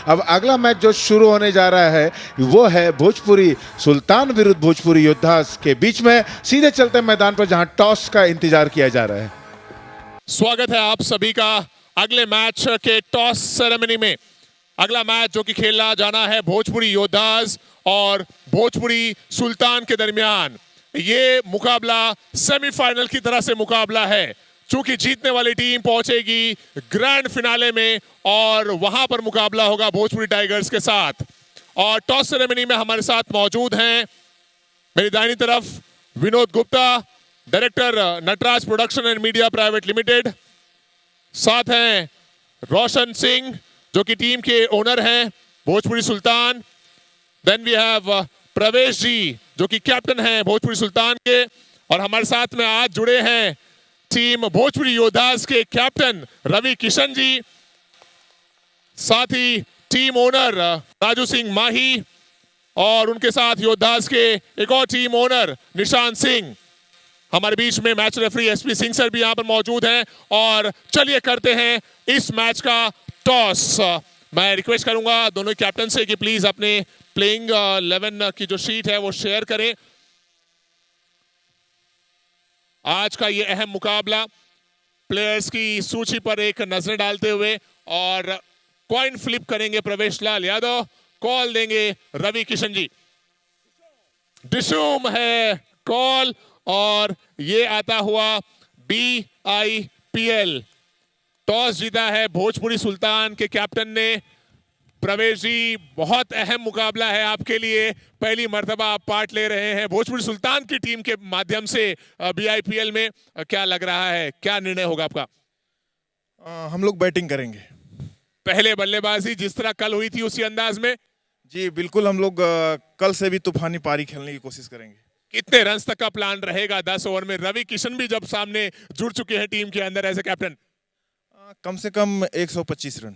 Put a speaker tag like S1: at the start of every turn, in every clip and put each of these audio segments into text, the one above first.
S1: अब अगला मैच जो शुरू होने जा रहा है वो है भोजपुरी सुल्तान विरुद्ध भोजपुरी योद्धा के बीच में। सीधे चलते हैं मैदान पर जहां टॉस का इंतजार किया जा रहा है।
S2: स्वागत है आप सभी का अगले मैच के टॉस सेरेमनी में। अगला मैच जो कि खेला जाना है भोजपुरी योद्धास और भोजपुरी सुल्तान के दरमियान। ये मुकाबला सेमीफाइनल की तरह से मुकाबला है, चूंकि जीतने वाली टीम पहुंचेगी ग्रैंड फिनाले में और वहां पर मुकाबला होगा भोजपुरी टाइगर्स के साथ। और टॉस सेरेमनी में हमारे साथ मौजूद हैं मेरी दाहिनी तरफ Vinod Gupta, director Nataraj production and media private limited. साथ हैं रोशन सिंह जो कि टीम के ओनर हैं भोजपुरी सुल्तान। देन वी हैव प्रवेश जी जो कि कैप्टन हैं भोजपुरी सुल्तान के। और हमारे साथ में आज जुड़े हैं टीम भोजपुरी योद्धास के कैप्टन रवि किशन जी, साथ ही टीम ओनर राजू सिंह माही और उनके साथ योद्धास के एक और टीम ओनर निशांत सिंह। हमारे बीच में match referee SP Singh sir भी यहां पर मौजूद हैं। और चलिए करते हैं इस मैच का टॉस। मैं रिक्वेस्ट करूंगा दोनों कैप्टन से कि प्लीज अपने प्लेइंग 11 की जो शीट है वो शेयर करें। आज का ये अहम मुकाबला प्लेयर्स की सूची पर एक नजर डालते हुए और कॉइन फ्लिप करेंगे प्रवेश लाल यादव, कॉल देंगे रवि किशन जी। डिशूम है कॉल और ये आता हुआ BIPL। टॉस जीता है भोजपुरी सुल्तान के कैप्टन ने। प्रवेश जी, बहुत अहम मुकाबला है आपके लिए, पहली मर्तबा आप पार्ट ले रहे हैं भोजपुरी सुल्तान की टीम के माध्यम से BIPL में। क्या लग रहा है, क्या निर्णय होगा आपका?
S3: हम लोग बैटिंग करेंगे।
S2: पहले बल्लेबाजी जिस तरह कल हुई थी उसी अंदाज में?
S3: जी बिल्कुल, हम लोग कल से भी तूफानी पारी खेलने की कोशिश करेंगे।
S2: कितने रन्स तक का प्लान रहेगा 10 ओवर में? रवि किशन भी जब सामने जुड़ चुके हैं टीम के अंदर एज ए कैप्टन।
S3: कम से कम 125 रन।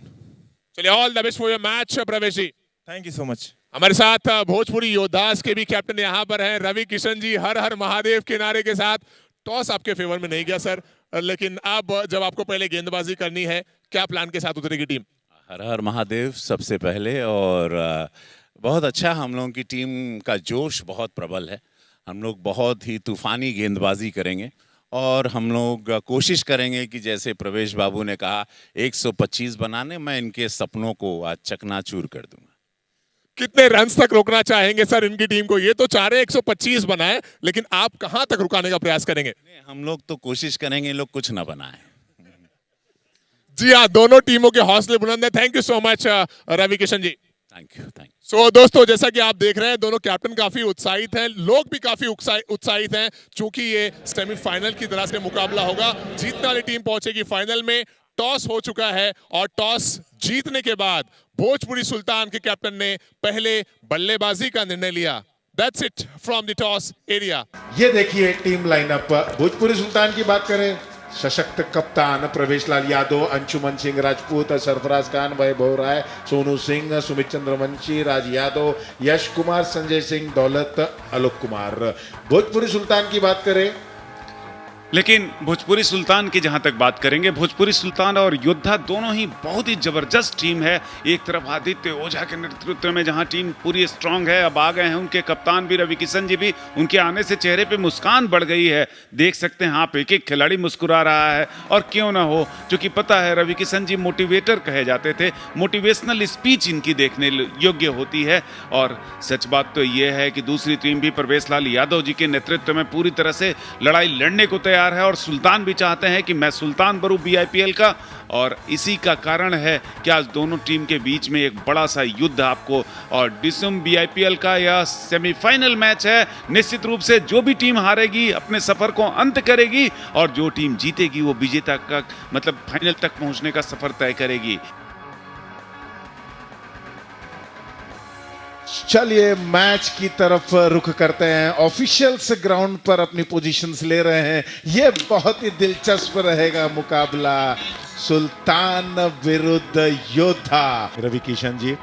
S2: चलिए, all the best for your match Pravesh ji.
S3: Thank you so much.
S2: हमारे साथ भोजपुरी योद्धास के भी कैप्टन यहाँ पर हैं रवि किशन जी। हर हर महादेव के नारे के साथ टॉस आपके फेवर में नहीं गया सर, लेकिन अब जब आपको पहले गेंदबाजी करनी है, क्या प्लान के साथ उतरेगी टीम?
S4: हर हर महादेव सबसे पहले। और बहुत अच्छा, हम लोगों की टीम का जोश बहुत प्रबल है। हम लोग बहुत ही तूफानी गेंदबाजी करेंगे और हम लोग कोशिश करेंगे कि जैसे प्रवेश बाबू ने कहा 125 बनाने, मैं इनके सपनों को आज चकनाचूर कर दूंगा।
S2: कितने रन्स तक रोकना चाहेंगे सर इनकी टीम को? ये तो चाह रहे 125 बनाए, लेकिन आप कहां तक रुकाने का प्रयास करेंगे?
S4: हम लोग तो कोशिश करेंगे लोग कुछ ना बनाए।
S2: जी हाँ, दोनों टीमों के हौसले बुलंद है। Thank you so much Ravi Kishan ji.
S4: Thank you.
S2: So दोस्तों, जैसा कि आप देख रहे हैं दोनों कैप्टन काफी उत्साहित हैं, लोग भी काफी उत्साहित हैं, चूंकि ये सेमीफाइनल की तरह से मुकाबला होगा। जीतने वाली टीम पहुंचेगी फाइनल में। टॉस हो चुका है और टॉस जीतने के बाद भोजपुरी सुल्तान के कैप्टन ने पहले बल्लेबाजी का निर्णय लिया। That's it from the toss area।
S1: ये देखिए टीम लाइनअप। भोजपुरी सुल्तान की बात करें, सशक्त कप्तान प्रवेश लाल यादव, अंशुमन सिंह राजपूत, सरफराज खान, वैभव राय, सोनू सिंह, सुमित चंद्रवंशी, राज यादव, यश कुमार, संजय सिंह, दौलत, आलोक कुमार। भोजपुरी सुल्तान की बात करें,
S5: लेकिन भोजपुरी सुल्तान की जहां तक बात करेंगे, भोजपुरी सुल्तान और योद्धा दोनों ही बहुत ही जबरदस्त टीम है। एक तरफ आदित्य ओझा के नेतृत्व में जहां टीम पूरी स्ट्रांग है, अब आ गए हैं उनके कप्तान भी रवि किशन जी भी। उनके आने से चेहरे पे मुस्कान बढ़ गई है, देख सकते हैं आप, एक एक खिलाड़ी मुस्कुरा रहा है। और क्यों ना हो, क्योंकि पता है रवि किशन जी मोटिवेटर कहे जाते थे, मोटिवेशनल स्पीच इनकी देखने योग्य होती है। और सच बात तो ये है कि दूसरी टीम भी प्रवेश लाल यादव जी के नेतृत्व में पूरी तरह से लड़ाई लड़ने को तैयार है। और सुल्तान भी चाहते हैं कि मैं सुल्तान बनूं BIPL का। और इसी का कारण है कि आज दोनों टीम के बीच में एक बड़ा सा युद्ध आपको और डिसम BIPL का यह सेमीफाइनल मैच है। निश्चित रूप से जो भी टीम हारेगी अपने सफर को अंत करेगी और जो टीम जीतेगी वो विजेता का मतलब फाइनल तक पहुंचने का सफर तय करेगी।
S1: चलिए मैच की तरफ रुख करते हैं। ऑफिशियल्स ग्राउंड पर अपनी पोजीशंस ले रहे हैं। ये बहुत ही दिलचस्प रहेगा मुकाबला, सुल्तान विरुद्ध योद्धा। रवि किशन जी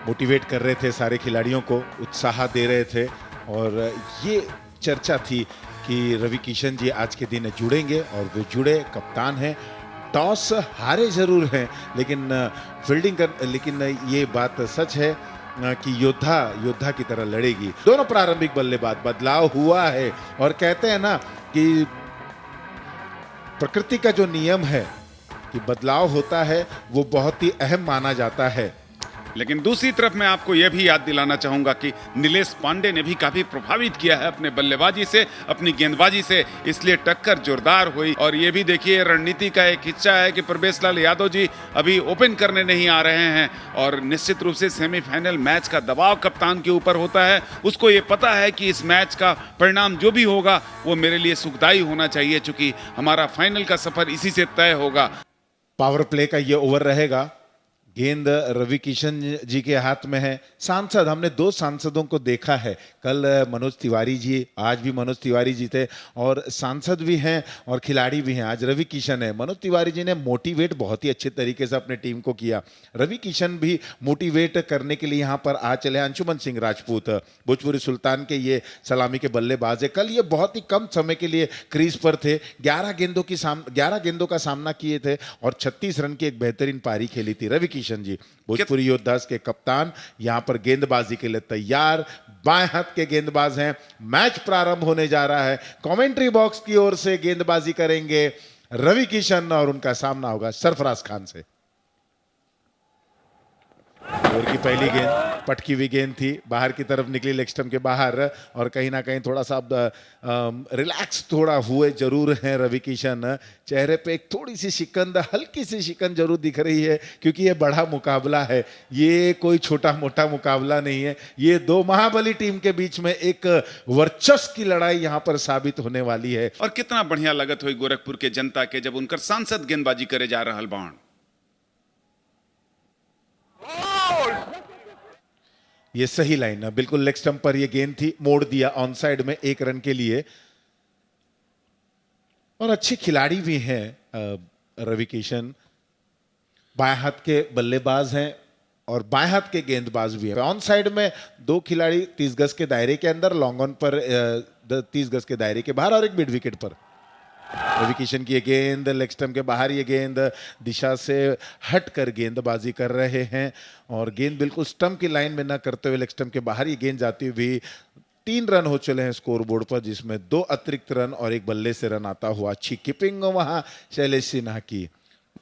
S1: मोटिवेट कर रहे थे सारे खिलाड़ियों को, उत्साह दे रहे थे और ये चर्चा थी कि रवि किशन जी आज के दिन जुड़ेंगे और वो जुड़े, कप्तान हैं। टॉस हारे जरूर हैं, लेकिन लेकिन ये बात सच है कि योद्धा की तरह लड़ेगी। दोनों प्रारंभिक बल्लेबाज, बदलाव हुआ है और कहते हैं ना कि प्रकृति का जो नियम है कि बदलाव होता है वो बहुत ही अहम माना जाता है।
S5: लेकिन दूसरी तरफ मैं आपको यह भी याद दिलाना चाहूंगा कि नीलेश पांडे ने भी काफी प्रभावित किया है अपने बल्लेबाजी से, अपनी गेंदबाजी से, इसलिए टक्कर जोरदार हुई। और ये भी देखिए रणनीति का एक हिस्सा है कि प्रवेश लाल यादव जी अभी ओपन करने नहीं आ रहे हैं और निश्चित रूप से सेमीफाइनल मैच का दबाव कप्तान के ऊपर होता है। उसको ये पता है कि इस मैच का परिणाम जो भी होगा वो मेरे लिए सुखदायी होना चाहिए, चूंकि हमारा फाइनल का सफर इसी से तय होगा।
S1: पावर प्ले का ये ओवर रहेगा। गेंद रवि किशन जी के हाथ में है। सांसद, हमने 2 सांसदों को देखा है, कल मनोज तिवारी जी, आज भी मनोज तिवारी जी थे और सांसद भी हैं और खिलाड़ी भी हैं। आज रवि किशन है। मनोज तिवारी जी ने मोटिवेट बहुत ही अच्छे तरीके से अपने टीम को किया। रवि किशन भी मोटिवेट करने के लिए यहाँ पर आ चले। अंशुमन सिंह राजपूत भोजपुरी सुल्तान के ये सलामी के बल्लेबाज है। कल ये बहुत ही कम समय के लिए क्रीज पर थे। 11 गेंदों का सामना किए थे और 36 रन की एक बेहतरीन पारी खेली थी। रवि किशन जी भोजपुरी योद्धास के कप्तान यहां पर गेंदबाजी के लिए तैयार, बाएं हाथ के गेंदबाज हैं। मैच प्रारंभ होने जा रहा है। कमेंट्री बॉक्स की ओर से गेंदबाजी करेंगे रवि किशन और उनका सामना होगा सरफराज खान से। ओवर की पहली गेंद पटकी हुई गेंद थी, बाहर की तरफ निकली लेग स्टंप के बाहर और कहीं ना कहीं थोड़ा सा रिलैक्स थोड़ा हुए जरूर हैं रवि किशन। चेहरे पे एक थोड़ी सी शिकन, हल्की सी शिकन जरूर दिख रही है क्योंकि ये बड़ा मुकाबला है, ये कोई छोटा मोटा मुकाबला नहीं है। ये 2 महाबली टीम के बीच में एक वर्चस्व की लड़ाई यहां पर साबित होने वाली है।
S5: और कितना बढ़िया लगत हुई गोरखपुर के जनता के जब उनकर सांसद गेंदबाजी करे जा रहल बाण।
S1: ये सही लाइन है, बिल्कुल लेग स्टंप पर ये गेंद थी, मोड़ दिया ऑन साइड में 1 रन के लिए। और अच्छे खिलाड़ी भी हैं रवि किशन, बाएं हाथ के बल्लेबाज हैं और बाएं हाथ के गेंदबाज भी हैं। ऑन साइड में 2 खिलाड़ी 30 गज के दायरे के अंदर, लॉन्ग ऑन पर 30 गज के दायरे के बाहर और एक मिड विकेट पर। रवि किशन की ये गेंद लेग स्टंप के बाहर, ये गेंद दिशा से हटकर गेंदबाजी कर रहे हैं और गेंद बिल्कुल स्टंप की लाइन में ना करते हुए लेग स्टंप के बाहर ये गेंद जाती हुई 3 रन हो चले हैं स्कोर बोर्ड पर, जिसमें 2 अतिरिक्त रन और 1 बल्ले से रन आता हुआ। अच्छी कीपिंग वहां शैलेश सिन्हा की।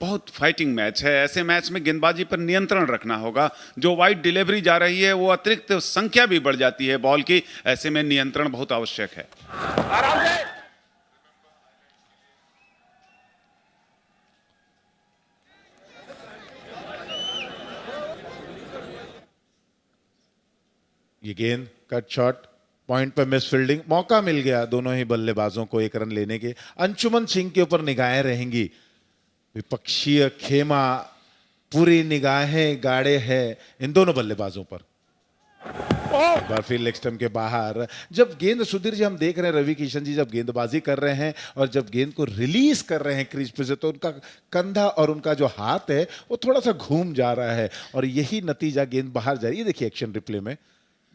S5: बहुत फाइटिंग मैच है। ऐसे मैच में गेंदबाजी पर नियंत्रण रखना होगा। जो वाइड डिलीवरी जा रही है वो अतिरिक्त संख्या भी बढ़ जाती है बॉल की, ऐसे में नियंत्रण बहुत आवश्यक है।
S1: ये गेंद कट शॉट, पॉइंट पर मिस फील्डिंग, मौका मिल गया दोनों ही बल्लेबाजों को 1 रन लेने के। अंशुमन सिंह के ऊपर निगाहें रहेंगी। विपक्षीय खेमा पूरी निगाहें गाड़े हैं इन दोनों बल्लेबाजों पर। एक बार फिर लेग स्टंप के बाहर। जब गेंद, सुधीर जी, हम देख रहे हैं रवि किशन जी जब गेंदबाजी कर रहे हैं और जब गेंद को रिलीज कर रहे हैं क्रीज पे से, तो उनका कंधा और उनका जो हाथ है वो थोड़ा सा घूम जा रहा है और यही नतीजा, गेंद बाहर जा रही है। देखिए एक्शन रिप्ले में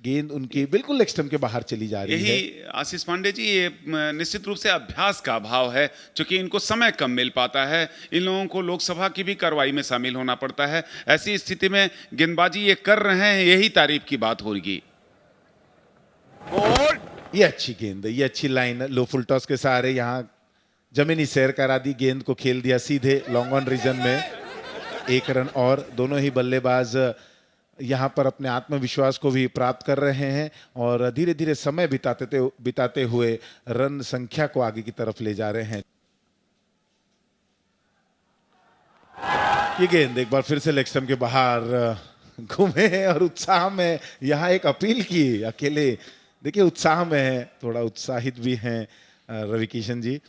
S1: गेंद उनकी बिल्कुल लेग स्टंप के बाहर चली जा रही है।
S5: यही आशीष पांडे जी, ये निश्चित रूप से अभ्यास का अभाव है, क्योंकि इनको समय कम मिल पाता है। इन लोगों को लोकसभा की भी कार्रवाई में शामिल होना पड़ता है। ऐसी स्थिति में गेंदबाजी ये कर रहे हैं, यही तारीफ की बात होगी।
S1: ये अच्छी गेंद, ये अच्छी लाइन, लो फुल टॉस के सहारे यहाँ जमीनी सैर करा दी, गेंद को खेल दिया सीधे लॉन्ग ऑन रीजन में। 1 रन और दोनों ही बल्लेबाज यहाँ पर अपने आत्मविश्वास को भी प्राप्त कर रहे हैं और धीरे धीरे समय बिताते हुए रन संख्या को आगे की तरफ ले जा रहे हैं। ये गेंद एक बार फिर से लेग स्टंप के बाहर घूमे और उत्साह में यहाँ एक अपील की। अकेले देखिए उत्साह में है, थोड़ा उत्साहित भी हैं रवि किशन जी।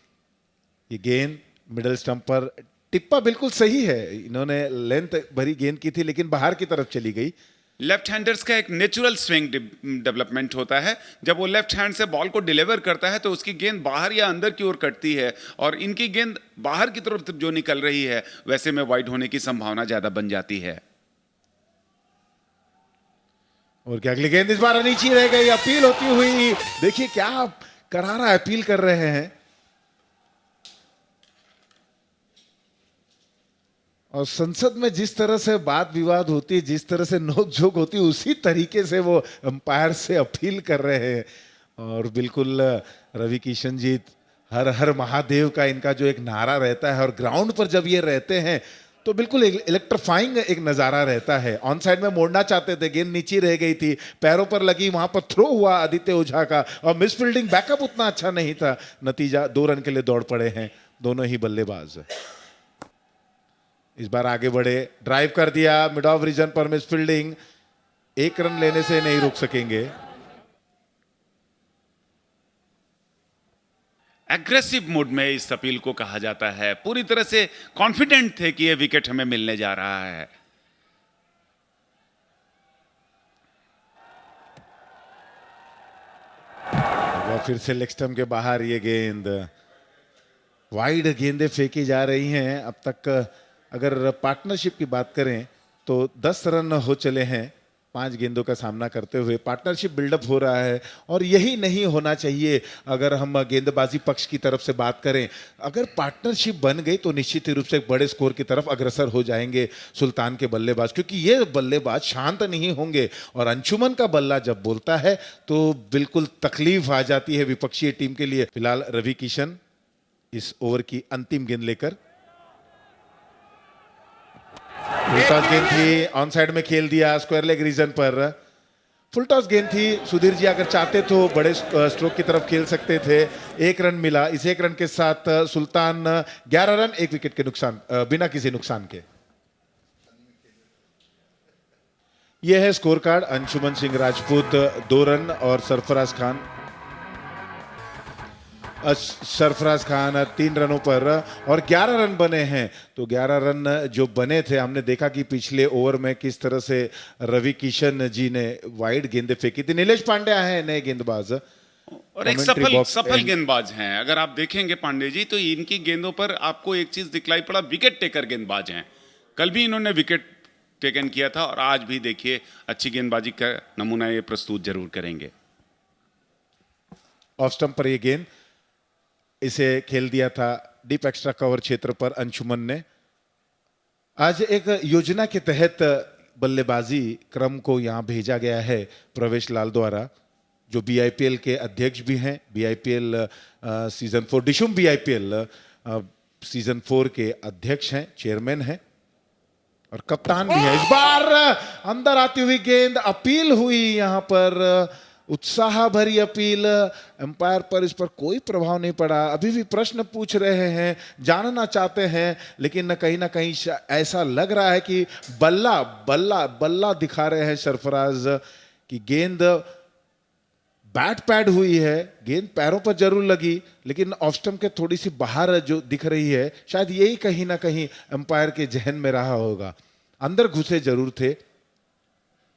S1: ये गेंद मिडल स्टंप पर, टिप्पा बिल्कुल सही है, इन्होंने लेंथ भरी गेंद की थी लेकिन बाहर की तरफ चली गई।
S5: लेफ्ट हैंडर्स का एक नेचुरल स्विंग डेवलपमेंट होता है। जब वो लेफ्ट हैंड से बॉल को डिलीवर करता है तो उसकी गेंद बाहर या अंदर की ओर कटती है और इनकी गेंद बाहर की तरफ जो निकल रही है वैसे में वाइड होने की संभावना ज्यादा बन जाती है।
S1: और क्या अगली गेंद इस बार नीचे रह गई, अपील होती हुई। देखिए क्या करारा अपील कर रहे हैं। और संसद में जिस तरह से वाद विवाद होती है, जिस तरह से नोक-झोंक होती है, उसी तरीके से वो अंपायर से अपील कर रहे हैं। और बिल्कुल रवि किशन जी, हर हर महादेव का इनका जो एक नारा रहता है, और ग्राउंड पर जब ये रहते हैं तो बिल्कुल इलेक्ट्रीफाइंग एक नज़ारा रहता है। ऑन साइड में मोड़ना चाहते थे, गेंद नीचे रह गई थी, पैरों पर लगी, वहां पर थ्रो हुआ आदित्य ओझा का, और मिस फील्डिंग, बैकअप उतना अच्छा नहीं था। नतीजा 2 रन के लिए दौड़ पड़े हैं दोनों ही बल्लेबाज। इस बार आगे बढ़े, ड्राइव कर दिया, मिड ऑफ रीजन पर मिस फील्डिंग, 1 रन लेने से नहीं रुक सकेंगे।
S5: एग्रेसिव मोड में इस अपील को कहा जाता है। पूरी तरह से कॉन्फिडेंट थे कि यह विकेट हमें मिलने जा रहा है।
S1: फिर से लेग स्टंप के बाहर ये गेंद, वाइड गेंदें फेंकी जा रही हैं। अब तक अगर पार्टनरशिप की बात करें तो 10 रन हो चले हैं 5 गेंदों का सामना करते हुए। पार्टनरशिप बिल्डअप हो रहा है, और यही नहीं होना चाहिए। अगर हम गेंदबाजी पक्ष की तरफ से बात करें, अगर पार्टनरशिप बन गई तो निश्चित रूप से एक बड़े स्कोर की तरफ अग्रसर हो जाएंगे सुल्तान के बल्लेबाज, क्योंकि ये बल्लेबाज शांत नहीं होंगे। और अंशुमन का बल्ला जब बोलता है तो बिल्कुल तकलीफ आ जाती है विपक्षी टीम के लिए। फिलहाल रवि किशन इस ओवर की अंतिम गेंद लेकर, फुल टॉस गेंद थी, ऑन साइड में खेल दिया, स्क्वायर लेग रीजन पर। फुल टॉस गेंद थी, सुधीर जी अगर चाहते तो बड़े स्ट्रोक की तरफ खेल सकते थे। 1 रन मिला। इस 1 रन के साथ सुल्तान 11 रन 1 विकेट के नुकसान, बिना किसी नुकसान के। यह है score card. Anshuman Singh Rajput 2 run और सरफराज खान 3 रनों पर, और 11 रन बने हैं। तो 11 रन जो बने थे, हमने देखा कि पिछले ओवर में किस तरह से रवि किशन जी ने वाइड गेंदें फेंकी थी। नीलेश पांडे हैं नए गेंदबाज,
S5: और एक सफल गेंदबाज हैं। अगर आप देखेंगे पांडे जी, तो इनकी गेंदों पर आपको एक चीज दिखलाई पड़ा, विकेट टेकर गेंदबाज हैं। कल भी इन्होंने विकेट टेकन किया था, और आज भी देखिए अच्छी गेंदबाजी का नमूना ये प्रस्तुत जरूर करेंगे।
S1: ऑफ स्टंप पर यह गेंद, इसे खेल दिया था डीप एक्स्ट्रा कवर क्षेत्र पर अंशुमन ने। आज एक योजना के तहत बल्लेबाजी क्रम को यहां भेजा गया है प्रवेश लाल द्वारा, जो बीआईपीएल के अध्यक्ष भी हैं। बीआईपीएल सीजन 4, डिशुम बीआईपीएल सीजन 4 के अध्यक्ष हैं, चेयरमैन हैं और कप्तान भी हैं। इस बार अंदर आती हुई गेंद, अपील हुई यहां पर, उत्साह भरी अपील। अंपायर पर इस पर कोई प्रभाव नहीं पड़ा। अभी भी प्रश्न पूछ रहे हैं, जानना चाहते हैं, लेकिन कहीं ना कहीं ऐसा लग रहा है कि बल्ला बल्ला बल्ला दिखा रहे हैं सरफराज की। गेंद बैट पैड हुई है, गेंद पैरों पर जरूर लगी, लेकिन ऑफ स्टंप के थोड़ी सी बाहर जो दिख रही है, शायद यही कहीं ना कहीं अंपायर के जहन में रहा होगा। अंदर घुसे जरूर थे,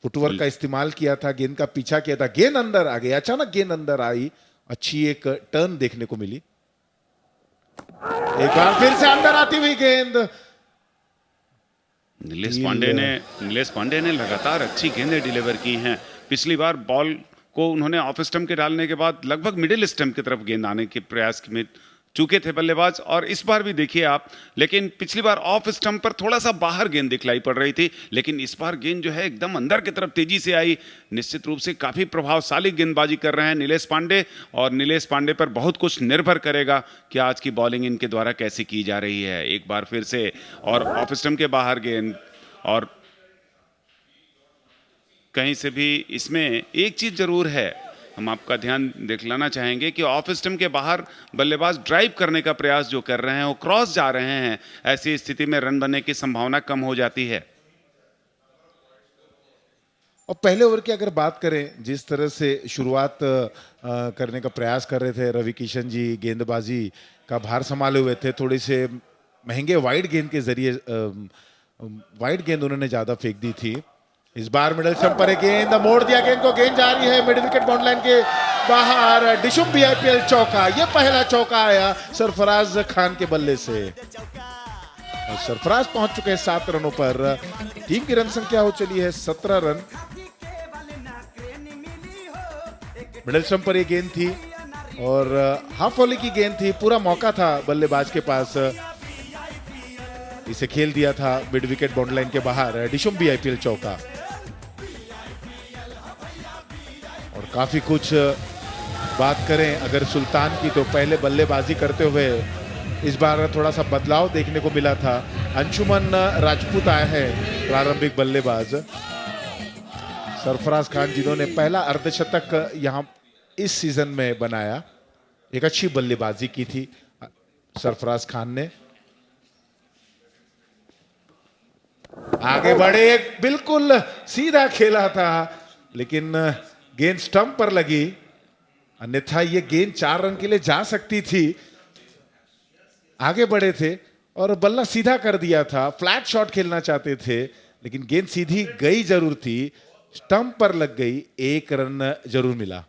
S1: फुटवर्क का इस्तेमाल किया था, गेंद का पीछा किया था, गेंद अंदर आ गई। अचानक गेंद अंदर आई, अच्छी एक टर्न देखने को मिली। एक बार फिर से अंदर आती हुई गेंद।
S5: नीलेश पांडे ने लगातार अच्छी गेंदें डिलीवर की हैं। पिछली बार बॉल को उन्होंने ऑफ स्टंप के डालने के बाद लगभग मिडिल स्टंप की तरफ गेंद आने के प्रयास में चूके थे बल्लेबाज, और इस बार भी देखिए आप। लेकिन पिछली बार ऑफ स्टंप पर थोड़ा सा बाहर गेंद दिखलाई पड़ रही थी, लेकिन इस बार गेंद जो है एकदम अंदर की तरफ तेजी से आई। निश्चित रूप से काफी प्रभावशाली गेंदबाजी कर रहे हैं नीलेश पांडे, और नीलेश पांडे पर बहुत कुछ निर्भर करेगा कि आज की बॉलिंग इनके द्वारा कैसे की जा रही है। एक बार फिर से, और ऑफ स्टंप के बाहर गेंद, और कहीं से भी इसमें एक चीज जरूर है, हम आपका ध्यान दिलाना चाहेंगे कि ऑफ स्टंप के बाहर बल्लेबाज ड्राइव करने का प्रयास जो कर रहे हैं, वो क्रॉस जा रहे हैं। ऐसी स्थिति में रन बनने की संभावना कम हो जाती है।
S1: और पहले ओवर की अगर बात करें, जिस तरह से शुरुआत करने का प्रयास कर रहे थे रवि किशन जी, गेंदबाजी का भार संभाले हुए थे, थोड़े से महंगे वाइड गेंद के जरिए वाइड गेंद उन्होंने ज्यादा फेंक दी थी। इस बार मिडिल स्टंप पर एक गेंद, मोड़ दिया गेंद को, गेंद जा रही है मिड विकेट बाउंड लाइन के बाहर। डिशुम बीआईपीएल चौका, ये पहला चौका आया सरफराज खान के बल्ले से, और सरफराज पहुंच चुके हैं 7 रनों पर। टीम की रन संख्या हो चली है 17 रन। मिडिल स्टंप पर एक गेंद थी और हाफ वॉली की गेंद थी, पूरा मौका था बल्लेबाज के पास। इसे खेल दिया था मिड विकेट बाउंड्री लाइन के बाहर डिशुम भी आईपीएल चौका। और काफी कुछ बात करें अगर सुल्तान की तो पहले बल्लेबाजी करते हुए इस बार थोड़ा सा बदलाव देखने को मिला था। अंशुमन राजपूत आया है प्रारंभिक बल्लेबाज। सरफराज खान जिन्होंने पहला अर्धशतक यहां इस सीजन में बनाया, एक अच्छी बल्लेबाजी की थी सरफराज खान ने। आगे बढ़े, बिल्कुल सीधा खेला था लेकिन गेंद स्टंप पर लगी, अन्यथा ये गेंद 4 रन के लिए जा सकती थी। आगे बढ़े थे और बल्ला सीधा कर दिया था, फ्लैट शॉट खेलना चाहते थे लेकिन गेंद सीधी गई जरूर थी, स्टंप पर लग गई, 1 रन जरूर मिला।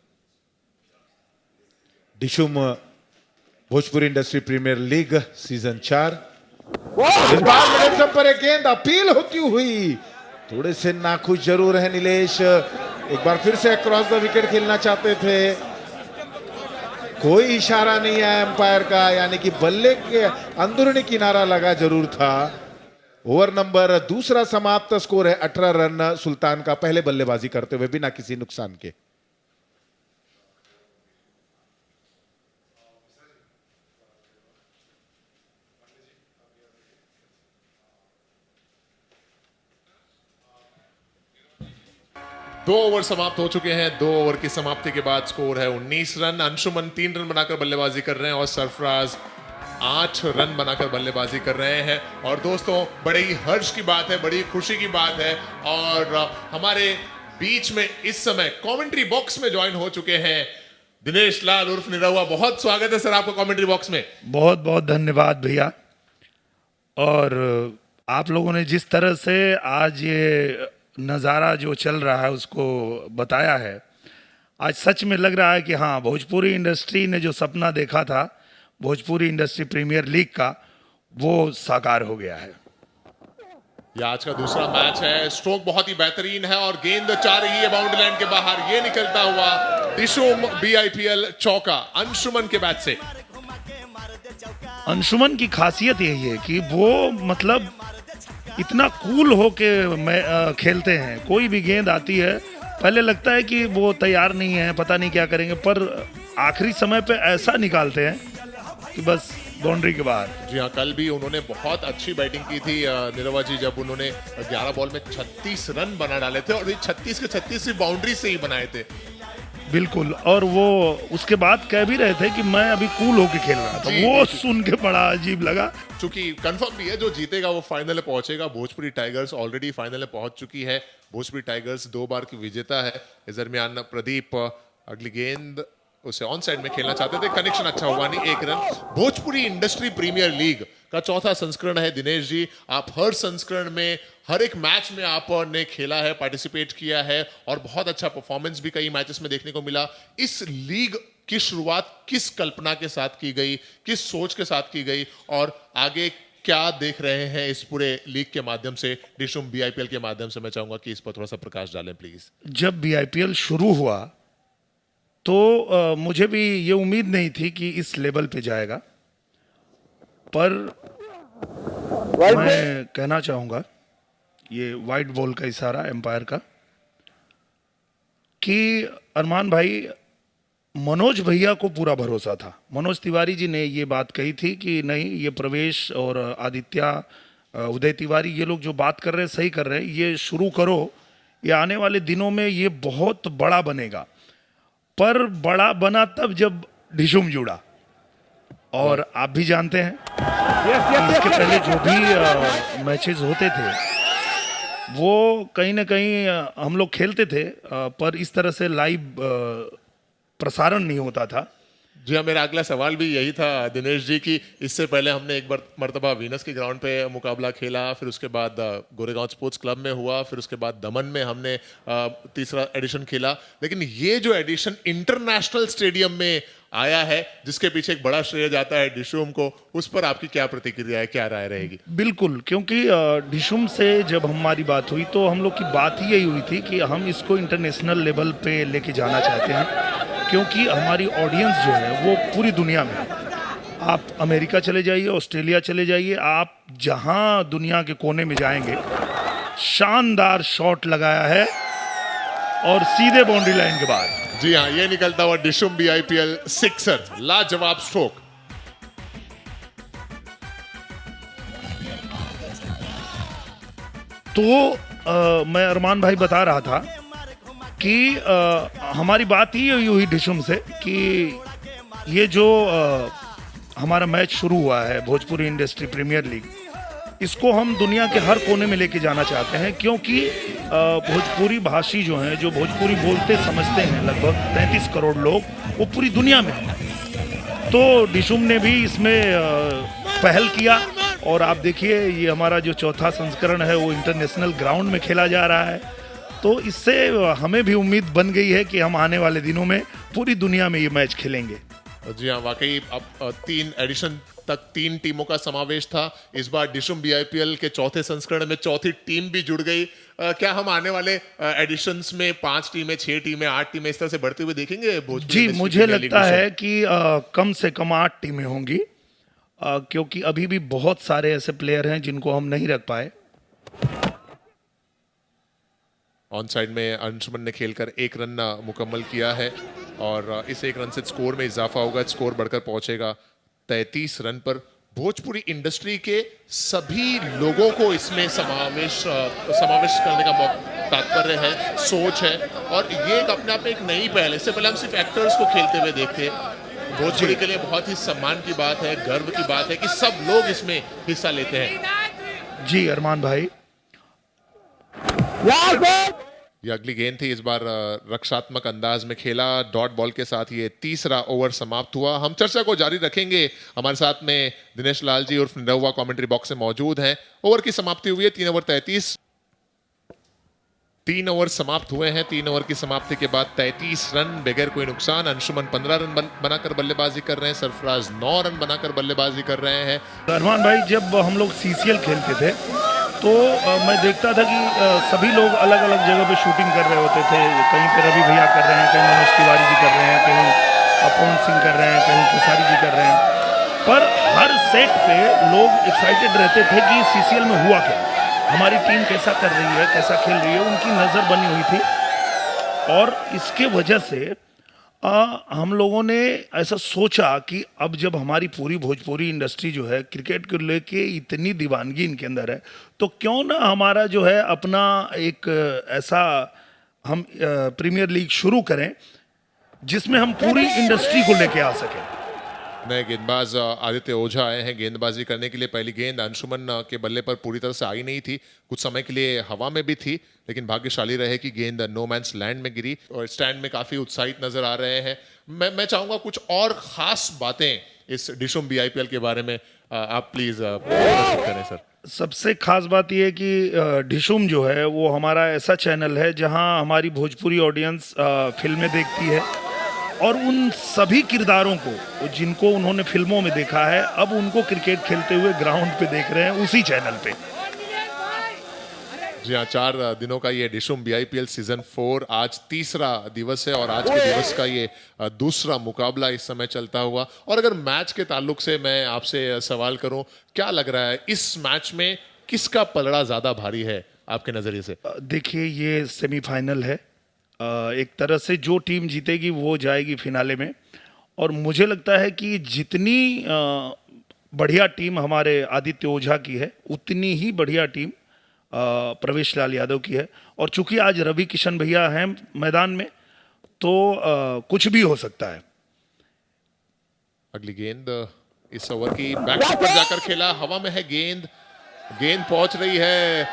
S1: Dishum Bhojpuri industry premier league season 4। इस बार मिडिल पर एक गेंद अपील होती हुई, थोड़े से नाखुश जरूर है नीलेश, एक बार फिर से क्रॉस द विकेट खेलना चाहते थे, कोई इशारा नहीं है एम्पायर का, यानी कि बल्ले के अंदरूनी किनारा लगा जरूर था। ओवर नंबर दूसरा समाप्त, स्कोर है 18 रन सुल्तान का पहले बल्लेबाजी करते हुए बिना किसी नुकसान के।
S2: दो ओवर समाप्त हो चुके हैं। 2 ओवर की समाप्ति के बाद स्कोर है 19 रन। अंशुमन 3 रन बनाकर बल्लेबाजी कर रहे हैं और सरफराज 8 रन बनाकर बल्लेबाजी कर रहे हैं। और दोस्तों, बड़ी हर्ष की बात है, बड़ी खुशी की बात है, और हमारे बीच में इस समय कमेंट्री बॉक्स में ज्वाइन हो चुके हैं दिनेश लाल उर्फ निरहुआ। बहुत स्वागत है सर आपका कमेंट्री बॉक्स में।
S6: बहुत बहुत धन्यवाद भैया। और आप लोगों ने जिस तरह से आज ये नज़ारा जो चल रहा है उसको बताया है, आज सच में लग रहा है कि हाँ, भोजपुरी इंडस्ट्री ने जो सपना देखा था भोजपुरी इंडस्ट्री प्रीमियर लीग का, वो साकार हो गया है।
S2: ये आज का दूसरा मैच है। स्ट्रोक बहुत ही बेहतरीन है और गेंद जा रही है बाउंड्री लाइन के बाहर, ये निकलता हुआ डिशुम बीआईपीएल चौका अंशुमन के बैट से।
S6: अंशुमन की खासियत यही है कि वो मतलब इतना कूल होके खेलते हैं। कोई भी गेंद आती है पहले लगता है कि वो तैयार नहीं है, पता नहीं क्या करेंगे, पर आखिरी समय पे ऐसा निकालते हैं कि बस बाउंड्री के बाहर।
S2: जी हाँ, कल भी उन्होंने बहुत अच्छी बैटिंग की थी निरहुआ जी, जब उन्होंने 11 बॉल में 36 रन बना डाले थे और ये 36 के 36 बाउंड्री से ही बनाए थे।
S6: बिल्कुल, और वो उसके बाद कह भी रहे थे कि मैं अभी कूल होके खेल रहा था। वो सुन के बड़ा अजीब लगा।
S2: चूंकि कंफर्म भी है जो जीतेगा वो फाइनल में पहुंचेगा। भोजपुरी टाइगर्स ऑलरेडी फाइनल में पहुंच चुकी है। भोजपुरी टाइगर्स 2 बार की विजेता है। इस दरमियान प्रदीप अगली गेंद उसे ऑन साइड में खेलना चाहते थे, कनेक्शन अच्छा हुआ नहीं, 1 run. Bhojpuri industry premier league का चौथा संस्करण है। दिनेश जी, आप हर संस्करण में, हर एक मैच में आपने खेला है, पार्टिसिपेट किया है और बहुत अच्छा परफॉर्मेंस भी कई मैचेस में देखने को मिला। इस लीग की शुरुआत किस कल्पना के साथ की गई, किस सोच के साथ की गई, और आगे क्या देख रहे हैं इस पूरे लीग के माध्यम से, डिशुम बीआईपीएल के माध्यम से? मैं चाहूंगा कि इस पर थोड़ा सा प्रकाश डालें प्लीज।
S6: जब बीआईपीएल शुरू हुआ तो मुझे भी ये उम्मीद नहीं थी कि इस लेवल पे जाएगा, पर मैं कहना चाहूँगा, ये वाइट बॉल का इशारा एम्पायर का, कि अरमान भाई, मनोज भैया को पूरा भरोसा था। मनोज तिवारी जी ने ये बात कही थी कि नहीं, ये प्रवेश और आदित्य, उदय तिवारी, ये लोग जो बात कर रहे हैं सही कर रहे हैं, ये शुरू करो, ये आने वाले दिनों में ये बहुत बड़ा बनेगा। पर बड़ा बना तब जब डिशुम जुड़ा, और आप भी जानते हैं कि इसके पहले जो भी मैचेस होते थे वो कहीं ना कहीं हम लोग खेलते थे, पर इस तरह से लाइव प्रसारण नहीं होता था।
S2: जी हाँ, मेरा अगला सवाल भी यही था दिनेश जी की इससे पहले हमने एक बार मर्तबा वीनस के ग्राउंड पे मुकाबला खेला, फिर उसके बाद गोरेगांव स्पोर्ट्स क्लब में हुआ, फिर उसके बाद दमन में हमने तीसरा एडिशन खेला। लेकिन ये जो एडिशन इंटरनेशनल स्टेडियम में आया है, जिसके पीछे एक बड़ा श्रेय जाता है डिशुम को, उस पर आपकी क्या प्रतिक्रिया है, क्या राय रहेगी?
S6: बिल्कुल, क्योंकि डिशुम से जब हमारी बात हुई तो हम लोग की बात ही यही हुई थी कि हम इसको इंटरनेशनल लेवल पे लेके जाना चाहते हैं, क्योंकि हमारी ऑडियंस जो है वो पूरी दुनिया में है। आप अमेरिका चले जाइए, ऑस्ट्रेलिया चले जाइए, आप जहां दुनिया के कोने में जाएंगे, शानदार शॉट लगाया है और सीधे बाउंड्री लाइन के बाहर।
S2: जी हाँ, ये निकलता हुआ डिशुम BIPL सिक्सर, लाजवाब स्ट्रोक।
S6: तो मैं अरमान भाई बता रहा था कि हमारी बात ही हुई डिशुम से कि ये जो हमारा मैच शुरू हुआ है भोजपुरी इंडस्ट्री प्रीमियर लीग, इसको हम दुनिया के हर कोने में लेके जाना चाहते हैं, क्योंकि भोजपुरी भाषी जो हैं, जो भोजपुरी बोलते समझते हैं, लगभग 33 करोड़ लोग, वो पूरी दुनिया में हैं। तो डिशुम ने भी इसमें पहल किया और आप देखिए ये हमारा जो चौथा संस्करण है वो इंटरनेशनल ग्राउंड में खेला जा रहा है। तो इससे हमें भी उम्मीद बन गई है कि हम आने वाले दिनों में पूरी दुनिया में ये मैच खेलेंगे।
S2: जी हाँ, वाकई अब 3 एडिशन तक 3 टीमों का समावेश था। इस बार डिशुम BIPL के चौथे संस्करण में चौथी टीम भी जुड़ गई। क्या हम आने वाले एडिशंस में 5 टीमें, 6 टीमें, 8 टीमें इस तरह से बढ़ते हुए देखेंगे भोजपुरी?
S6: जी, मुझे लगता है कि कम से कम 8 टीमें होंगी, क्योंकि अभी भी बहुत सारे ऐसे प्लेयर हैं जिनको हम नहीं रख पाए।
S2: ऑन साइड में अंशुमन ने खेलकर 1 रन मुकम्मल किया है और इस 1 रन से स्कोर में इजाफा होगा, स्कोर बढ़कर पहुंचेगा 33 रन पर। भोजपुरी इंडस्ट्री के सभी लोगों को इसमें समावेश करने का तात्पर्य है, सोच है, और ये एक अपने आप में एक नई पहल है। इससे पहले हम सिर्फ एक्टर्स को खेलते हुए देखते हैं। भोजपुरी के लिए बहुत ही सम्मान की बात है, गर्व की बात है कि सब लोग इसमें हिस्सा लेते हैं।
S6: जी अरमान भाई,
S2: ये अगली गेंद थी, इस बार रक्षात्मक अंदाज में खेला, डॉट बॉल के साथ ये तीसरा ओवर समाप्त हुआ। हम चर्चा को जारी रखेंगे। हमारे साथ में दिनेश लाल जी उर्फ निरहुआ कमेंट्री बॉक्स में मौजूद हैं। ओवर की समाप्ति हुई है 3 ओवर 33। 3 ओवर समाप्त हुए हैं। 3 ओवर की समाप्ति के बाद 33 रन बगैर कोई नुकसान। अंशुमन 15 रन बनाकर बल्लेबाजी कर रहे हैं, सरफराज 9 रन बनाकर बल्लेबाजी कर रहे हैं।
S6: अरमान भाई, जब हम लोग CCL खेलते थे तो मैं देखता था कि सभी लोग अलग अलग जगह पे शूटिंग कर रहे होते थे। कहीं पे रवि भैया कर रहे हैं, कहीं मनोज तिवारी जी कर रहे हैं, कहीं अपूर्ण सिंह कर रहे हैं, कहीं खेसारी जी कर रहे हैं। पर हर सेट पे लोग एक्साइटेड रहते थे कि CCL में हुआ क्या, हमारी टीम कैसा कर रही है, कैसा खेल रही है, उनकी नज़र बनी हुई थी। और इसके वजह से हम लोगों ने ऐसा सोचा कि अब जब हमारी पूरी भोजपुरी इंडस्ट्री जो है क्रिकेट को लेके इतनी दीवानगी इनके अंदर है, तो क्यों ना हमारा जो है अपना एक ऐसा हम प्रीमियर लीग शुरू करें जिसमें हम पूरी इंडस्ट्री को लेके आ सकें।
S2: नए गेंदबाज आदित्य ओझा आए हैं गेंदबाजी करने के लिए। पहली गेंद अंशुमन के बल्ले पर पूरी तरह से आई नहीं थी, कुछ समय के लिए हवा में भी थी, लेकिन भाग्यशाली रहे कि गेंद नो मैंस लैंड में गिरी और स्टैंड में काफी उत्साहित नजर आ रहे हैं। मैं चाहूंगा कुछ और खास बातें इस डिशुम BIPL के बारे में आप प्लीज प्रस्तुत करें सर।
S6: सबसे खास बात यह है कि डिशुम जो है वो हमारा ऐसा चैनल है जहां हमारी भोजपुरी ऑडियंस फिल्में देखती है और उन सभी किरदारों को जिनको उन्होंने फिल्मों में देखा है, अब उनको क्रिकेट खेलते हुए ग्राउंड पे देख रहे हैं उसी चैनल पे।
S2: जी हाँ, 4 दिनों का ये डिशुम BIPL सीजन 4 आज तीसरा दिवस है और आज के दिवस का ये दूसरा मुकाबला इस समय चलता हुआ। और अगर मैच के ताल्लुक से मैं आपसे सवाल करूं, क्या लग रहा है इस मैच में किसका पलड़ा ज्यादा भारी है आपके नजरिए से?
S6: देखिए, ये सेमीफाइनल है। एक तरह से जो टीम जीतेगी वो जाएगी फिनाले में, और मुझे लगता है कि जितनी बढ़िया टीम हमारे आदित्य ओझा की है, उतनी ही बढ़िया टीम प्रवेश लाल यादव की है। और चूंकि आज रवि किशन भैया हैं मैदान में, तो कुछ भी हो सकता है।
S2: अगली गेंद इस ओवर की बैक पर जाकर खेला, हवा में है गेंद पहुंच रही है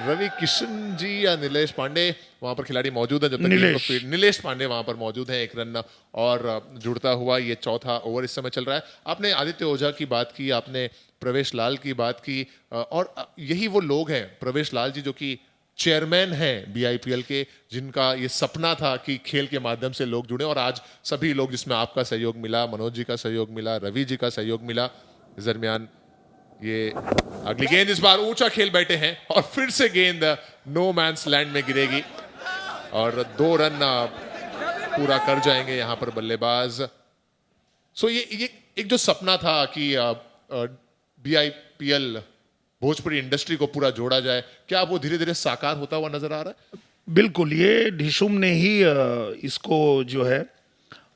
S2: रवि किशन जी या नीलेश पांडे वहां पर खिलाड़ी मौजूद है। जब तक नीलेश पांडे वहां पर मौजूद हैं। 1 रन और जुड़ता हुआ ये चौथा ओवर इस समय चल रहा है। आपने आदित्य ओझा की बात की, आपने प्रवेश लाल की बात की, और यही वो लोग हैं प्रवेश लाल जी जो कि चेयरमैन हैं BIPL के, जिनका ये सपना था कि खेल के माध्यम से लोग जुड़े, और आज सभी लोग, जिसमें आपका सहयोग मिला, मनोज जी का सहयोग मिला, रवि जी का सहयोग मिला। इस दरमियान ये अगली गेंद इस बार ऊंचा खेल बैठे हैं और फिर से गेंद नो मैंस लैंड में गिरेगी और 2 रन पूरा कर जाएंगे यहां पर बल्लेबाज। सो ये एक जो सपना था कि BIPL भोजपुरी इंडस्ट्री को पूरा जोड़ा जाए, क्या वो धीरे धीरे साकार होता हुआ नजर आ रहा है?
S6: बिल्कुल, ये ढिशुम ने ही इसको जो है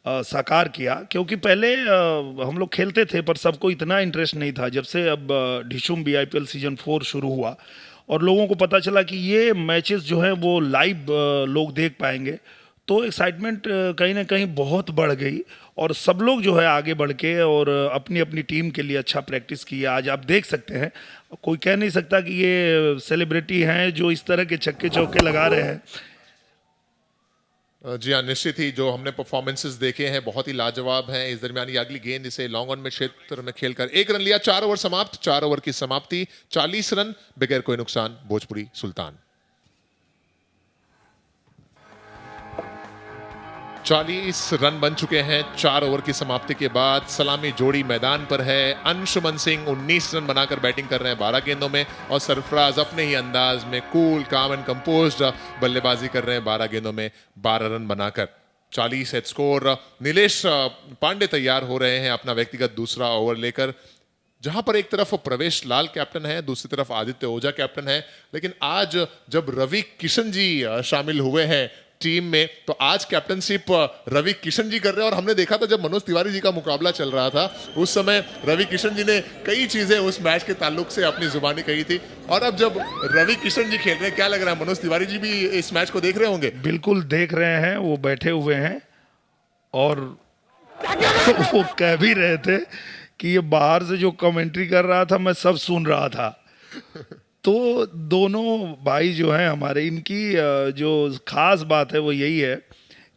S6: साकार किया, क्योंकि पहले हम लोग खेलते थे पर सबको इतना इंटरेस्ट नहीं था। जब से अब ढिशुम BIPL सीजन 4 शुरू हुआ और लोगों को पता चला कि ये मैचेस जो है वो लाइव लोग देख पाएंगे, तो एक्साइटमेंट कहीं ना कहीं बहुत बढ़ गई और सब लोग जो है आगे बढ़ के और अपनी अपनी टीम के लिए अच्छा प्रैक्टिस किया। आज आप देख सकते हैं, कोई कह नहीं सकता कि ये सेलिब्रिटी हैं जो इस तरह के छक्के चौके लगा रहे हैं।
S2: जी हाँ, निश्चित ही जो हमने परफॉर्मेंसेस देखे हैं बहुत ही लाजवाब हैं। इस दरमियान ये अगली गेंद इसे लॉन्ग ऑन में क्षेत्र में खेलकर 1 रन लिया। 4 ओवर समाप्त, 4 ओवर की समाप्ति, 40 रन बगैर कोई नुकसान, भोजपुरी सुल्तान। 40 रन बन चुके हैं 4 ओवर की समाप्ति के बाद। सलामी जोड़ी मैदान पर है। अंशुमन सिंह 19 रन बनाकर बैटिंग कर रहे हैं 12 गेंदों में और सरफराज अपने ही अंदाज में कूल काम एंड कंपोज्ड बल्लेबाजी कर रहे हैं 12 गेंदों में 12 रन बनाकर। 40 है स्कोर। नीलेश पांडे तैयार हो रहे हैं अपना व्यक्तिगत दूसरा ओवर लेकर, जहां पर एक तरफ प्रवेश लाल कैप्टन है, दूसरी तरफ आदित्य ओझा कैप्टन है। लेकिन आज जब रवि किशन जी शामिल हुए हैं टीम में, तो आज कैप्टनशिप रवि किशन जी कर रहे हैं। और हमने देखा था जब मनोज तिवारी जी का मुकाबला चल रहा था, उस समय रवि किशन जी ने कई चीजें उस मैच के ताल्लुक से अपनी जुबानी कही थी। और अब जब रवि किशन जी खेल रहे हैं, क्या लग रहा है, मनोज तिवारी जी भी इस मैच को देख रहे होंगे?
S6: बिल्कुल देख रहे हैं, वो बैठे हुए हैं और वो कह भी रहे थे कि ये बाहर से जो कमेंट्री कर रहा था मैं सब सुन रहा था। तो दोनों भाई जो हैं हमारे, इनकी जो खास बात है वो यही है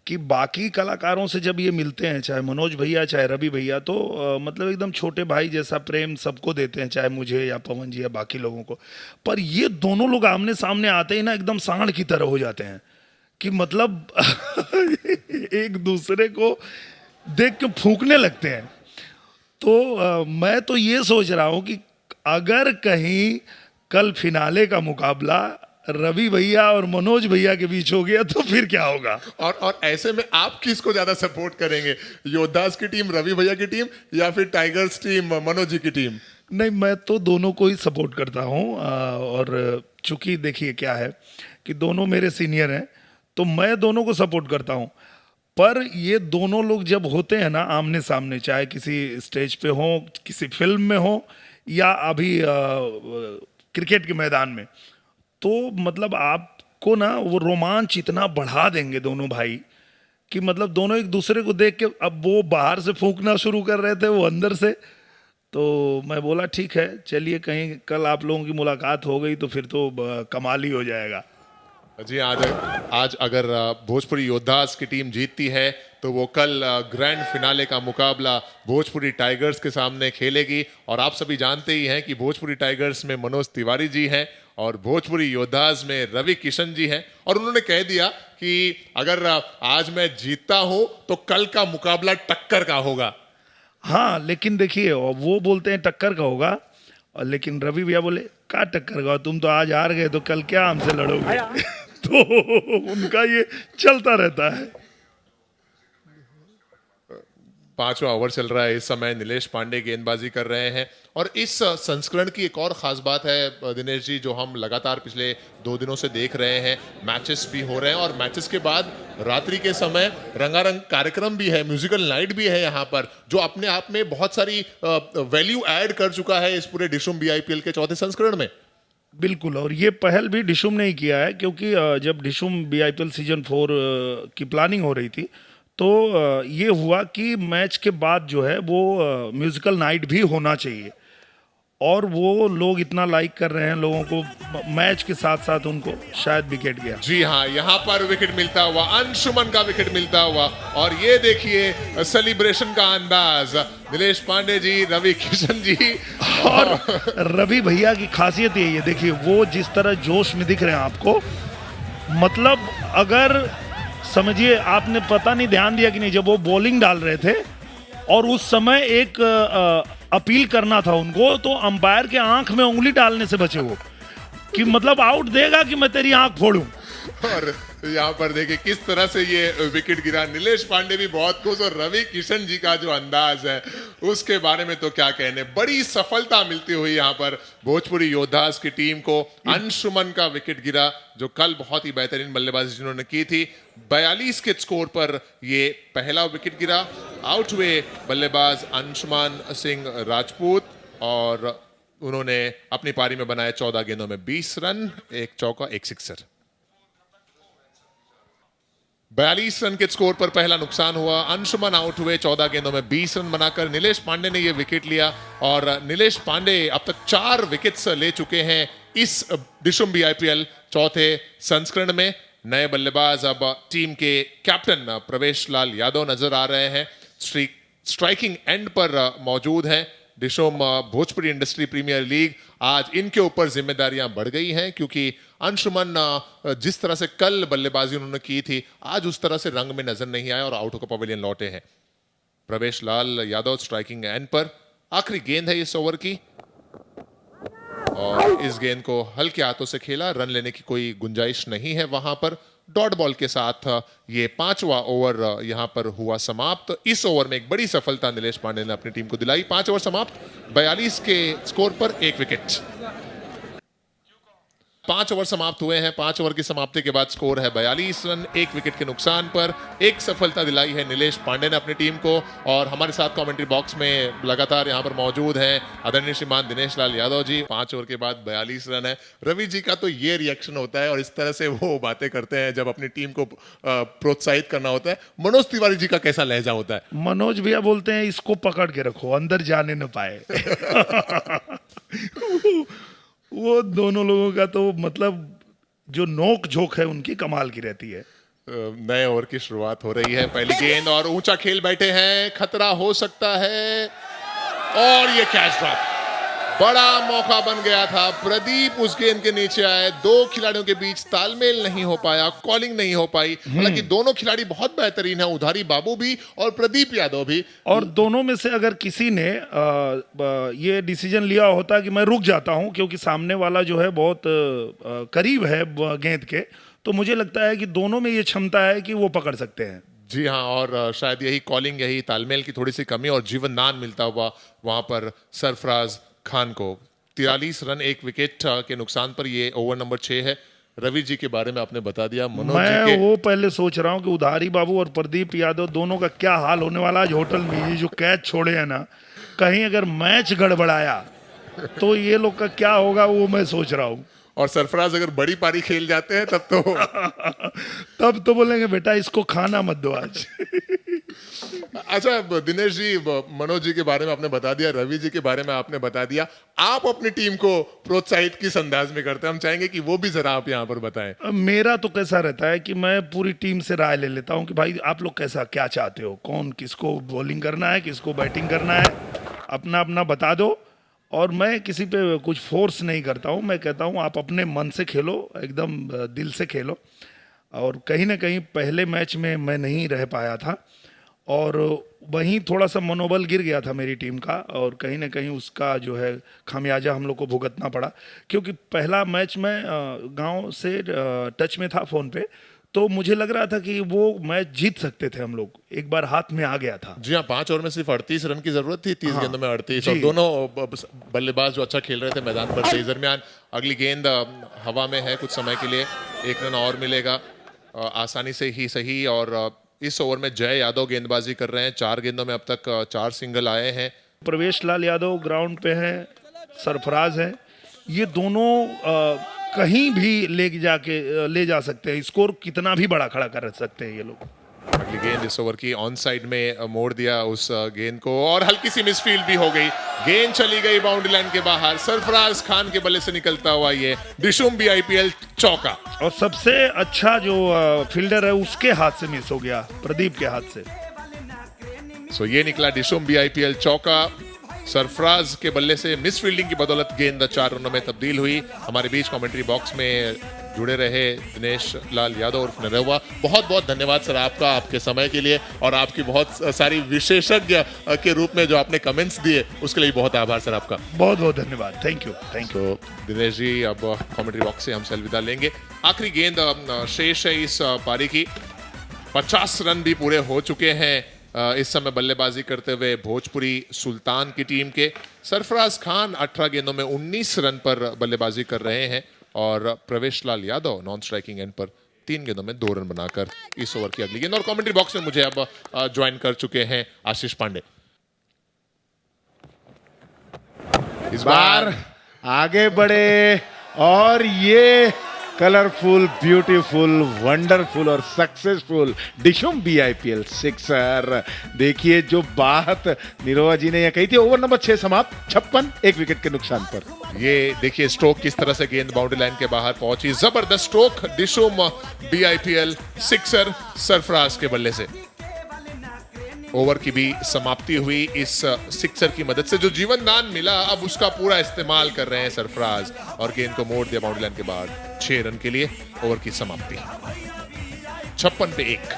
S6: कि बाकी कलाकारों से जब ये मिलते हैं, चाहे मनोज भैया चाहे रवि भैया, तो मतलब एकदम छोटे भाई जैसा प्रेम सबको देते हैं, चाहे मुझे या पवन जी या बाकी लोगों को। पर ये दोनों लोग आमने सामने आते ही ना एकदम सांड की तरह हो जाते हैं कि मतलब एक दूसरे को देख के फूंकने लगते हैं। तो मैं तो ये सोच रहा हूँ कि अगर कहीं कल फिनाले का मुकाबला रवि भैया और मनोज भैया के बीच हो गया तो फिर क्या होगा?
S2: और ऐसे में आप किसको ज्यादा सपोर्ट करेंगे, योद्धास की टीम, रवि भैया की टीम, या फिर टाइगर्स टीम, मनोज जी की टीम?
S6: नहीं, मैं तो दोनों को ही सपोर्ट करता हूँ। और चूंकि देखिए क्या है कि दोनों मेरे सीनियर हैं, तो मैं दोनों को सपोर्ट करता हूँ। पर ये दोनों लोग जब होते हैं ना आमने सामने, चाहे किसी स्टेज पे हो, किसी फिल्म में हो, या अभी क्रिकेट के मैदान में, तो मतलब आपको ना वो रोमांच इतना बढ़ा देंगे दोनों भाई कि मतलब दोनों एक दूसरे को देख के, अब वो बाहर से फूंकना शुरू कर रहे थे, वो अंदर से। तो मैं बोला ठीक है, चलिए कहीं कल आप लोगों की मुलाकात हो गई तो फिर तो कमाल ही हो जाएगा।
S2: जी, आज अगर भोजपुरी योद्धास की टीम जीतती है तो वो कल ग्रैंड फिनाले का मुकाबला भोजपुरी टाइगर्स के सामने खेलेगी। और आप सभी जानते ही हैं कि भोजपुरी टाइगर्स में मनोज तिवारी जी हैं और भोजपुरी योद्धास में रवि किशन जी हैं। और उन्होंने कह दिया कि अगर आज मैं जीतता हूं तो कल का मुकाबला टक्कर का होगा।
S6: हाँ, लेकिन देखिए वो बोलते हैं टक्कर का होगा, लेकिन रवि भैया बोले क्या टक्कर का, तुम तो आज हार गए तो कल क्या हमसे लड़ोगे? तो उनका ये चलता रहता है।
S2: 5वां ओवर चल रहा है इस समय। नीलेश पांडे गेंदबाजी कर रहे हैं। और इस संस्करण की एक और खास बात है दिनेश जी, जो हम लगातार पिछले 2 दिनों से देख रहे हैं, मैचेस भी हो रहे हैं और मैचेस के बाद रात्रि के समय रंगारंग कार्यक्रम भी है, म्यूजिकल नाइट भी है यहाँ पर, जो अपने आप में बहुत सारी वैल्यू ऐड कर चुका है इस पूरे ढिशुम BIPL के 4थे संस्करण में।
S6: बिल्कुल, और ये पहल भी ढिशुम ने ही किया है, क्योंकि जब ढिशुम BIPL सीजन 4 की प्लानिंग हो रही थी तो ये हुआ कि मैच के बाद जो है वो म्यूजिकल नाइट भी होना चाहिए। और वो लोग इतना लाइक कर रहे हैं लोगों को, मैच के साथ साथ उनको शायद विकेट गया।
S2: जी हाँ, यहाँ पर विकेट मिलता हुआ, अंशुमन का विकेट मिलता हुआ, और ये देखिए सेलिब्रेशन का अंदाज, नीलेश पांडे जी, रवि किशन जी।
S6: और रवि भैया की खासियत यही है, देखिए वो जिस तरह जोश में दिख रहे हैं आपको, मतलब अगर समझिए आपने पता नहीं ध्यान दिया कि नहीं, जब वो बॉलिंग डाल रहे थे और उस समय एक अपील करना था उनको, तो अंपायर के आंख में उंगली डालने से बचे वो, कि मतलब आउट देगा कि मैं तेरी आंख फोड़ूं।
S2: और यहाँ पर देखिए किस तरह से ये विकेट गिरा। नीलेश पांडे भी बहुत खुश और रवि किशन जी का जो अंदाज है उसके बारे में तो क्या कहने। बड़ी सफलता मिलती हुई यहाँ पर भोजपुरी योद्धास की टीम को। अंशुमन का विकेट गिरा जो कल बहुत ही बेहतरीन बल्लेबाजी जिन्होंने की थी। 42 के स्कोर पर ये पहला विकेट गिरा। आउट हुए बल्लेबाज अंशुमान सिंह राजपूत और उन्होंने अपनी पारी में बनाए 14 गेंदों में 20 रन, एक चौका, एक सिक्सर। 42 रन के स्कोर पर पहला नुकसान हुआ। अंशुमन आउट हुए 14 गेंदों में 20 रन बनाकर। नीलेश पांडे ने यह विकेट लिया और नीलेश पांडे अब तक 4 विकेट्स ले चुके हैं इस दिशुम IPL चौथे संस्करण में। नए बल्लेबाज अब टीम के कैप्टन प्रवेश लाल यादव नजर आ रहे हैं, स्ट्राइकिंग एंड पर मौजूद हैं। दिशुम भोजपुरी इंडस्ट्री प्रीमियर लीग, आज इनके ऊपर जिम्मेदारियां बढ़ गई हैं क्योंकि अंशुमन जिस तरह से कल बल्लेबाजी उन्होंने की थी आज उस तरह से रंग में नजर नहीं आए और आउट होकर पवेलियन लौटे हैं। प्रवेश लाल यादव स्ट्राइकिंग एंड पर। आखिरी गेंद है इस ओवर की और इस गेंद को हल्के हाथों से खेला। रन लेने की कोई गुंजाइश नहीं है वहां पर। डॉट बॉल के साथ ये 5वां ओवर यहां पर हुआ समाप्त। इस ओवर में एक बड़ी सफलता नीलेश पांडे ने अपनी टीम को दिलाई। 5 ओवर समाप्त, 42 के स्कोर पर 1 विकेट। 5 ओवर समाप्त हुए हैं। 5 ओवर की समाप्ति के बाद स्कोर है 42 रन, 1 विकेट के नुकसान पर। एक सफलता दिलाई है नीलेश पांडे ने अपनी टीम को। और हमारे साथ कमेंट्री बॉक्स में लगातार यहां पर मौजूद हैं आदरणीय श्रीमान दिनेश लाल यादव जी। 5 ओवर के बाद 42 रन है। रवि जी का तो ये रिएक्शन होता है और इस तरह से वो बातें करते हैं जब अपनी टीम को प्रोत्साहित करना होता है। मनोज तिवारी जी का कैसा लहजा होता है?
S6: मनोज भैया बोलते हैं इसको पकड़ के रखो, अंदर जाने न पाए। वो दोनों लोगों का तो मतलब जो नोक झोंक है उनकी कमाल की रहती है।
S2: नए ओवर की शुरुआत हो रही है। पहली गेंद और ऊंचा खेल बैठे हैं, खतरा हो सकता है और ये कैच ड्रॉप। बड़ा मौका बन गया था। प्रदीप उस गेंद के नीचे आए, 2 खिलाड़ियों के बीच तालमेल नहीं हो पाया, कॉलिंग नहीं हो पाई। हालांकि दोनों खिलाड़ी बहुत बेहतरीन हैं, उधारी बाबू भी और प्रदीप यादव भी।
S6: और दोनों में से अगर किसी ने ये डिसीजन लिया होता कि मैं रुक जाता हूं क्योंकि सामने वाला जो है बहुत करीब है गेंद के, तो मुझे लगता है कि दोनों में ये क्षमता है कि वो पकड़ सकते हैं।
S2: जी हाँ, और शायद यही कॉलिंग, यही तालमेल की थोड़ी सी कमी और जीवन दान मिलता हुआ वहां पर सरफराज खान को। 43 रन, 1 विकेट के नुकसान पर ये ओवर नंबर 6 है। रवि जी के बारे में आपने बता दिया। मनोज जी
S6: मैं
S2: के
S6: वो पहले सोच रहा हूँ कि उधारी बाबू और प्रदीप यादव दोनों का क्या हाल होने वाला आज होटल में। ये जो कैच छोड़े हैं ना, कहीं अगर मैच गड़बड़ाया तो ये लोग का क्या होगा वो मैं सोच रहा हूँ।
S2: और सरफराज अगर बड़ी पारी खेल जाते हैं
S6: तब तो बोलेंगे बेटा इसको खाना मत दो आज।
S2: अच्छा दिनेश जी, मनोज जी के बारे में आपने बता दिया, रवि जी के बारे में आपने बता दिया। आप अपनी टीम को प्रोत्साहित किस अंदाज में करते हैं? हम चाहेंगे कि वो भी जरा आप यहाँ पर बताएं।
S6: मेरा तो कैसा रहता है कि मैं पूरी टीम से राय ले लेता हूँ कि भाई आप लोग कैसा क्या चाहते हो, कौन किसको बॉलिंग करना है, किसको बैटिंग करना है, अपना अपना बता दो। और मैं किसी पे कुछ फोर्स नहीं करता हूँ। मैं कहता हूँ आप अपने मन से खेलो, एकदम दिल से खेलो। और कहीं ना कहीं पहले मैच में मैं नहीं रह पाया था और वहीं थोड़ा सा मनोबल गिर गया था मेरी टीम का और कहीं ना कहीं उसका जो है खामियाजा हम लोग को भुगतना पड़ा। क्योंकि पहला मैच में गांव से टच में था फ़ोन पे, तो मुझे लग रहा था कि वो मैच जीत सकते थे हम लोग, एक बार हाथ में आ गया था।
S2: जी हाँ, 5 ओवर में सिर्फ 38 रन की जरूरत थी, 30 गेंदों में 38 और दोनों बल्लेबाज जो अच्छा खेल रहे थे मैदान पर थे। इस दरमियान अगली गेंद हवा में है कुछ समय के लिए, 1 रन और मिलेगा आसानी से ही सही। और इस ओवर में जय यादव गेंदबाजी कर रहे हैं। 4 गेंदों में अब तक 4 सिंगल आए हैं।
S6: प्रवेश लाल यादव ग्राउंड पे हैं, सरफराज है, ये दोनों कहीं भी ले जा सकते हैं, स्कोर कितना भी बड़ा खड़ा कर सकते हैं ये लोग।
S2: अगली गेंद इस ओवर की ऑन साइड में मोड़ दिया उस गेंद को और हल्की सी मिसफील्ड भी हो गई। गेंद चली गई बाउंड्री लाइन के बाहर। सरफराज खान के बल्ले से निकलता हुआ ये दिशुम IPL चौका।
S6: और सबसे अच्छा जो फील्डर है उसके हाथ से मिस हो गया, प्रदीप के हाथ से।
S2: सो ये निकला दिशुम IPL चौका। सरफराज के बल्ले से मिस फील्डिंग की बदौलत गेंद 4 रनों में तब्दील हुई। हमारे बीच कमेंट्री बॉक्स में जुड़े रहे दिनेश लाल यादव उर्फ नरवा। बहुत बहुत धन्यवाद सर आपका, आपके समय के लिए और आपकी बहुत सारी विशेषज्ञ के रूप में जो आपने कमेंट्स दिए उसके लिए बहुत आभार सर आपका।
S6: बहुत बहुत धन्यवाद, थैंक यू।
S2: तो दिनेश जी अब कमेंट्री बॉक्स से हमसे अलविदा लेंगे। आखिरी गेंद शेष है इस पारी की। 50 रन भी पूरे हो चुके हैं इस समय बल्लेबाजी करते हुए भोजपुरी सुल्तान की टीम के। सरफराज खान 18 गेंदों में 19 रन पर बल्लेबाजी कर रहे हैं और प्रवेश Lal Yadav non striking and पर 3 गेंदों में 2 रन बनाकर इस ओवर की अगली गेंद। और कमेंट्री बॉक्स में मुझे अब ज्वाइन कर चुके हैं आशीष पांडे।
S1: इस बार आगे बढ़े और ये कलरफुल, ब्यूटीफुल, वंडरफुल और सक्सेसफुल डिशुम BIPL सिक्सर। देखिए जो बात निरोवा जी ने यह कही थी, ओवर नंबर 6 समाप्त, 56, 1 विकेट के नुकसान पर।
S2: ये देखिए स्ट्रोक किस तरह से गेंद बाउंड्री लाइन के बाहर पहुंची। जबरदस्त स्ट्रोक डिशुम BIPL सिक्सर सरफराज के बल्ले से। ओवर की भी समाप्ति हुई इस सिक्सर की मदद से। जो जीवन दान मिला अब उसका पूरा इस्तेमाल कर रहे हैं सरफराज और गेंद को मोड़ दिया बाउंड्री लाइन के बाद 6 रन के लिए। ओवर की समाप्ति 56 पे 1।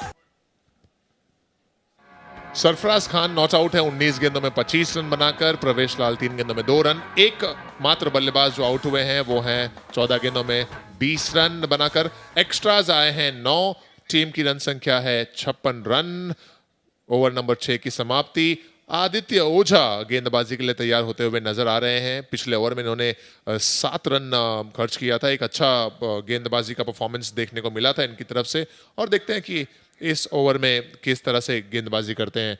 S2: सरफराज खान नॉट आउट है 19 गेंदों में 25 रन बनाकर। प्रवेश लाल 3 गेंदों में 2 रन। एक मात्र बल्लेबाज जो आउट हुए हैं वो हैं 14 गेंदों में 20 रन बनाकर। एक्स्ट्राज आए हैं 9। टीम की रन संख्या है 56 रन। ओवर नंबर 6 की समाप्ति। आदित्य ओझा गेंदबाजी के लिए तैयार होते हुए नजर आ रहे हैं। पिछले ओवर में इन्होंने 7 रन खर्च किया था। एक अच्छा गेंदबाजी का परफॉर्मेंस देखने को मिला था इनकी तरफ से और देखते हैं कि इस ओवर में किस तरह से गेंदबाजी करते हैं।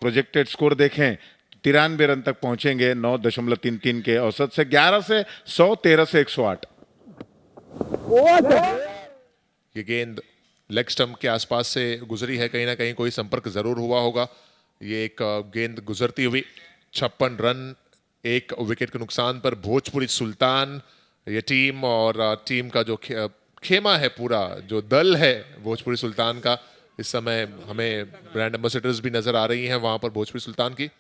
S1: प्रोजेक्टेड स्कोर देखें 93 रन तक पहुंचेंगे 9.33 के औसत से। 11 से 100, 13 से 108।
S2: ये गेंद लेग स्टंप के आसपास से गुजरी है, कहीं ना कहीं कोई संपर्क जरूर हुआ होगा। ये एक गेंद गुजरती हुई 56 रन 1 विकेट के नुकसान पर। भोजपुरी सुल्तान ये टीम और टीम का जो खेमा है, पूरा जो दल है भोजपुरी सुल्तान का, इस समय हमें ब्रांड एम्बेसडर्स भी नजर आ रही हैं वहां पर भोजपुरी सुल्तान की।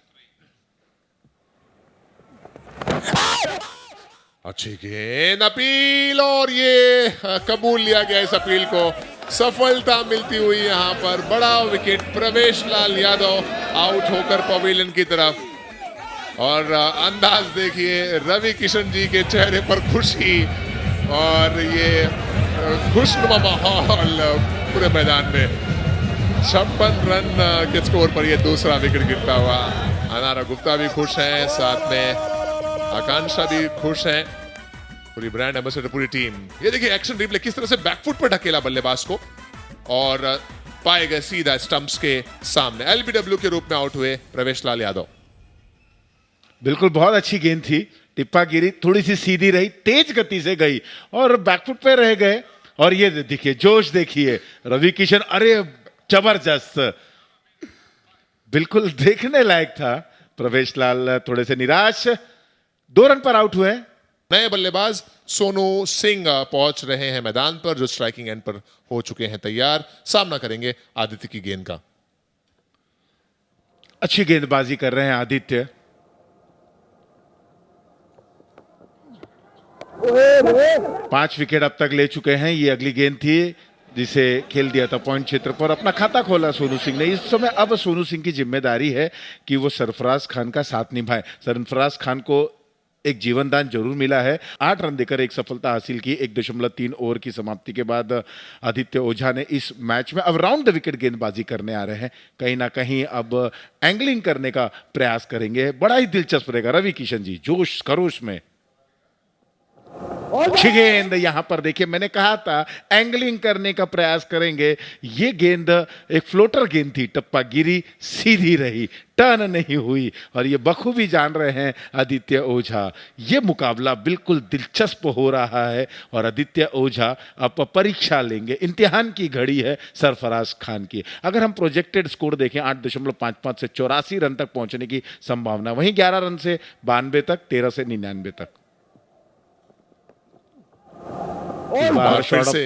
S2: अच्छी गेंद, अपील और ये कबूल लिया गया। इस अपील को सफलता मिलती हुई यहां पर। बड़ा विकेट, प्रवेश लाल यादव आउट होकर पवेलियन की तरफ। और अंदाज देखिए रवि किशन जी के चेहरे पर खुशी और ये खुशनुमा माहौल पूरे मैदान में। 56 रन के स्कोर पर ये दूसरा विकेट गिरता हुआ। अनारा गुप्ता भी खुश हैं, साथ में आकांक्षा भी खुश हैं, पूरी ब्रांड एम्बेसडर पूरी टीम। ये देखिए एक्शन रिप्ले, किस तरह से बैकफुट पर ढकेला बल्लेबाज को और पाए गए सीधा स्टंप्स के सामने। LBW के रूप में आउट हुए प्रवेश लाल यादव।
S1: बिल्कुल बहुत अच्छी गेंद थी, टिप्पा गिरी, थोड़ी सी सीधी रही, तेज गति से गई और बैकफुट पे रह गए। और ये देखिए जोश देखिए रवि किशन, अरे जबरदस्त, बिल्कुल देखने लायक था। प्रवेश लाल थोड़े से निराश, 2 रन पर आउट हुए।
S2: नए बल्लेबाज सोनू सिंह पहुंच रहे हैं मैदान पर, जो स्ट्राइकिंग एंड पर हो चुके हैं तैयार। सामना करेंगे आदित्य की गेंद का।
S1: अच्छी गेंदबाजी कर रहे हैं आदित्य। पांच विकेट अब तक ले चुके हैं। ये अगली गेंद थी जिसे खेल दिया था पॉइंट क्षेत्र पर। अपना खाता खोला सोनू सिंह ने। इस समय अब सोनू सिंह की जिम्मेदारी है कि वो सरफराज खान का साथ निभाए। सरफराज खान को एक जीवन दान जरूर मिला है। 8 रन देकर एक सफलता हासिल की। 1.3 ओवर की समाप्ति के बाद आदित्य ओझा ने इस मैच में अब राउंड द विकेट गेंदबाजी करने आ रहे हैं। कहीं ना कहीं अब एंगलिंग करने का प्रयास करेंगे। बड़ा ही दिलचस्प रहेगा। रवि किशन जी जोश खरोश में। अच्छी गेंद, यहां पर देखिए मैंने कहा था एंगलिंग करने का प्रयास करेंगे। ये गेंद एक फ्लोटर गेंद थी, टप्पा गिरी, सीधी रही, टर्न नहीं हुई। और ये बखूबी जान रहे हैं आदित्य ओझा। ये मुकाबला बिल्कुल दिलचस्प हो रहा है और आदित्य ओझा अब परीक्षा लेंगे। इम्तिहान की घड़ी है सरफराज खान की। अगर हम प्रोजेक्टेड स्कोर देखें 8.55 से 84 रन तक पहुंचने की संभावना, वहीं 11 रन से 92 तक, 13 से 99 तक।
S2: और फिर से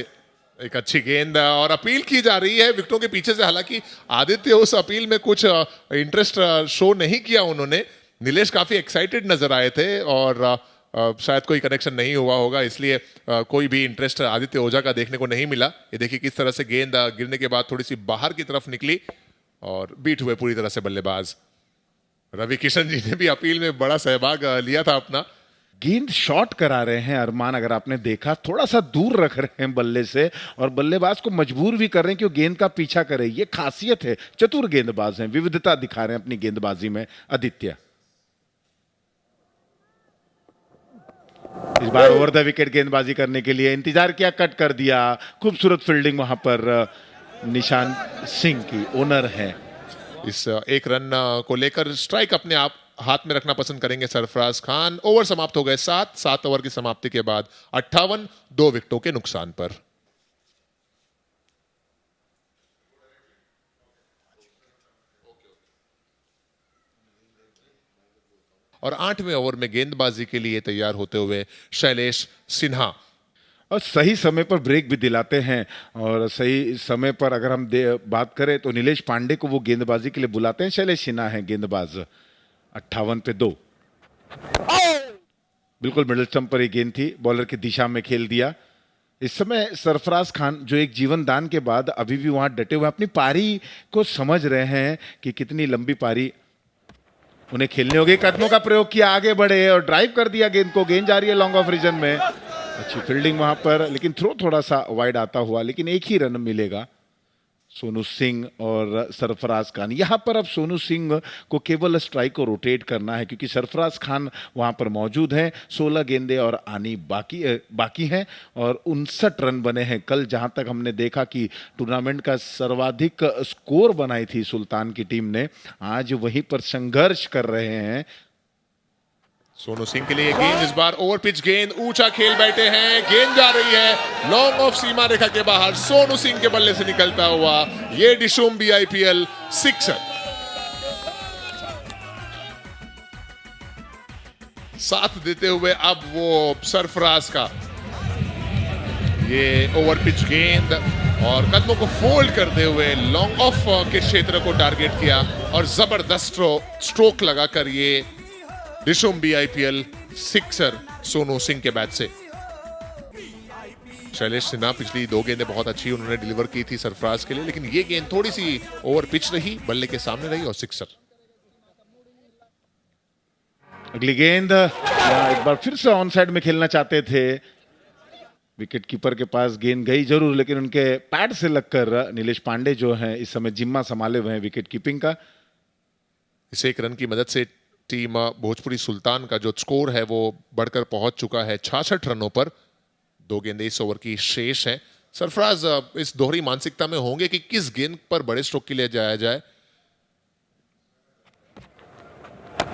S2: एक अच्छी गेंद और अपील की जा रही है विकेटों के पीछे से। हालांकि आदित्य उस अपील में कुछ इंटरेस्ट शो नहीं किया उन्होंने। नीलेश काफी एक्साइटेड नजर आए थे और शायद कोई कनेक्शन नहीं हुआ होगा, इसलिए कोई भी इंटरेस्ट आदित्य ओझा का देखने को नहीं मिला। ये देखिए किस तरह से गेंद गिरने के बाद थोड़ी सी बाहर की तरफ निकली और बीट हुए पूरी तरह से बल्लेबाज। रवि किशन जी ने भी अपील में बड़ा सहभाग लिया था अपना।
S1: गेंद शॉट करा रहे हैं अरमान, अगर आपने देखा थोड़ा सा दूर रख रहे हैं बल्ले से और बल्लेबाज को मजबूर भी कर रहे हैं कि वो गेंद का पीछा करे। ये खासियत है, चतुर गेंदबाज हैं, विविधता दिखा रहे हैं अपनी गेंदबाजी में आदित्य। इस बार ओवर द विकेट गेंदबाजी करने के लिए इंतजार किया, कट कर दिया। खूबसूरत फील्डिंग वहां पर निशान सिंह की, ओनर है।
S2: इस एक रन को लेकर स्ट्राइक अपने आप हाथ में रखना पसंद करेंगे सरफराज खान। ओवर समाप्त हो गए 7 ओवर की समाप्ति के बाद 58, 2 विकेटों के नुकसान पर। और 8वें ओवर में गेंदबाजी के लिए तैयार होते हुए शैलेश सिन्हा।
S1: और सही समय पर ब्रेक भी दिलाते हैं और सही समय पर अगर हम बात करें तो नीलेश पांडे को वो गेंदबाजी के लिए बुलाते हैं। शैलेश सिन्हा है गेंदबाज। 58 पे 2, बिल्कुल मिडिल स्टंप पर ये गेंद थी, बॉलर की दिशा में खेल दिया। इस समय सरफराज खान जो एक जीवन दान के बाद अभी भी वहां डटे हुए अपनी पारी को समझ रहे हैं कि कितनी लंबी पारी उन्हें खेलनी होगी। कदमों का प्रयोग किया, आगे बढ़े और ड्राइव कर दिया गेंद को। गेंद जा रही है लॉन्ग ऑफ रीजन में। अच्छी फील्डिंग वहां पर, लेकिन थ्रो थोड़ा सा वाइड आता हुआ, लेकिन एक ही रन मिलेगा सोनू सिंह और सरफराज खान। यहां पर अब सोनू सिंह को केवल स्ट्राइक को रोटेट करना है क्योंकि सरफराज खान वहां पर मौजूद हैं। 16 गेंदें और आनी बाकी हैं और 59 रन बने हैं। कल जहां तक हमने देखा कि टूर्नामेंट का सर्वाधिक स्कोर बनाई थी सुल्तान की टीम ने, आज वहीं पर संघर्ष कर रहे हैं।
S2: सोनू सिंह के लिए गेंद, इस बार ओवर पिच गेंद, ऊंचा खेल बैठे हैं, गेंद जा रही है लॉन्ग ऑफ सीमा रेखा के बाहर। सोनू सिंह के बल्ले से निकलता हुआ ये डिशुम BIPL सिक्सर। साथ देते हुए अब वो सरफराज का ये ओवर पिच गेंद और कदमों को फोल्ड करते हुए लॉन्ग ऑफ के क्षेत्र को टारगेट किया और जबरदस्त स्ट्रोक लगाकर ये डिशुम BIPL सिक्सर सोनू सिंह के बैट से। शैलेश सिन्हा पिछली 2 गेंदें बहुत अच्छी उन्होंने डिलीवर की थी सरफराज के लिए, लेकिन ये गेंद थोड़ी सी ओवर पिच रही, बल्ले के सामने रही और सिक्सर।
S1: अगली गेंद एक बार फिर से ऑन साइड में खेलना चाहते थे। विकेट कीपर के पास गेंद गई जरूर, लेकिन उनके पैड से लगकर नीलेश पांडे जो हैं इस समय जिम्मा संभाले हुए हैं विकेट कीपिंग का।
S2: इस एक रन की मदद से टीम भोजपुरी सुल्तान का जो स्कोर है वो बढ़कर पहुंच चुका है 66 रनों पर। 2 गेंदें इस ओवर की शेष हैं। सरफराज इस दोहरी मानसिकता में होंगे कि किस गेंद पर बड़े स्ट्रोक के लिए जाया जाए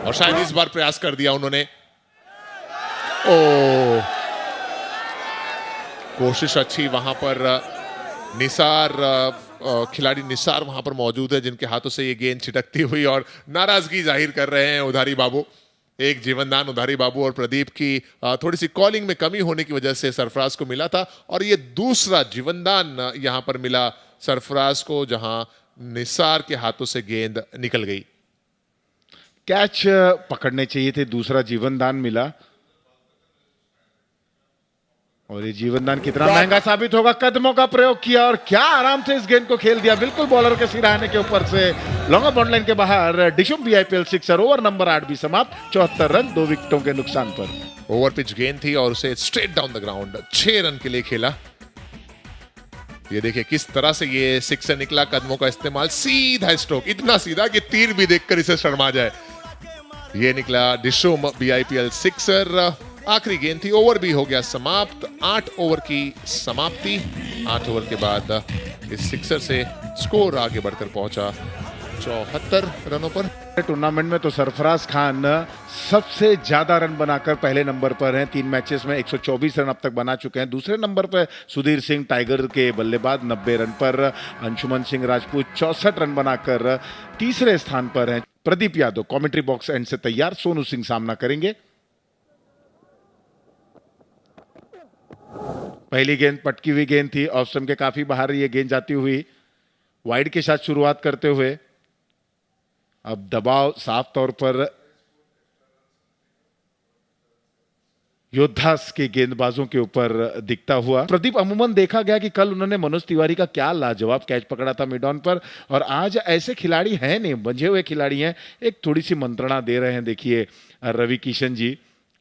S2: और शायद इस बार प्रयास कर दिया उन्होंने। ओ, कोशिश अच्छी वहां पर। निसार खिलाड़ी निसार वहां पर मौजूद है जिनके हाथों से ये गेंद छिटकती हुई और नाराजगी जाहिर कर रहे हैं उधारी बाबू। एक जीवनदान उधारी बाबू और प्रदीप की थोड़ी सी कॉलिंग में कमी होने की वजह से सरफराज को मिला था और ये दूसरा जीवनदान यहां पर मिला सरफराज को जहां निसार के हाथों से गेंद निकल गई।
S1: कैच पकड़ने चाहिए थे, दूसरा जीवनदान मिला और ये जीवनदान कितना महंगा साबित होगा। कदमों का प्रयोग किया और क्या आराम से इस गेंद को खेल दिया, बिल्कुल बॉलर के सिराने के ऊपर से लॉन्ग ऑफ बॉन्ड लाइन के बाहर। डिशुम BIPL सिक्सर। ओवर नंबर 8 भी समाप्त। 74 रन 2 विकेटों के नुकसान पर।
S2: ओवर पिच गेंद थी और उसे straight down the ground 6 run के लिए खेला। ये देखिए किस तरह से ये सिक्सर निकला। कदमों का इस्तेमाल, सीधा स्ट्रोक, इतना सीधा कि तीर भी देखकर इसे शर्मा जाए। ये निकला डिशुम BIPL सिक्सर। आखिरी गेंद थी, ओवर भी हो गया समाप्त। 8 ओवर की समाप्ति। 8 ओवर के बाद इस सिक्सर से स्कोर आगे बढ़कर पहुंचा 74 रनों पर।
S1: टूर्नामेंट में तो सरफराज खान सबसे ज्यादा रन बनाकर पहले नंबर पर हैं। 3 मैचेस में 124 रन अब तक बना चुके हैं। दूसरे नंबर पर सुधीर सिंह टाइगर के बल्लेबाज 90 रन पर। अंशुमन सिंह राजपूत 64 रन बनाकर तीसरे स्थान पर हैं। Pradeep Yadav commentary box and से तैयार। सोनू सिंह सामना करेंगे। पहली गेंद पटकी हुई गेंद थी, ऑफ स्टंप के काफी बाहर ये गेंद जाती हुई। वाइड के साथ शुरुआत करते हुए अब दबाव साफ तौर पर योद्धास के गेंदबाजों के ऊपर दिखता हुआ। प्रदीप, अमूमन देखा गया कि कल उन्होंने मनोज तिवारी का क्या लाजवाब कैच पकड़ा था मिड ऑन पर, और आज ऐसे खिलाड़ी हैं नहीं, बंझे हुए खिलाड़ी हैं, एक थोड़ी सी मंत्रणा दे रहे हैं। देखिए रवि किशन जी,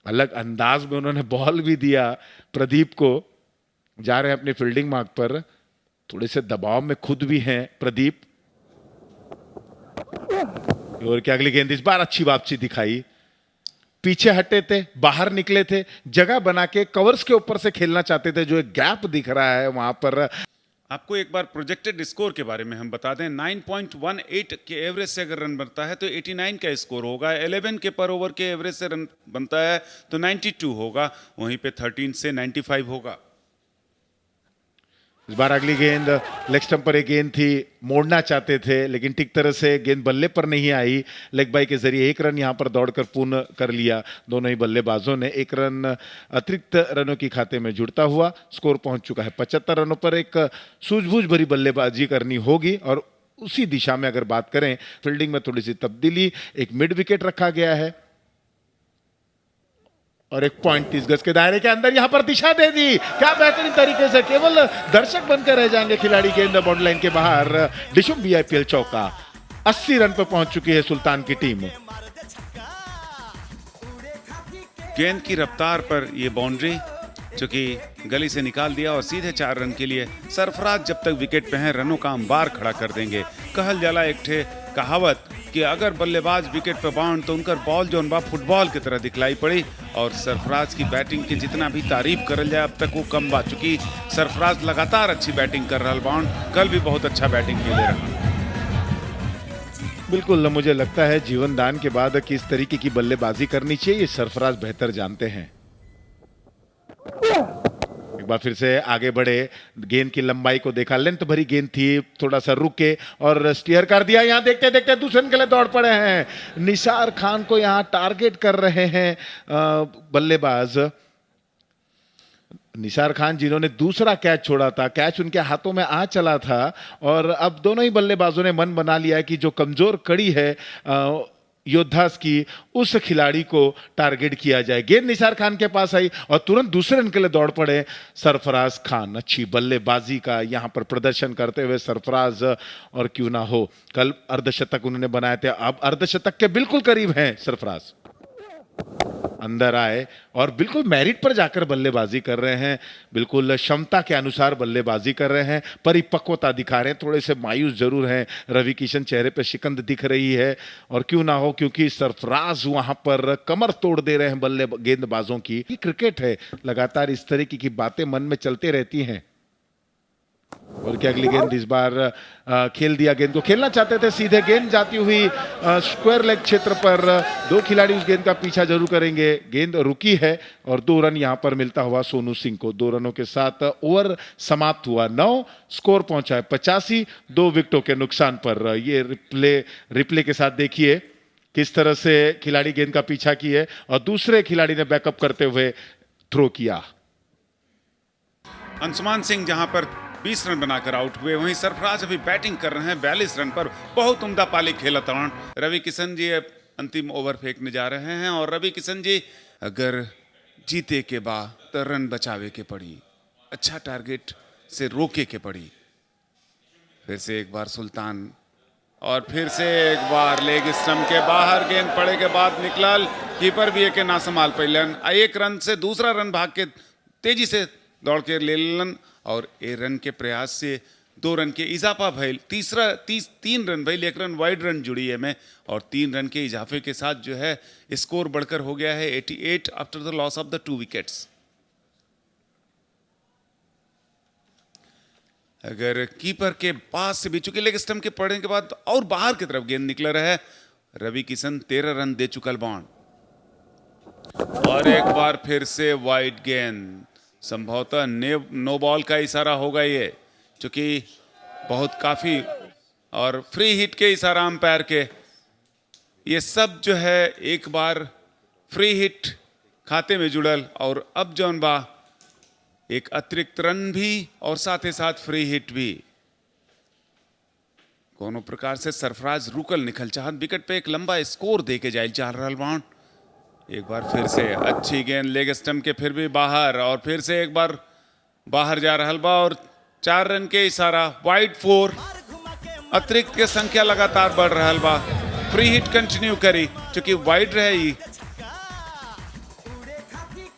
S1: अलग अंदाज में उन्होंने बॉल भी दिया प्रदीप को, जा रहे हैं अपने फील्डिंग मार्क पर, थोड़े से दबाव में खुद भी हैं प्रदीप। और क्या अगली गेंद, इस बार अच्छी वापसी दिखाई, पीछे हटे थे, बाहर निकले थे, जगह बना के कवर्स के ऊपर से खेलना चाहते थे, जो एक गैप दिख रहा है वहां पर।
S5: आपको एक बार प्रोजेक्टेड स्कोर के बारे में हम बता दें। 9.18 के एवरेज से अगर रन बनता है तो 89 का स्कोर होगा। 11 के पर ओवर के एवरेज से रन बनता है तो 92 होगा। वहीं पे 13 से 95 होगा।
S1: इस बार अगली गेंद लेग स्टंप पर एक गेंद थी, मोड़ना चाहते थे लेकिन ठीक तरह से गेंद बल्ले पर नहीं आई। लेग बाई के जरिए एक रन यहां पर दौड़कर पूर्ण कर लिया दोनों ही बल्लेबाजों ने। एक रन अतिरिक्त रनों की खाते में जुड़ता हुआ स्कोर पहुंच चुका है 75 रनों पर। एक सूझबूझ भरी बल्लेबाजी करनी होगी और उसी दिशा में अगर बात करें, फील्डिंग में थोड़ी सी तब्दीली, एक मिड विकेट रखा गया है और एक पॉइंट 30 गज के दायरे के अंदर यहां पर दिशा दे दी। क्या बेहतरीन तरीके से, केवल दर्शक बनकर रह जाएंगे खिलाड़ी, गेंद बाउंड्री लाइन के बाहर। डिशुम बीआईपीएल चौका, 80 रन पर पहुंच चुकी है सुल्तान की टीम।
S5: गेंद की रफ्तार पर यह बाउंड्री चूंकि गली से निकाल दिया और सीधे 4 रन के लिए सरफराज जब तक विकेट पे हैं रनों का अंबार खड़ा कर देंगे। कहल जाला एक ठे कहावत कि अगर बल्लेबाज विकेट पे बाउंड तो उनकर बॉल जो बा फुटबॉल की तरह दिखलाई पड़ी। और सरफराज की बैटिंग की जितना भी तारीफ करल जाए अब तक वो कम बा, चुकी सरफराज लगातार अच्छी बैटिंग कर रहा बाउंड, कल भी बहुत अच्छा बैटिंग खेले रहा।
S1: बिल्कुल, मुझे लगता है जीवन दान के बाद किस तरीके की बल्लेबाजी करनी चाहिए ये सरफराज बेहतर जानते हैं। एक बार फिर से आगे बढ़े, गेंद की लंबाई को देखा, लेंथ भरी गेंद थी, थोड़ा सा रुके और स्टीयर कर दिया। यहां देखते देखते दूसरे रन के लिए दौड़ पड़े हैं। निसार खान को यहां टारगेट कर रहे हैं बल्लेबाज निसार खान, जिन्होंने दूसरा कैच छोड़ा था। कैच उनके हाथों में आ चला था और अब दोनों ही बल्लेबाजों ने मन बना लिया है कि जो कमजोर कड़ी है योद्धास की, उस खिलाड़ी को टारगेट किया जाए। गेंद निसार खान के पास आई और तुरंत दूसरे रन के लिए दौड़ पड़े सरफराज खान। अच्छी बल्लेबाजी का यहां पर प्रदर्शन करते हुए सरफराज, और क्यों ना हो कल अर्धशतक उन्होंने बनाए थे, अब अर्धशतक के बिल्कुल करीब हैं सरफराज। अंदर आए और बिल्कुल मेरिट पर जाकर बल्लेबाजी कर रहे हैं, बिल्कुल क्षमता के अनुसार बल्लेबाजी कर रहे हैं, परिपक्वता दिखा रहे हैं। थोड़े से मायूस जरूर हैं रवि किशन, चेहरे पे शिकंद दिख रही है, और क्यों ना हो क्योंकि सरफराज वहां पर कमर तोड़ दे रहे हैं गेंदबाजों की। ये क्रिकेट है, लगातार इस तरीके की बातें मन में चलते रहती हैं। और क्या अगली गेंद इस बार खेल दिया, गेंद को खेलना चाहते थे, सीधे गेंद जाती हुई स्क्वायर लेग क्षेत्र पर। 2 खिलाड़ी उस गेंद का पीछा जरूर करेंगे। गेंद रुकी है और 2 रन यहां पर मिलता हुआ सोनू सिंह को। 2 रनों के साथ ओवर समाप्त हुआ। 9 स्कोर पहुंचा है 85, 2 विकेटों के नुकसान पर। ये रिप्ले के साथ देखिए किस तरह से खिलाड़ी गेंद का पीछा किए और दूसरे खिलाड़ी ने बैकअप करते हुए थ्रो किया।
S5: अंशुमान सिंह जहां पर 20 रन बनाकर आउट हुए, वहीं सरफराज अभी बैटिंग कर रहे हैं 42 रन पर। बहुत उम्दा पाली खेला तरण। रवि किशन जी अब अंतिम ओवर फेंकने जा रहे हैं और रवि किशन जी अगर जीते के बाद तो रन बचावे के पड़ी, अच्छा टारगेट से रोके के पड़ी। फिर से एक बार सुल्तान और फिर से एक बार लेग स्टंप के बाहर गेंद पड़े के बाद निकलल, कीपर भी एक ना संभाल पैलन। 1 रन से दूसरा रन भाग के तेजी से दौड़ के ले लेलन और 1 रन के प्रयास से 2 रन के इजाफा भइल। 3 रन भइल, 1 रन वाइड रन जुड़ी है में, और 3 रन के इजाफे के साथ जो है स्कोर बढ़कर हो गया है 88 after the loss of the 2 wickets. अगर कीपर के पास से भी, चूंकि लेग स्टंप के पड़ने के बाद और बाहर की तरफ गेंद निकल रहा है, रवि किशन 13 रन दे चुकल बॉन्ड। और एक बार फिर से वाइड गेंद, संभवतः नो बॉल का इशारा होगा ये, क्योंकि बहुत काफी, और फ्री हिट के इशारा अंपायर के। ये सब जो है एक बार फ्री हिट खाते में जुड़ल और अब जौन बा एक अतिरिक्त रन भी और साथ ही साथ फ्री हिट भी। कोनो प्रकार से सरफराज रुकल निकल चाहत, विकेट पे एक लंबा स्कोर दे के जाए चाह रहा बाउंड। एक बार फिर से अच्छी गेंद लेग स्टंप के फिर भी बाहर, और फिर से एक बार बाहर जा रहा बा, और 4 रन के इशारा वाइड 4। अतिरिक्त के संख्या लगातार बढ़ रहा बा। फ्री हिट कंटिन्यू करी क्योंकि वाइड रही।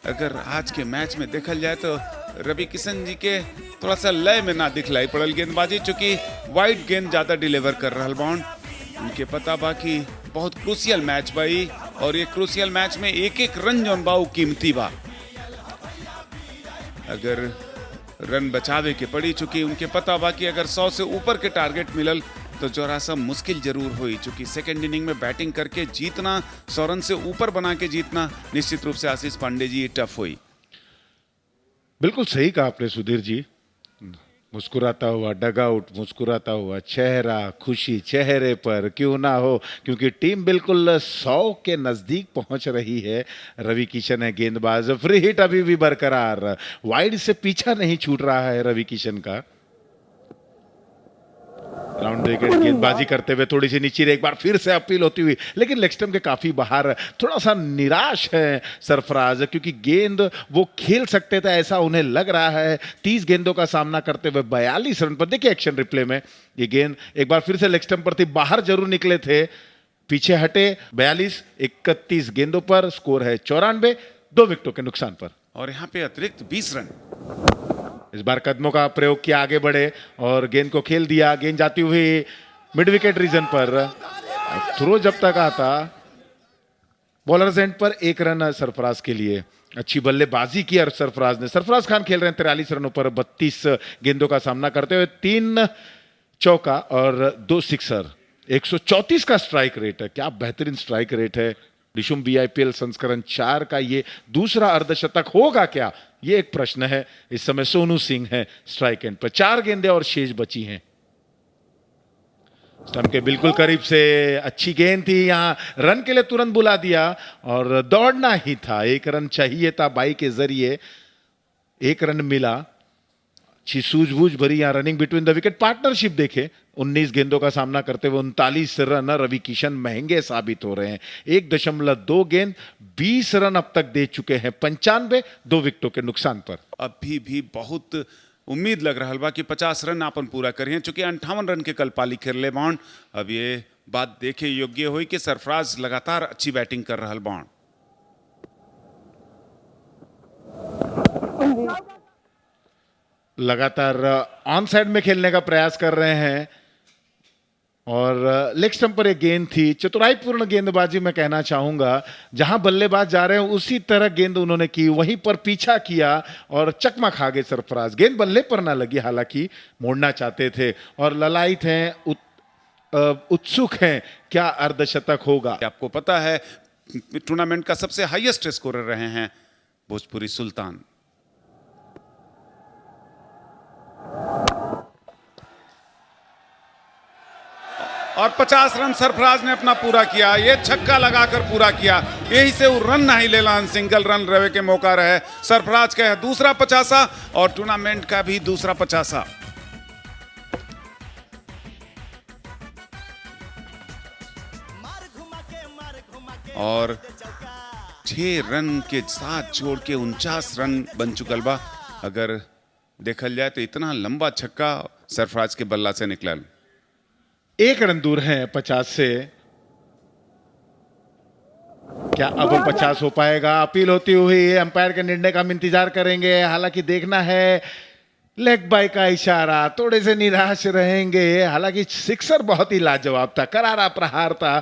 S5: अगर आज के मैच में देखल जाए तो रवि किशन जी के थोड़ा सा लय में ना दिखलाई पड़ल गेंदबाजी, चूंकि वाइड गेंद ज्यादा डिलीवर कर रहा बाउंड। उनके पता बा कि बहुत क्रूसियल मैच बाई, और ये क्रूसियल मैच में एक एक रन जौन बा वो कीमती बा। अगर रन बचावे के पड़ी, चूंकि उनके पता बा कि अगर 100 से ऊपर के टारगेट मिलल तो जरा सा मुश्किल जरूर हुई, चूंकि सेकेंड इनिंग में बैटिंग करके जीतना, 100 रन से ऊपर बना के जीतना निश्चित रूप से आशीष पांडे जी टफ हुई।
S1: बिल्कुल सही कहा आपने सुधीर जी। मुस्कुराता हुआ डगआउट, मुस्कुराता हुआ चेहरा, खुशी चेहरे पर क्यों ना हो, क्योंकि टीम बिल्कुल 100 के नजदीक पहुंच रही है। रवि किशन है गेंदबाज, फ्री हिट अभी भी बरकरार, वाइड से पीछा नहीं छूट रहा है रवि किशन का। राउंड विकेट गेंदबाजी करते हुए थोड़ी सी नीचे, एक बार फिर से अपील होती हुई, लेकिन लेग स्टंप के काफी बाहर। थोड़ा सा निराश है सरफराज, क्योंकि गेंद वो खेल सकते थे ऐसा उन्हें लग रहा है। 30 गेंदों का सामना करते हुए 42 रन पर। देखिए एक्शन रिप्ले में ये गेंद एक बार फिर से लेग स्टंप पर थी, बाहर जरूर निकले थे, पीछे हटे। 42 31 गेंदों पर, स्कोर है 94, 2 विकेटों के नुकसान पर।
S5: और यहाँ पे अतिरिक्त 20 रन।
S1: इस बार कदमों का प्रयोग किया, आगे बढ़े और गेंद को खेल दिया। गेंद जाती हुई मिड विकेट रीजन पर, थ्रो जब तक आता, बॉलर्स एंड पर 1 रन सरफराज के लिए। अच्छी बल्लेबाजी की और सरफराज ने। सरफराज खान खेल रहे हैं 43 रनों पर 32 गेंदों का सामना करते हुए, 3 चौका और 2 सिक्सर। 134 का स्ट्राइक रेट है, क्या बेहतरीन स्ट्राइक रेट है। डिशुम बीआईपीएल संस्करण 4 का ये दूसरा अर्धशतक होगा क्या, ये एक प्रश्न है। इस समय सोनू सिंह है स्ट्राइक एंड पर, 4 गेंदें और शेष बची हैं। स्टंप के बिल्कुल करीब से अच्छी गेंद थी, यहां रन के लिए तुरंत बुला दिया और दौड़ना ही था। 1 रन चाहिए था बाई के जरिए, 1 रन मिला। अच्छी सूझबूझ भरी यहां running between the wicket partnership देखे। 19 गेंदों का सामना करते हुए 39 रन रवि किशन महंगे साबित हो रहे हैं। 1.2 गेंद 20 रन अब तक दे चुके हैं, 95, 2 विकेटों के नुकसान पर।
S5: अभी भी बहुत उम्मीद लग रहा बा कि 50 रन आपन पूरा करिए, चूंकि 58 रन के कल पाली खेल बाउंड। अब ये बात देखे योग्य हुई कि सरफराज लगातार अच्छी बैटिंग कर रहा बाउंड।
S1: लगातार ऑन साइड में खेलने का प्रयास कर रहे हैं और लेग स्टंप पर एक गेंद थी। चतुराईपूर्ण गेंदबाजी मैं कहना चाहूंगा, जहां बल्लेबाज जा रहे हैं उसी तरह गेंद उन्होंने की, वहीं पर पीछा किया और चकमा खा गए सरफराज। गेंद बल्ले पर ना लगी, हालांकि मोड़ना चाहते थे और ललायत हैं, उत्सुक हैं क्या अर्धशतक होगा।
S5: आपको पता है टूर्नामेंट का सबसे हाईएस्ट स्कोरर रहे हैं भोजपुरी सुल्तान। और 50 रन सरफराज ने अपना पूरा किया, ये छक्का लगाकर पूरा किया, यही से वो रन नहीं लेला, सिंगल रन रवे के मौका रहे। सरफराज का है दूसरा 50 और टूर्नामेंट का भी दूसरा 50। और 6 रन के साथ जोड़ के 49 रन बन चुकल बा। अगर देखल जाए तो इतना लंबा छक्का सरफराज के बल्ला से निकला।
S1: 1 रन दूर हैं 50 से। क्या अब 50 हो पाएगा? अपील होती हुई अंपायर के निर्णय का हम इंतजार करेंगे। हालांकि देखना है लेग बाय का इशारा, थोड़े से निराश रहेंगे। हालांकि सिक्सर बहुत ही लाजवाब था, करारा प्रहार था।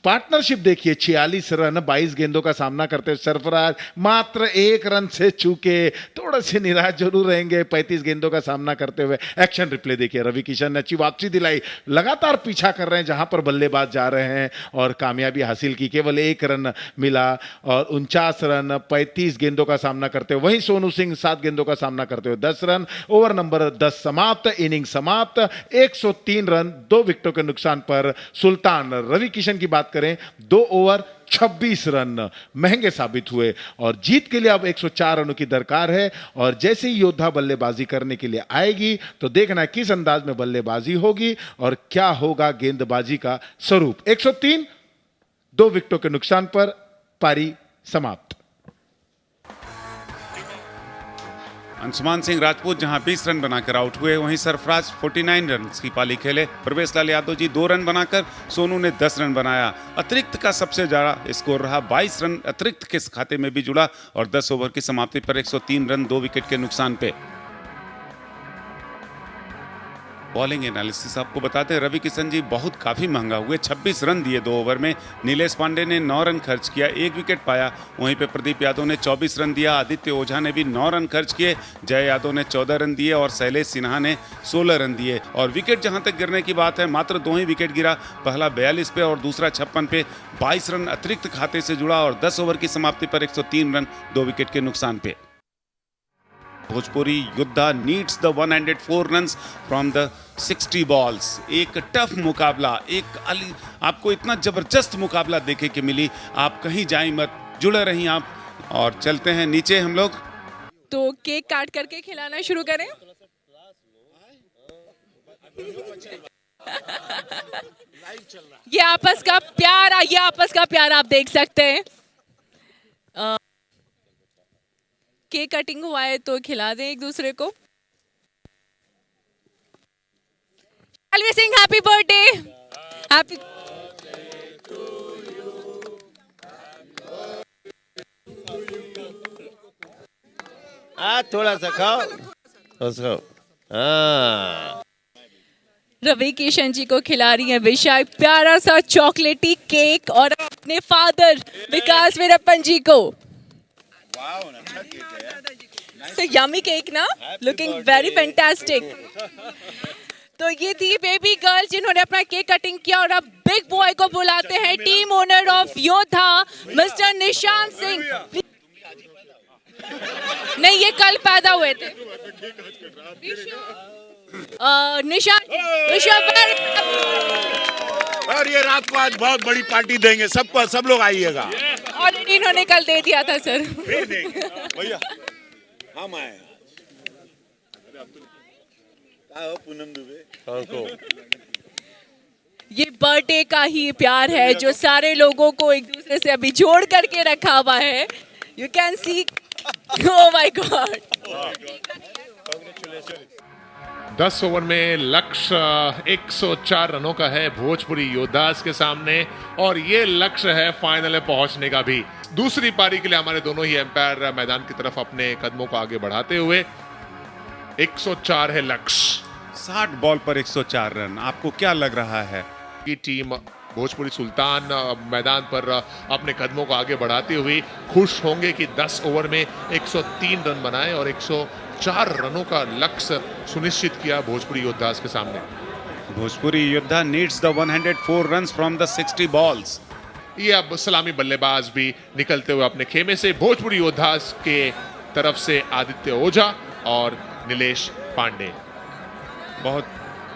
S1: पार्टनरशिप देखिए, 46 रन 22 गेंदों का सामना करते सरफराज मात्र 1 रन से चूके, थोड़े से निराश जरूर रहेंगे 35 गेंदों का सामना करते हुए। एक्शन रिप्ले देखिए, रवि किशन ने अच्छी वापसी दिलाई, लगातार पीछा कर रहे हैं जहां पर बल्लेबाज जा रहे हैं और कामयाबी हासिल की। केवल 1 रन मिला और 49 रन 35 गेंदों का सामना करते हुए। वहीं सोनू सिंह 7 गेंदों का सामना करते हुए 10 रन। ओवर नंबर 10 समाप्त, इनिंग समाप्त। 103 रन 2 विकेटों के नुकसान पर सुल्तान। रवि किशन की बात करें, 2 ओवर 26 रन महंगे साबित हुए और जीत के लिए अब 104 रनों की दरकार है। और जैसे ही योद्धा बल्लेबाजी करने के लिए आएगी तो देखना किस अंदाज में बल्लेबाजी होगी और क्या होगा गेंदबाजी का स्वरूप। 103 2 विकेटों के नुकसान पर पारी समाप्त।
S5: अंशुमान सिंह राजपूत जहां 20 रन बनाकर आउट हुए, वहीं सरफराज 49 रन की पाली खेले। प्रवेश लाल यादव जी 2 रन बनाकर, सोनू ने 10 रन बनाया। अतिरिक्त का सबसे ज्यादा स्कोर रहा, 22 रन अतिरिक्त के खाते में भी जुड़ा और 10 ओवर की समाप्ति पर 103 रन 2 विकेट के नुकसान पे। बॉलिंग एनालिसिस आपको बताते हैं, रवि किशन जी बहुत काफ़ी महंगा हुए, 26 रन दिए 2 ओवर में। नीलेश पांडे ने 9 रन खर्च किया, 1 विकेट पाया। वहीं पे प्रदीप यादव ने 24 रन दिया, आदित्य ओझा ने भी 9 रन खर्च किए, जय यादव ने 14 रन दिए और शैलेश सिन्हा ने 16 रन दिए। और विकेट जहां तक गिरने की बात है, मात्र 2 ही विकेट गिरा, पहला 42 पे और दूसरा 56 पे। 22 रन अतिरिक्त खाते से जुड़ा और 10 ओवर की समाप्ति पर 103 रन 2 विकेट के नुकसान पे। भोजपुरी योद्धा needs the 104 runs from the 60 balls. एक टफ मुकाबला, आपको इतना जबरदस्त मुकाबला देखे के मिली, आप कहीं जाए मत, जुड़े रहीं आप। और चलते हैं नीचे हम लोग।
S7: तो केक काट करके खिलाना शुरू करें। ये आपस का प्यार आप देख सकते हैं। केक कटिंग हुआ है तो खिला दें एक दूसरे को। Shall we sing happy birthday? Happy
S8: थोड़ा सा खाओ। हाँ,
S7: रवि किशन जी को खिला रही है विशा एक प्यारा सा चॉकलेटी केक और अपने फादर विकास वीरप्पन जी को। So yummy cake ना, looking very fantastic। तो ये थी बेबी गर्ल जिन्होंने अपना केक कटिंग किया और अब बिग बॉय को बुलाते हैं, टीम ओनर ऑफ योद्धा मिस्टर निशांत सिंह। नहीं, ये कल पैदा हुए थे। निशांत,
S8: और ये रात को आज बहुत बड़ी पार्टी देंगे सबको, सब लोग आइएगा।
S7: ऑलरेडी इन्होंने कल दे दिया था सर।
S8: भैया हम आए। पूनम दुबे,
S7: ये बर्थडे का ही प्यार है जो सारे लोगों को एक दूसरे से अभी जोड़ करके रखा हुआ है। You can see, oh my God.
S2: 10 over में लक्ष्य 104 रनों का है भोजपुरी योद्धास के सामने और ये लक्ष्य है फाइनल में पहुंचने का भी। दूसरी पारी के लिए हमारे दोनों ही एम्पायर मैदान की तरफ अपने कदमों को आगे बढ़ाते हुए 104 है लक्ष्य।
S5: 60 बॉल पर 104 रन, आपको क्या लग रहा है?
S2: की टीम भोजपुरी सुल्तान मैदान पर अपने कदमों को आगे बढ़ाते हुए खुश होंगे कि 10 ओवर में 103 रन बनाए और 104 रनों का लक्ष्य सुनिश्चित किया भोजपुरी योद्धास के सामने।
S5: भोजपुरी योद्धा needs the 104 runs from the 60 balls.
S2: ये अब सलामी बल्लेबाज भी निकलते हुए अपने खेमे से। भोजपुरी योद्धास के तरफ से आदित्य ओझा और नीलेश पांडे।
S5: बहुत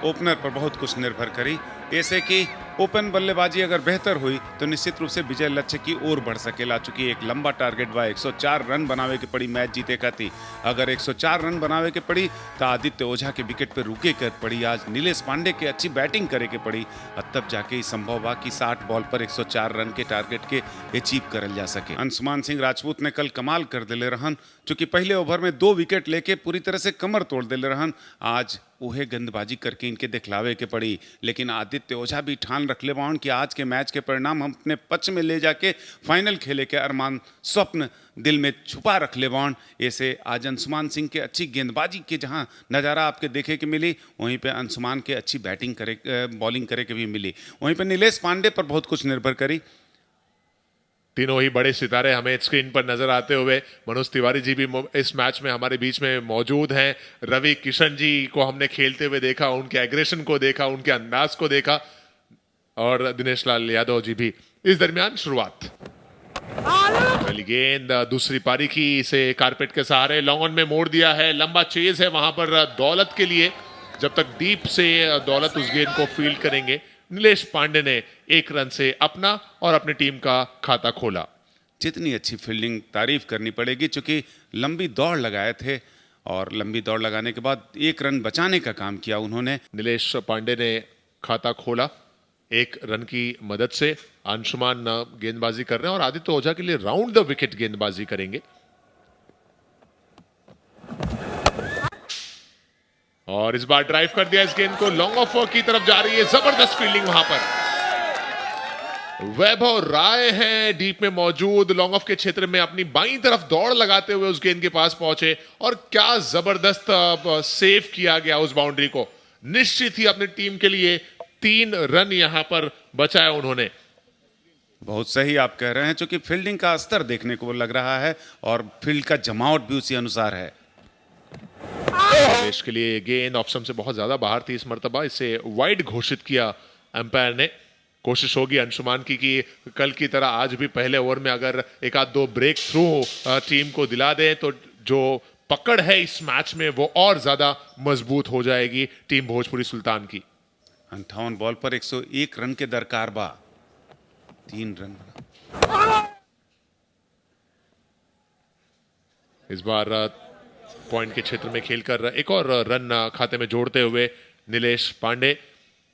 S5: ओपनर पर बहुत कुछ निर्भर करी, ऐसे कि ओपन बल्लेबाजी अगर बेहतर हुई तो निश्चित रूप से विजय लक्ष्य की ओर बढ़ सकेला। चूंकि एक लंबा टारगेट बा, 104 रन बनावे के पड़ी मैच जीते खाती। अगर 104 रन बनावे के पड़ी तो आदित्य ओझा के विकेट पे रुके कर पड़ी, आज नीलेश पांडे के अच्छी बैटिंग करे के पड़ी, और तब जाके ही संभव बा कि 60 बॉल पर 104 रन के टारगेट के अचीव करल जा सके। अंशुमान सिंह राजपूत ने कल कमाल कर दिले रहन, चूंकि पहले ओवर में 2 विकेट लेके पूरी तरह से कमर तोड़ दिले रहन। आज उहे गंदबाजी करके इनके दिखलावे के पड़ी, लेकिन आदित्य ओझा भी ठान रख ले बाउन कि आज के मैच के परिणाम हम अपने पक्ष में ले जाके फाइनल खेले के अरमान स्वप्न दिल में छुपा रख ले बाउन। ऐसे आज अंशुमान सिंह के अच्छी गेंदबाजी के जहां नज़ारा आपके देखे के मिली, वहीं पे अंशुमान के अच्छी बैटिंग करे बॉलिंग करे के भी मिली। वहीं पे नीलेश पांडे पर बहुत कुछ निर्भर करी।
S2: तीनों ही बड़े सितारे हमें स्क्रीन पर नजर आते हुए, मनोज तिवारी जी भी इस मैच में हमारे बीच में मौजूद हैं। रवि किशन जी को हमने खेलते हुए देखा, उनके एग्रेशन को देखा, उनके अंदाज को देखा, और दिनेश लाल यादव जी भी। इस दरमियान शुरुआत पहली गेंद दूसरी पारी की, इसे कारपेट के सहारे लॉन्ग ऑन में मोड़ दिया है। लंबा चेज है वहां पर दौलत के लिए, जब तक डीप से दौलत उस गेंद को फील्ड करेंगे। नीलेश पांडे ने 1 रन से अपना और अपनी टीम का खाता खोला।
S5: जितनी अच्छी फील्डिंग तारीफ करनी पड़ेगी, चूंकि लंबी दौड़ लगाए थे और लंबी दौड़ लगाने के बाद 1 रन बचाने का काम किया उन्होंने।
S2: नीलेश पांडे ने खाता खोला। एक रन की मदद से अंशुमान गेंदबाजी कर रहे हैं और आदित्य ओझा के लिए राउंड द विकेट गेंदबाजी करेंगे। और इस बार ड्राइव कर दिया इस गेंद को, लॉन्ग ऑफ की तरफ जा रही है, जबरदस्त फील्डिंग वहां पर। वैभव राय हैं डीप में मौजूद, लॉन्ग ऑफ के क्षेत्र में अपनी बाईं तरफ दौड़ लगाते हुए उस गेंद के पास पहुंचे और क्या जबरदस्त सेव किया गया उस बाउंड्री को। निश्चित ही अपनी टीम के लिए 3 रन यहां पर बचाया उन्होंने।
S5: बहुत सही आप कह रहे हैं, क्योंकि फील्डिंग का स्तर देखने को लग रहा है और फील्ड का जमावट भी उसी अनुसार है।
S2: देश के लिए गेंद ऑफ स्टंप से बहुत ज्यादा बाहर थी इस मर्तबा, इसे वाइड घोषित किया अंपायर ने। कोशिश होगी अंशुमान की कि कल की तरह आज भी पहले ओवर में अगर एक आध 2 ब्रेक थ्रू टीम को दिला दें तो जो पकड़ है इस मैच में वो और ज्यादा मजबूत हो जाएगी टीम भोजपुरी सुल्तान की।
S5: 58 बॉल पर 101 रन के दरकार बा, 3 रन।
S2: इस बार पॉइंट के क्षेत्र में खेलकर एक और रन खाते में जोड़ते हुए नीलेश पांडे।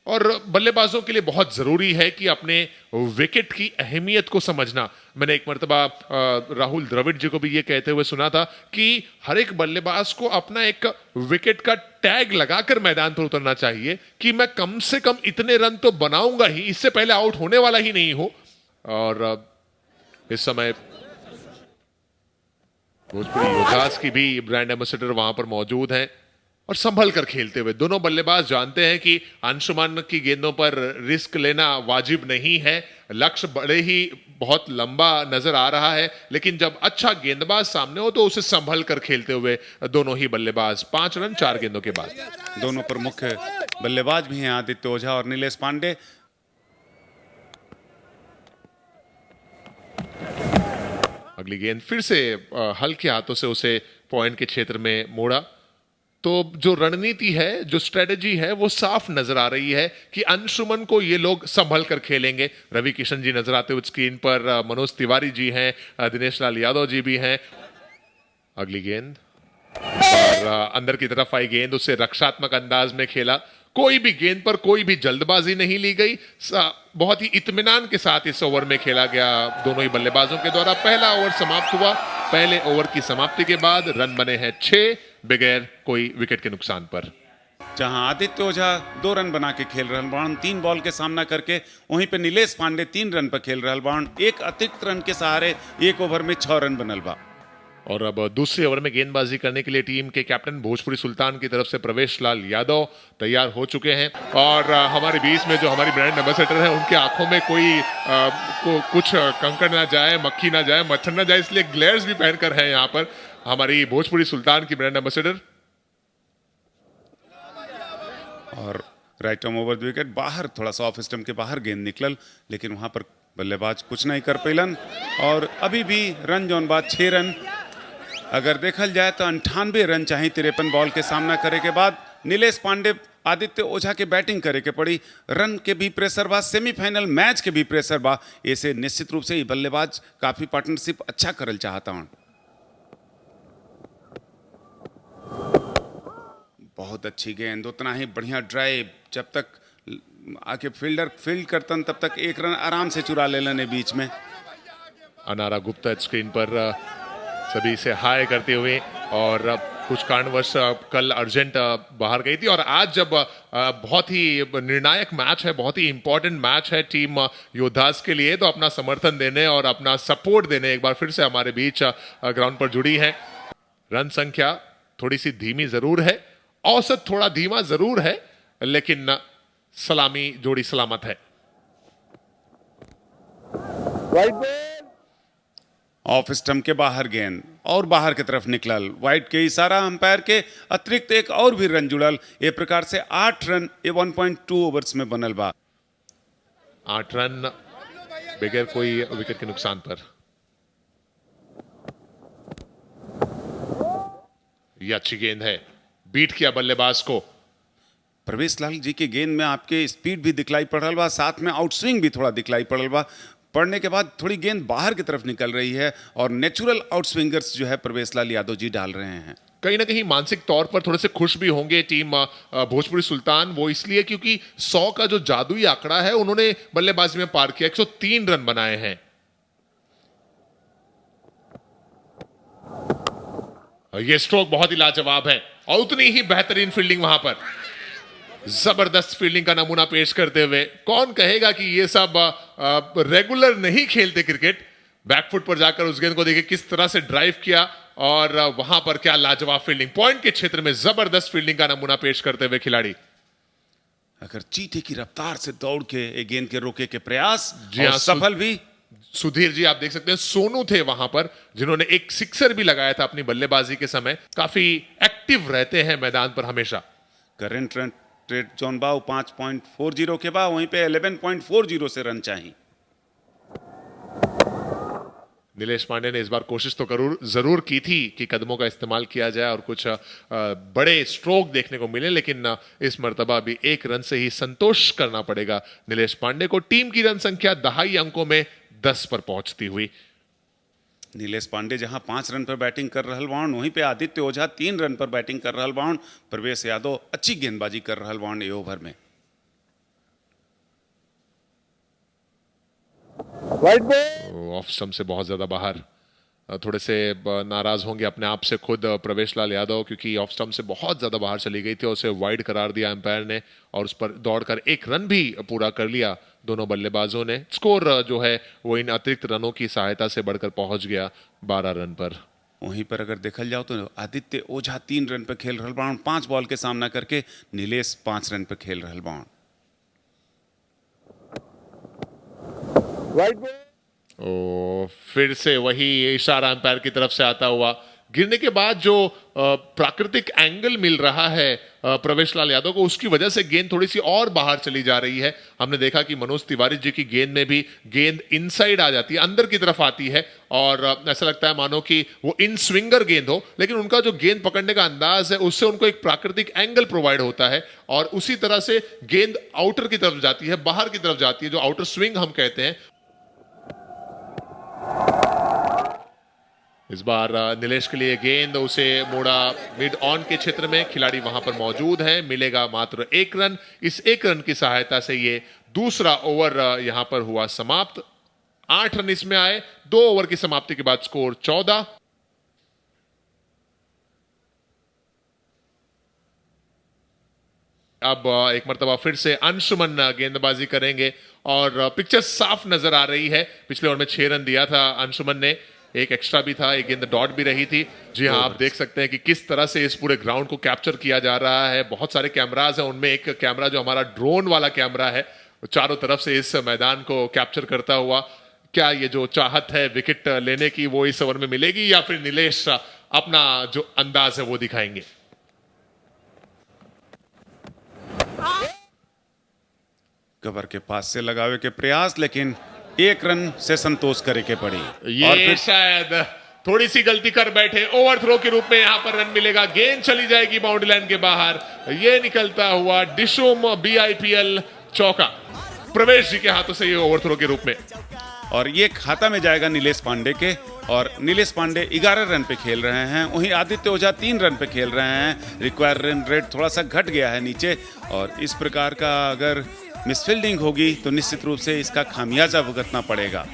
S2: और बल्लेबाजों के लिए बहुत जरूरी है कि अपने विकेट की अहमियत को समझना। मैंने एक मर्तबा राहुल द्रविड़ जी को भी ये कहते हुए सुना था कि हर एक बल्लेबाज को अपना एक विकेट का टैग लगाकर मैदान पर उतरना चाहिए कि मैं कम से कम इतने रन तो बनाऊंगा ही, इससे पहले आउट होने वाला ही नहीं हूं। और इस समय भोजपुरी योद्धास की भी ब्रांड एम्बेसडर वहां पर मौजूद हैं और संभल कर खेलते हुए दोनों बल्लेबाज जानते हैं कि अंशुमान की गेंदों पर रिस्क लेना वाजिब नहीं है। लक्ष्य बड़े ही बहुत लंबा नजर आ रहा है, लेकिन जब अच्छा गेंदबाज सामने हो तो उसे संभल कर खेलते हुए दोनों ही बल्लेबाज 5 रन 4 गेंदों के बाद।
S5: दोनों प्रमुख बल्लेबाज भी हैं आदित्य ओझा और नीलेश पांडे।
S2: अगली गेंद फिर से हल्के हाथों से उसे पॉइंट के क्षेत्र में मोड़ा। तो जो रणनीति है, जो स्ट्रेटेजी है वो साफ नजर आ रही है कि अंशुमन को ये लोग संभल कर खेलेंगे। रवि किशन जी नजर आते हुए स्क्रीन पर, मनोज तिवारी जी हैं, दिनेश लाल यादव जी भी हैं। अगली गेंद और अंदर की तरफ आई गेंद, उसे रक्षात्मक अंदाज में खेला। कोई भी गेंद पर कोई भी जल्दबाजी नहीं ली गई, बहुत ही इत्मीनान के साथ इस ओवर में खेला गया दोनों ही बल्लेबाजों के द्वारा। पहला ओवर समाप्त हुआ। पहले ओवर की समाप्ति के बाद रन बने हैं 6 बगैर कोई विकेट के नुकसान पर।
S5: जहां आदित्य ओझा 2 रन बना के खेल रहे बाण 3 बॉल के सामना करके, वहीं पे नीलेश पांडे 3 रन पर खेल रहे बाण। एक अतिरिक्त रन के सहारे 1 ओवर में 6 रन बनल बा।
S2: और अब दूसरे ओवर में गेंदबाजी करने के लिए टीम के कैप्टन भोजपुरी सुल्तान की तरफ से प्रवेश लाल यादव तैयार हो चुके हैं। और हमारे बीच में जो हमारी ब्रांड एम्बेसडर हैं उनके आंखों में कुछ कंकड़ ना जाए, मक्खी ना जाए, मच्छर ना जाए, इसलिए ग्लेयर्स भी पहनकर हैं यहाँ पर हमारी भोजपुरी सुल्तान की ब्रांड एम्बेसडर।
S5: और right arm over the wicket, बाहर थोड़ा सा ऑफ स्टंप के बाहर गेंद निकलल, लेकिन वहां पर बल्लेबाज कुछ नहीं कर पैलन। और अभी भी रन जौन बात 6 रन। अगर देखल जाए तो 98 रन चाहिए 53 बॉल के सामना करे के बाद। नीलेश पांडे, आदित्य ओझा के बैटिंग करे के पड़ी। रन के भी प्रेशर बा, सेमीफाइनल मैच के भी प्रेशर बा। ऐसे निश्चित रूप से ये बल्लेबाज काफी पार्टनरशिप अच्छा करल चाहता हूं। बहुत अच्छी गेंद, उतना ही बढ़िया ड्राइव। जब तक आके फील्डर फील्ड करतन तब तक 1 रन आराम से चुरा ले लेने बीच में।
S2: अनारा गुप्ता स्क्रीन पर सभी से हाय करते हुए, और कुछ कारणवश कल अर्जेंट बाहर गई थी और आज जब बहुत ही निर्णायक मैच है, बहुत ही इंपॉर्टेंट मैच है टीम योद्धास के लिए, तो अपना समर्थन देने और अपना सपोर्ट देने एक बार फिर से हमारे बीच ग्राउंड पर जुड़ी है। रन संख्या थोड़ी सी धीमी जरूर है, औसत थोड़ा धीमा जरूर है, लेकिन सलामी जोड़ी सलामत है।
S5: ऑफ स्टंप के बाहर गेंद और बाहर की तरफ निकलल। वाइड के इशारा अंपायर के अतिरिक्त एक और भी रन जुड़ल। ए प्रकार से 8 रन 1.2 ओवर्स में बनल बा।
S2: 8 रन बगैर कोई विकेट के नुकसान पर। यह अच्छी गेंद है, बीट किया बल्लेबाज को।
S5: प्रवेश लाल जी के गेंद में आपके स्पीड भी दिखलाई पड़ल बा, साथ में आउटस्विंग भी थोड़ा दिखलाई पड़ल बा। पड़ने के बाद थोड़ी गेंद बाहर की तरफ निकल रही है और नेचुरल आउटस्विंगर्स जो है प्रवेश लाल यादव जी डाल रहे हैं।
S2: कहीं ना कहीं मानसिक तौर पर थोड़े से खुश भी होंगे टीम भोजपुरी सुल्तान, वो इसलिए क्योंकि 100 का जो जादुई आंकड़ा है उन्होंने बल्लेबाजी में पार किया, 103 रन बनाए हैं। ये स्ट्रोक बहुत ही लाजवाब है और उतनी ही बेहतरीन फील्डिंग वहां पर, जबरदस्त फील्डिंग का नमूना पेश करते हुए। कौन कहेगा कि ये सब रेगुलर नहीं खेलते क्रिकेट। बैकफुट पर जाकर उस गेंद को देखिए किस तरह से ड्राइव किया और वहां पर क्या लाजवाब फील्डिंग, पॉइंट के क्षेत्र में जबरदस्त फील्डिंग का नमूना पेश करते हुए खिलाड़ी।
S5: अगर चीते की रफ्तार से दौड़ के एक गेंद के रोके के प्रयास,
S2: जी
S5: और
S2: हाँ,
S5: सफल भी।
S2: सुधीर जी आप देख सकते हैं सोनू थे वहां पर जिन्होंने एक सिक्सर भी लगाया था अपनी बल्लेबाजी के समय। काफी एक्टिव रहते हैं मैदान पर हमेशा।
S5: करंट रन रेट जॉन बाउ 5.40 के बाद वहीं पे 11.40 से रन चाहिए।
S2: नीलेश पांडे ने इस बार कोशिश तो जरूर की थी कि कदमों का इस्तेमाल किया जाए और कुछ बड़े स्ट्रोक देखने को मिले, लेकिन इस मर्तबा भी एक रन से ही संतोष करना पड़ेगा नीलेश पांडे को। टीम की रन संख्या दहाई अंकों में 10 पर पहुंचती हुई।
S5: नीलेश पांडे जहां 5 रन पर बैटिंग कर रहल बाउंड, वहीं पे आदित्य ओझा 3 रन पर बैटिंग कर रहल बाउंड। प्रवेश यादव अच्छी गेंदबाजी कर रहल बाउंड ये ओवर में।
S2: ऑफ स्टंप से बहुत ज्यादा बाहर, थोड़े से नाराज होंगे अपने आप से खुद प्रवेश लाल यादव, क्योंकि ऑफ स्टंप से बहुत ज्यादा बाहर चली गई थी और उसे वाइड करार दिया अंपायर ने और उस पर दौड़कर एक रन भी पूरा कर लिया दोनों बल्लेबाजों ने। स्कोर जो है वो इन अतिरिक्त रनों की सहायता से बढ़कर पहुंच गया 12 रन पर।
S5: वहीं पर अगर देखल जाओ तो आदित्य ओझा 3 रन पर खेल रहल बाउंड, 5 बॉल के सामना करके नीलेश 5 रन पर खेल रहल बाउंड।
S2: ओ, फिर से वही इशारा अंपायर की तरफ से आता हुआ। गिरने के बाद जो प्राकृतिक एंगल मिल रहा है प्रवेश लाल यादव को, उसकी वजह से गेंद थोड़ी सी और बाहर चली जा रही है। हमने देखा कि मनोज तिवारी जी की गेंद में भी गेंद इनसाइड आ जाती है, अंदर की तरफ आती है और ऐसा लगता है मानो कि वो इन स्विंगर गेंद हो, लेकिन उनका जो गेंद पकड़ने का अंदाज है उससे उनको एक प्राकृतिक एंगल प्रोवाइड होता है और उसी तरह से गेंद आउटर की तरफ जाती है, बाहर की तरफ जाती है, जो आउटर स्विंग हम कहते हैं। इस बार नीलेश के लिए गेंद, उसे मोड़ा मिड ऑन के क्षेत्र में, खिलाड़ी वहां पर मौजूद है, मिलेगा मात्र 1 रन। इस 1 रन की सहायता से ये दूसरा ओवर यहां पर हुआ समाप्त। 8 रन इसमें आए। 2 ओवर की समाप्ति के बाद स्कोर 14। अब एक मर्तबा फिर से अंशुमन गेंदबाजी करेंगे और पिक्चर साफ नजर आ रही है। पिछले ओवर में 6 रन दिया था अंशुमन ने, एक एक्स्ट्रा भी था, एक गेंद डॉट भी रही थी। जी हाँ, आप देख सकते हैं कि किस तरह से इस पूरे ग्राउंड को कैप्चर किया जा रहा है। बहुत सारे कैमराज हैं, उनमें एक कैमरा जो हमारा ड्रोन वाला कैमरा है, चारों तरफ से इस मैदान को कैप्चर करता हुआ। क्या ये जो चाहत है विकेट लेने की वो इस ओवर में मिलेगी या फिर नीलेश अपना जो अंदाज है वो दिखाएंगे?
S5: कवर के पास से लगावे के प्रयास, लेकिन 1 रन से संतोष करे के पड़ी।
S2: और फिर शायद थोड़ी सी गलती कर बैठे। ओवर थ्रो के रूप में यहां पर रन मिलेगा, गेंद चली जाएगी बाउंड्री लाइन के बाहर। ये निकलता हुआ डिशुम BIPL चौका प्रवेश जी के हाथों से, ये ओवर थ्रो के रूप में,
S5: और ये खाता में जाएगा नीलेश पांडे के। और नीलेश पांडे 11 रन पे खेल रहे हैं, वहीं आदित्य ओझा 3 रन पे खेल रहे हैं। रिक्वायर्ड रन रेट थोड़ा सा घट गया है नीचे, और इस प्रकार का अगर मिसफील्डिंग होगी तो निश्चित रूप से इसका खामियाजा भुगतना पड़ेगा।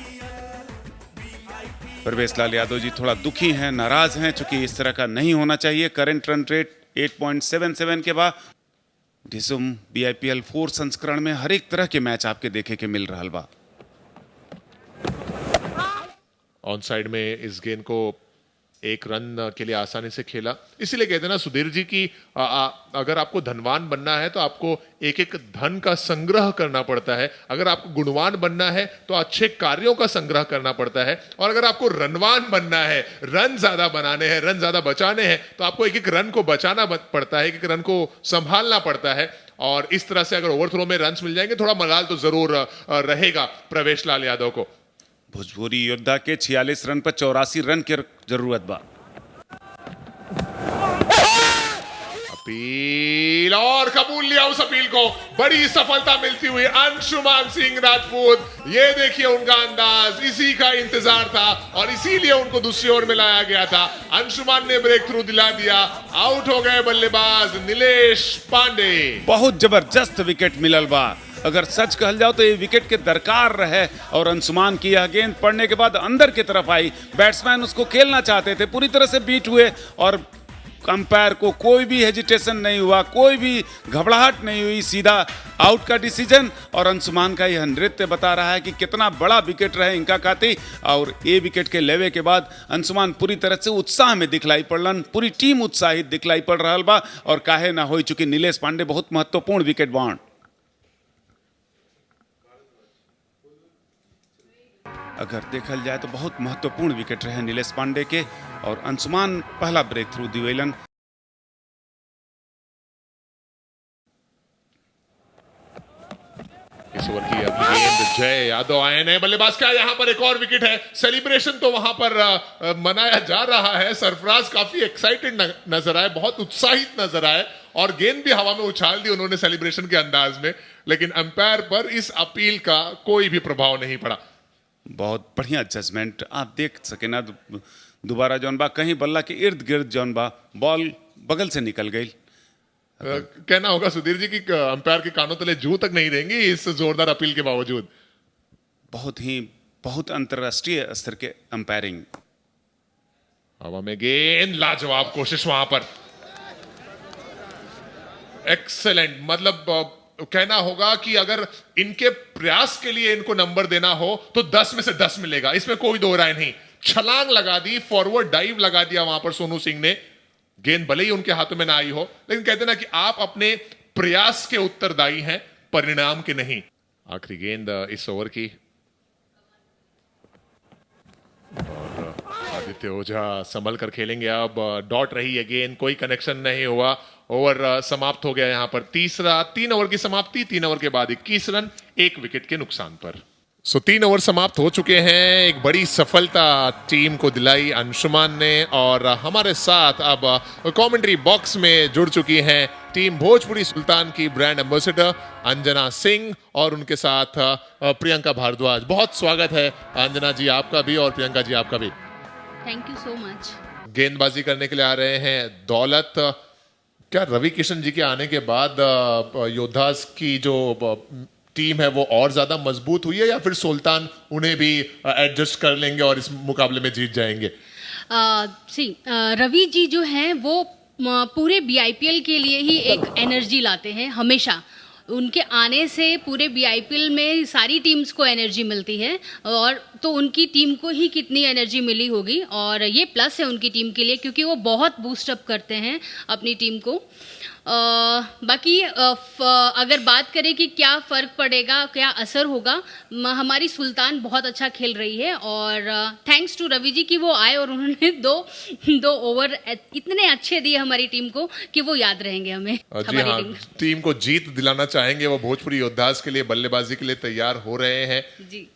S5: प्रवेश लाल यादव जी थोड़ा दुखी हैं, नाराज हैं, चूंकि इस तरह का नहीं होना चाहिए। करंट रन रेट 8.77 के बाद डिसुम BIPL 4 संस्करण में हर एक तरह के मैच आपके देखे के मिल रहा बा।
S2: ऑन साइड में इस गेंद को 1 रन के लिए आसानी से खेला। इसीलिए कहते हैं ना सुधीर जी की अगर आपको धनवान बनना है तो आपको एक एक धन का संग्रह करना पड़ता है। अगर आपको गुणवान बनना है तो अच्छे कार्यों का संग्रह करना पड़ता है। और अगर आपको रनवान बनना है, रन ज्यादा बनाने हैं, रन ज्यादा बचाने हैं, तो आपको एक एक रन को बचाना पड़ता है, एक एक रन को संभालना पड़ता है। और इस तरह से अगर ओवर थ्रो में रन मिल जाएंगे, थोड़ा मलाल तो जरूर रहेगा प्रवेश लाल यादव को।
S5: भोजपुरी योद्धा के 46 रन पर 84 रन की जरूरत बा।
S2: अपील और कबूल लिया उस अपील को। बड़ी सफलता मिलती हुई अंशुमान सिंह राजपूत। ये देखिए उनका अंदाज, इसी का इंतजार था और इसीलिए उनको दूसरी ओर में लाया गया था। अंशुमान ने ब्रेक थ्रू दिला दिया। आउट हो गए बल्लेबाज नीलेश पांडे।
S5: बहुत जबरदस्त विकेट मिलल बा। अगर सच कहल जाओ तो ये विकेट के दरकार रहे और अंशुमान की यह गेंद पड़ने के बाद अंदर की तरफ आई। बैट्समैन उसको खेलना चाहते थे, पूरी तरह से बीट हुए और अंपायर को कोई भी हेजिटेशन नहीं हुआ, कोई भी घबराहट नहीं हुई, सीधा आउट का डिसीजन। और अंशुमान का यह नृत्य बता रहा है कि कितना बड़ा विकेट रहे इनका खातिर। और ये विकेट के लेवे के बाद अंशुमान पूरी तरह से उत्साह में दिखलाई पड़लन, पूरी टीम उत्साहित दिखलाई पड़ रहा बा। और काहे ना हो चुकी नीलेश पांडे बहुत महत्वपूर्ण विकेट बाउंड। अगर देखल जाए तो बहुत महत्वपूर्ण विकेट रहे नीलेश पांडे के और अंशुमान पहला ब्रेक थ्रू दिवेलन।
S2: इस ओवर की अगली गेंद जय यादव आए हैं बल्लेबाज का। यहां पर एक और विकेट है। सेलिब्रेशन तो वहां पर मनाया जा रहा है। सरफराज काफी एक्साइटेड नजर आए, बहुत उत्साहित नजर आए और गेंद भी हवा में उछाल दी उन्होंने सेलिब्रेशन के अंदाज में। लेकिन अंपायर पर इस अपील का कोई भी प्रभाव नहीं पड़ा।
S5: बहुत बढ़िया जजमेंट। आप देख सके ना दोबारा जौन बा कहीं बल्ला के इर्द गिर्द जौन बा बॉल बगल से निकल गई।
S2: कहना होगा सुधीर जी की अंपायर के कानों तले जू तक नहीं देंगे इस जोरदार अपील के बावजूद।
S5: बहुत अंतरराष्ट्रीय स्तर के अंपायरिंग।
S2: हवा में गेंद, लाजवाब कोशिश वहां पर, एक्सेलेंट। मतलब कहना होगा कि अगर इनके प्रयास के लिए इनको नंबर देना हो तो 10 में से 10 मिलेगा, इसमें कोई दो राय नहीं। छलांग लगा दी, फॉरवर्ड डाइव लगा दिया वहां पर सोनू सिंह ने। गेंद भले ही उनके हाथों में ना आई हो, लेकिन कहते ना कि आप अपने प्रयास के उत्तरदायी हैं, परिणाम के नहीं। आखिरी गेंद इस ओवर की और आदित्य ओझा संभल कर खेलेंगे। अब डॉट रही है गेंद, कोई कनेक्शन नहीं हुआ। ओवर समाप्त हो गया यहां पर। 3 ओवर की समाप्ति, 3 ओवर के बाद 21 रन 1 विकेट के नुकसान पर। 3 ओवर समाप्त हो चुके हैं। एक बड़ी सफलता टीम को दिलाई अंशुमान ने और हमारे साथ अब कमेंट्री बॉक्स में जुड़ चुकी हैं टीम भोजपुरी सुल्तान की ब्रांड एम्बेसडर अंजना सिंह और उनके साथ प्रियंका भारद्वाज। बहुत स्वागत है अंजना जी आपका भी और प्रियंका जी आपका भी।
S9: Thank you so much.
S2: गेंदबाजी करने के लिए आ रहे हैं दौलत। क्या रवि किशन जी के आने के बाद योद्धास की जो टीम है वो और ज्यादा मजबूत हुई है या फिर सुल्तान उन्हें भी एडजस्ट कर लेंगे और इस मुकाबले में जीत जाएंगे?
S9: रवि जी जो हैं वो पूरे BIPL के लिए ही एक एनर्जी लाते हैं हमेशा। उनके आने से पूरे BIPL में सारी टीम्स को एनर्जी मिलती है और तो उनकी टीम को ही कितनी एनर्जी मिली होगी और ये प्लस है उनकी टीम के लिए क्योंकि वो बहुत बूस्ट अप करते हैं अपनी टीम को। बाकी अगर बात करें कि क्या फ़र्क पड़ेगा, क्या असर होगा, हमारी सुल्तान बहुत अच्छा खेल रही है और थैंक्स टू रवि जी कि वो आए और उन्होंने दो ओवर इतने अच्छे दिए हमारी टीम को कि वो याद रहेंगे हमें।
S2: जी हाँ, टीम को जीत दिलाना चाहेंगे। वो भोजपुरी योद्धास के लिए बल्लेबाजी के लिए तैयार हो रहे हैं
S9: जी।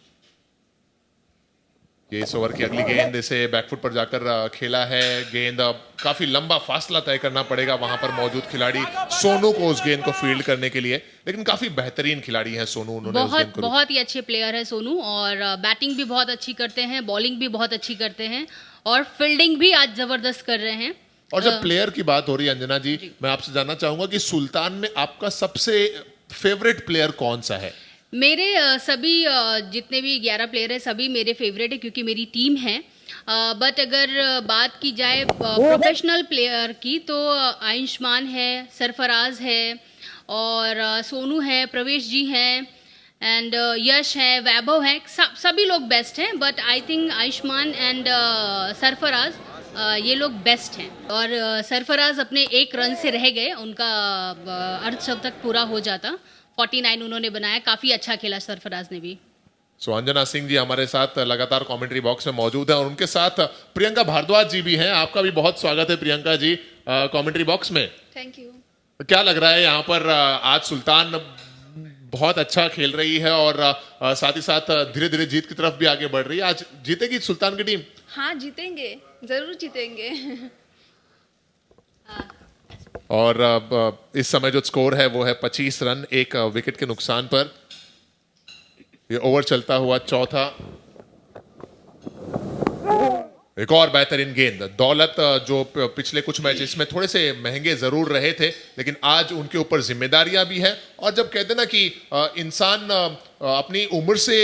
S2: ये इस ओवर की अगली गेंद इसे बैकफुट पर जाकर खेला है। गेंद काफी लंबा फासला तय करना पड़ेगा वहां पर मौजूद खिलाड़ी सोनू को उस गेंद को फील्ड करने के लिए, लेकिन काफी बेहतरीन खिलाड़ी है सोनू। उन्होंने
S9: बहुत ही अच्छे प्लेयर है सोनू और बैटिंग भी बहुत अच्छी करते हैं, बॉलिंग भी बहुत अच्छी करते हैं और फील्डिंग भी आज जबरदस्त कर रहे हैं।
S2: और जब प्लेयर की बात हो रही है अंजना जी, मैं आपसे जानना चाहूंगा कि सुल्तान में आपका सबसे फेवरेट प्लेयर कौन सा है?
S9: मेरे सभी जितने भी 11 प्लेयर हैं सभी मेरे फेवरेट है क्योंकि मेरी टीम है। बट अगर बात की जाए प्रोफेशनल प्लेयर की तो आयुष्मान है, सरफराज है और सोनू है, प्रवेश जी हैं एंड यश है, वैभव है। सभी लोग बेस्ट हैं but I think Ayushman and Sarfaraz ये लोग बेस्ट हैं। और सरफराज अपने 1 रन से रह गए, उनका अर्धशतक पूरा हो जाता। 49 उन्होंने बनाया, काफी अच्छा खेला सरफराज ने भी।
S2: अंजना सिंह जी हमारे साथ लगातार कमेंट्री बॉक्स में मौजूद है और उनके साथ प्रियंका भारद्वाज जी भी हैं। आपका भी बहुत स्वागत है प्रियंका जी कमेंट्री बॉक्स में।
S10: Thank you.
S2: क्या लग रहा है यहाँ पर आज सुल्तान बहुत अच्छा खेल रही है और साथ ही साथ धीरे धीरे जीत की तरफ भी आगे बढ़ रही है। आज जीतेगी सुल्तान की टीम?
S10: हाँ जीतेंगे, जरूर जीतेंगे।
S2: और इस समय जो स्कोर है वो है 25 रन, एक विकेट के नुकसान पर। ये ओवर चलता हुआ चौथा। एक और बेहतरीन गेंद। दौलत जो पिछले कुछ मैचेस में थोड़े से महंगे जरूर रहे थे, लेकिन आज उनके ऊपर जिम्मेदारियां भी है। और जब कहते हैं ना कि इंसान अपनी उम्र से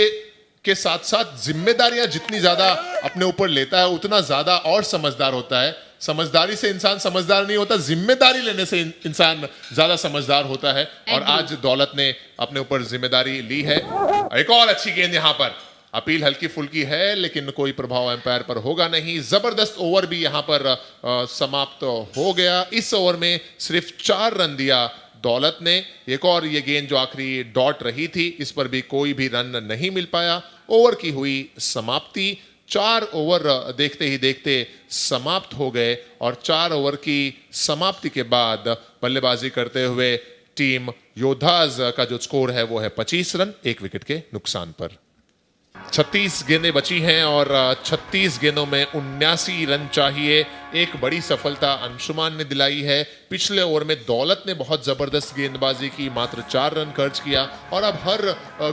S2: के साथ साथ जिम्मेदारियां जितनी ज्यादा अपने ऊपर लेता है उतना ज्यादा और समझदार होता है। समझदारी से इंसान समझदार नहीं होता, जिम्मेदारी लेने से इंसान ज्यादा समझदार होता है। और आज दौलत ने अपने ऊपर जिम्मेदारी ली है। एक और अच्छी गेंद यहां पर। अपील हल्की फुल्की है लेकिन कोई प्रभाव एम्पायर पर होगा नहीं। जबरदस्त ओवर भी यहां पर समाप्त हो गया। इस ओवर में सिर्फ 4 रन दिया दौलत ने। एक और ये गेंद जो आखिरी डॉट रही थी, इस पर भी कोई भी रन नहीं मिल पाया। ओवर की हुई समाप्ति। 4 ओवर देखते ही देखते समाप्त हो गए और 4 ओवर की समाप्ति के बाद बल्लेबाजी करते हुए टीम योद्धाज का जो स्कोर है वो है 25 रन, 1 विकेट के नुकसान पर। 36 गेंदें बची हैं और 36 गेंदों में 79 रन चाहिए। एक बड़ी सफलता अंशुमान ने दिलाई है। पिछले ओवर में दौलत ने बहुत जबरदस्त गेंदबाजी की, मात्र 4 रन खर्च किया। और अब हर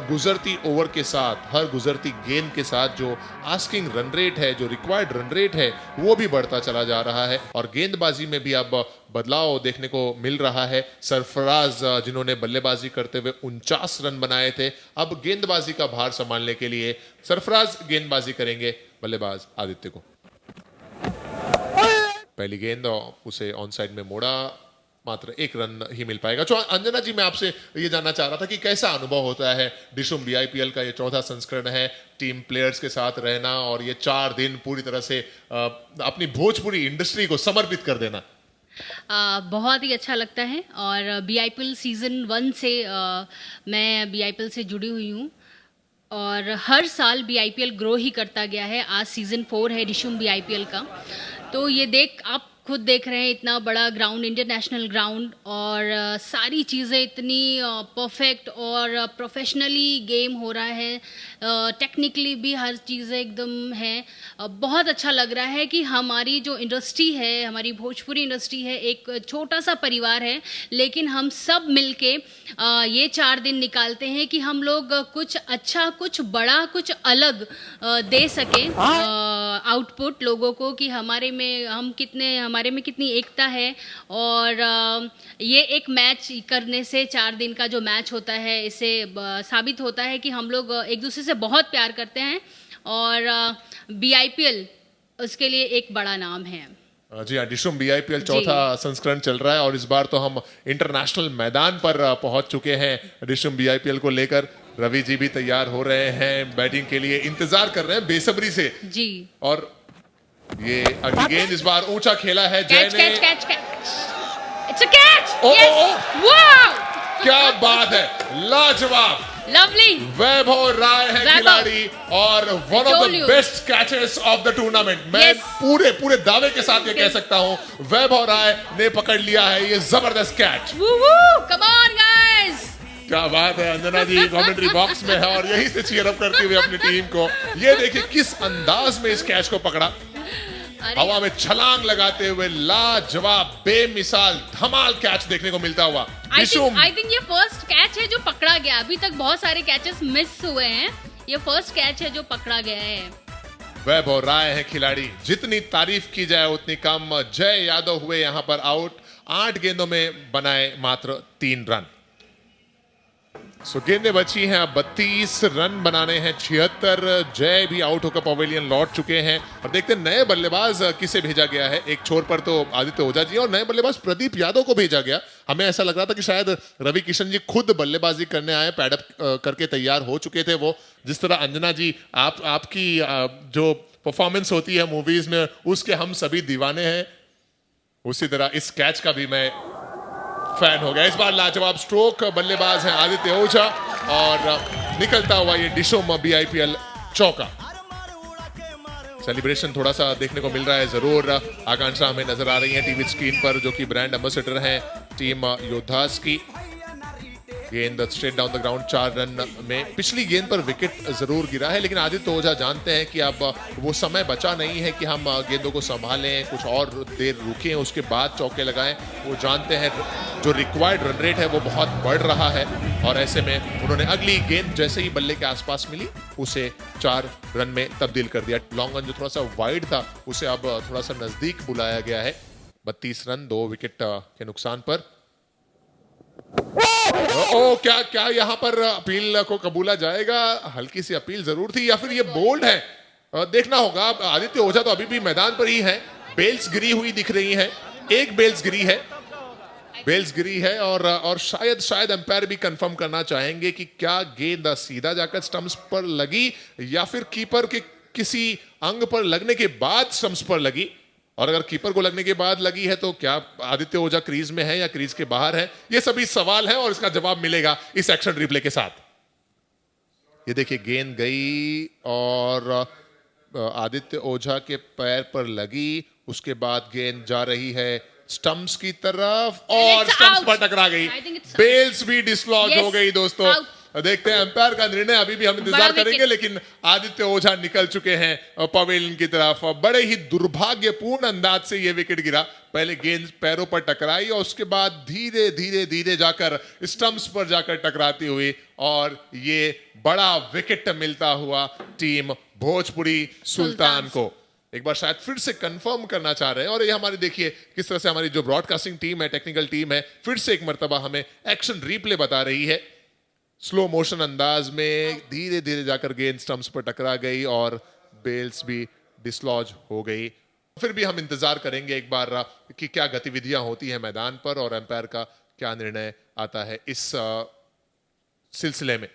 S2: गुजरती ओवर के साथ, हर गुजरती गेंद के साथ जो आस्किंग रन रेट है, जो रिक्वायर्ड रन रेट है, वो भी बढ़ता चला जा रहा है। और गेंदबाजी में भी अब बदलाव देखने को मिल रहा है। सरफराज जिन्होंने बल्लेबाजी करते हुए 49 रन बनाए थे, अब गेंदबाजी का भार संभालने के लिए सरफराज गेंदबाजी करेंगे बल्लेबाज आदित्य को। पहली गेंद उसे ऑन साइड में मोड़ा, मात्र 1 रन ही मिल पाएगा। तो अंजना जी, मैं आपसे ये जानना चाह रहा था कि कैसा अनुभव होता है डिशुम बीआईपीएल का ये 4था संस्करण है, टीम प्लेयर्स के साथ रहना और ये 4 दिन पूरी तरह से अपनी भोजपुरी इंडस्ट्री को समर्पित कर देना।
S9: बहुत ही अच्छा लगता है। और बीआईपीएल सीज़न 1 से मैं बीआईपीएल से जुड़ी हुई हूँ और हर साल बीआईपीएल ग्रो ही करता गया है। आज सीज़न 4 है डिशुम बीआईपीएल का। तो ये आप खुद देख रहे हैं, इतना बड़ा ग्राउंड, इंटरनेशनल ग्राउंड, और सारी चीज़ें इतनी परफेक्ट और प्रोफेशनली गेम हो रहा है। टेक्निकली भी हर चीज़ें एकदम है। बहुत अच्छा लग रहा है कि हमारी जो इंडस्ट्री है, हमारी भोजपुरी इंडस्ट्री है, एक छोटा सा परिवार है, लेकिन हम सब मिलके ये 4 दिन निकालते हैं कि हम लोग कुछ अच्छा, कुछ बड़ा, कुछ अलग दे सकें आउटपुट लोगों को, कि हमारे में कितनी एकता है। और ये एक मैच करने से, 4 दिन का जो मैच होता है, इससे साबित होता है कि हम लोग एक दूसरे से बहुत प्यार करते हैं और बीआईपीएल उसके लिए एक बड़ा नाम है।
S2: जी हाँ, डिशुम बीआईपीएल 4था संस्करण चल रहा है और इस बार तो हम इंटरनेशनल मैदान पर पहुंच चुके हैं डिशुम बीआईपीएल को लेकर। रवि जी भी तैयार हो रहे हैं बैटिंग के लिए, इंतजार कर रहे हैं बेसब्री से
S9: जी।
S2: और ये अगली गेंद इस बार ऊंचा खेला है जय ने।
S9: Catch. It's a catch. Yes, wow,
S2: क्या बात है, लाजवाब,
S9: लवली।
S2: वैभव राय है खिलाड़ी और one of the best catchers of the tournament. मैं पूरे दावे के साथ ये कह सकता हूं, वैभव राय ने पकड़ लिया है ये जबरदस्त कैच।
S9: कम ऑन गाइस,
S2: क्या बात है। अंजना जी कमेंट्री बॉक्स में है और यहीं से चीयर अप करती हुई अपनी टीम को। ये देखिए किस अंदाज में इस कैच को पकड़ा, हवा में छलांग लगाते हुए लाजवाब, बेमिसाल, धमाल कैच देखने को मिलता हुआ।
S9: आई थिंक ये फर्स्ट कैच है जो पकड़ा गया। अभी तक बहुत सारे कैचेस मिस हुए हैं, ये फर्स्ट कैच है जो पकड़ा गया है।
S2: वैभव राय है खिलाड़ी, जितनी तारीफ की जाए उतनी कम। जय यादव हुए यहां पर आउट, 8 गेंदों में बनाए मात्र 3 रन। सो गेंदें बची हैं, 32 रन बनाने हैं, 76। जय भी आउट होकर पवेलियन लौट चुके हैं और देखते हैं नए बल्लेबाज किसे भेजा गया है। एक छोर पर तो आदित्य ओझा जी और नए बल्लेबाज प्रदीप यादव को भेजा गया। हमें ऐसा लग रहा था कि शायद रवि किशन जी खुद बल्लेबाजी करने आए, पैडअप करके तैयार हो चुके थे वो। जिस तरह अंजना जी आपकी जो परफॉर्मेंस होती है मूवीज में, उसके हम सभी दीवाने हैं, उसी तरह इस कैच का भी मैं फैन हो गया। इस बार लाजवाब स्ट्रोक, बल्लेबाज हैं आदित्य ओझा और निकलता हुआ ये डिशुम बीआईपीएल चौका। सेलिब्रेशन थोड़ा सा देखने को मिल रहा है जरूर। आकांक्षा हमें नजर आ रही है टीवी स्क्रीन पर, जो कि ब्रांड एम्बेसडर हैं टीम योद्धास की। गेंद straight down the ground, 4 run में। पिछली गेंद पर विकेट जरूर गिरा है, लेकिन आदित्य ओझा जानते हैं कि अब वो समय बचा नहीं है कि हम गेंदों को संभालें, कुछ और देर रुकें, उसके बाद चौके लगाएं। वो जानते हैं जो रिक्वायर्ड रन रेट है वो बहुत बढ़ रहा है, और ऐसे में उन्होंने अगली गेंद जैसे ही बल्ले के आसपास मिली उसे 4 रन में तब्दील कर दिया। लॉन्ग रन जो थोड़ा सा वाइड था उसे अब थोड़ा सा नजदीक बुलाया गया है। 32 रन 2 विकेट के नुकसान पर। क्या यहाँ पर अपील को कबूला जाएगा? हल्की सी अपील जरूर थी, या फिर ये बोल्ड है, देखना होगा। आदित्य ओझा तो अभी भी मैदान पर ही है। बेल्स गिरी हुई दिख रही है, एक बेल्स गिरी है, और शायद अंपायर भी कंफर्म करना चाहेंगे कि क्या गेंद सीधा जाकर स्टंप्स पर लगी या फिर कीपर के किसी अंग पर लगने के बाद स्टंप्स पर लगी। और अगर कीपर को लगने के बाद लगी है तो क्या आदित्य ओझा क्रीज में है या क्रीज के बाहर है? ये सभी सवाल है और इसका जवाब मिलेगा इस एक्शन रिप्ले के साथ। ये देखिए, गेंद गई और आदित्य ओझा के पैर पर लगी, उसके बाद गेंद जा रही है स्टंप्स की तरफ और स्टंप्स पर टकरा गई। बेल्स भी डिसलॉज हो गई दोस्तों। देखते हैं अंपायर का निर्णय, अभी भी हम इंतजार करेंगे, लेकिन आदित्य ओझा निकल चुके हैं पवेलियन की तरफ। बड़े ही दुर्भाग्यपूर्ण अंदाज से यह विकेट गिरा। पहले गेंद पैरों पर टकराई और उसके बाद धीरे धीरे जाकर स्टंप्स पर जाकर टकराती हुई, और ये बड़ा विकेट मिलता हुआ टीम भोजपुरी सुल्तान को। एक बार शायद फिर से कंफर्म करना चाह रहे हैं, और ये हमारी देखिए किस तरह से हमारी जो ब्रॉडकास्टिंग टीम है, टेक्निकल टीम है, फिर से एक मर्तबा हमें एक्शन रिप्ले बता रही है। स्लो मोशन अंदाज में धीरे जाकर गेंद स्टंप्स पर टकरा गई और बेल्स भी डिसलॉज हो गई। फिर भी हम इंतजार करेंगे एक बार कि क्या गतिविधियां होती हैं मैदान पर और एम्पायर का क्या निर्णय आता है इस सिलसिले में।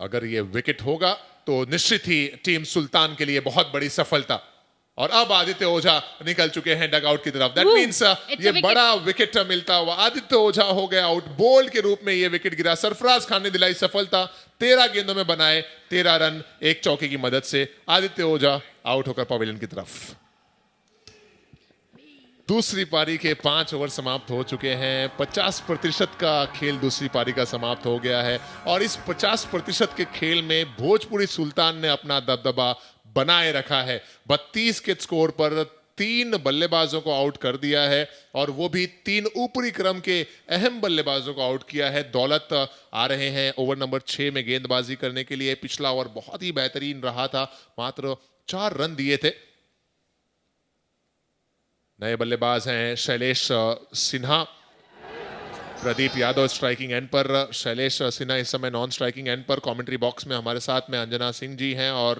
S2: अगर ये विकेट होगा तो निश्चित ही टीम सुल्तान के लिए बहुत बड़ी सफलता। और अब आदित्य ओझा निकल चुके हैं डगआउट की तरफ। दैट मींस ये बड़ा विकेट मिलता हुआ आदित्य ओझा हो गया आउट। बोल्ड के रूप में ये विकेट गिरा। सरफराज खान ने दिलाई सफलता। 13 गेंदों में बनाए 13 रन, एक चौके की मदद से आदित्य ओझा आउट होकर पवेलियन की तरफ। दूसरी पारी के 5 ओवर समाप्त हो चुके हैं। 50% का खेल दूसरी पारी का समाप्त हो गया है, और इस 50% के खेल में भोजपुरी सुल्तान ने अपना दबदबा बनाए रखा है। 32 के स्कोर पर 3 बल्लेबाजों को आउट कर दिया है, और वो भी 3 ऊपरी क्रम के अहम बल्लेबाजों को आउट किया है। दौलत आ रहे हैं ओवर नंबर 6 में गेंदबाजी करने के लिए। पिछला ओवर बहुत ही बेहतरीन रहा था, मात्र 4 रन दिए थे। नए बल्लेबाज हैं शैलेश सिन्हा, प्रदीप यादव स्ट्राइकिंग एंड पर। शैलेश सिन्हा इस समय नॉन स्ट्राइकिंग एंड पर। कमेंट्री बॉक्स में हमारे साथ में अंजना सिंह जी हैं और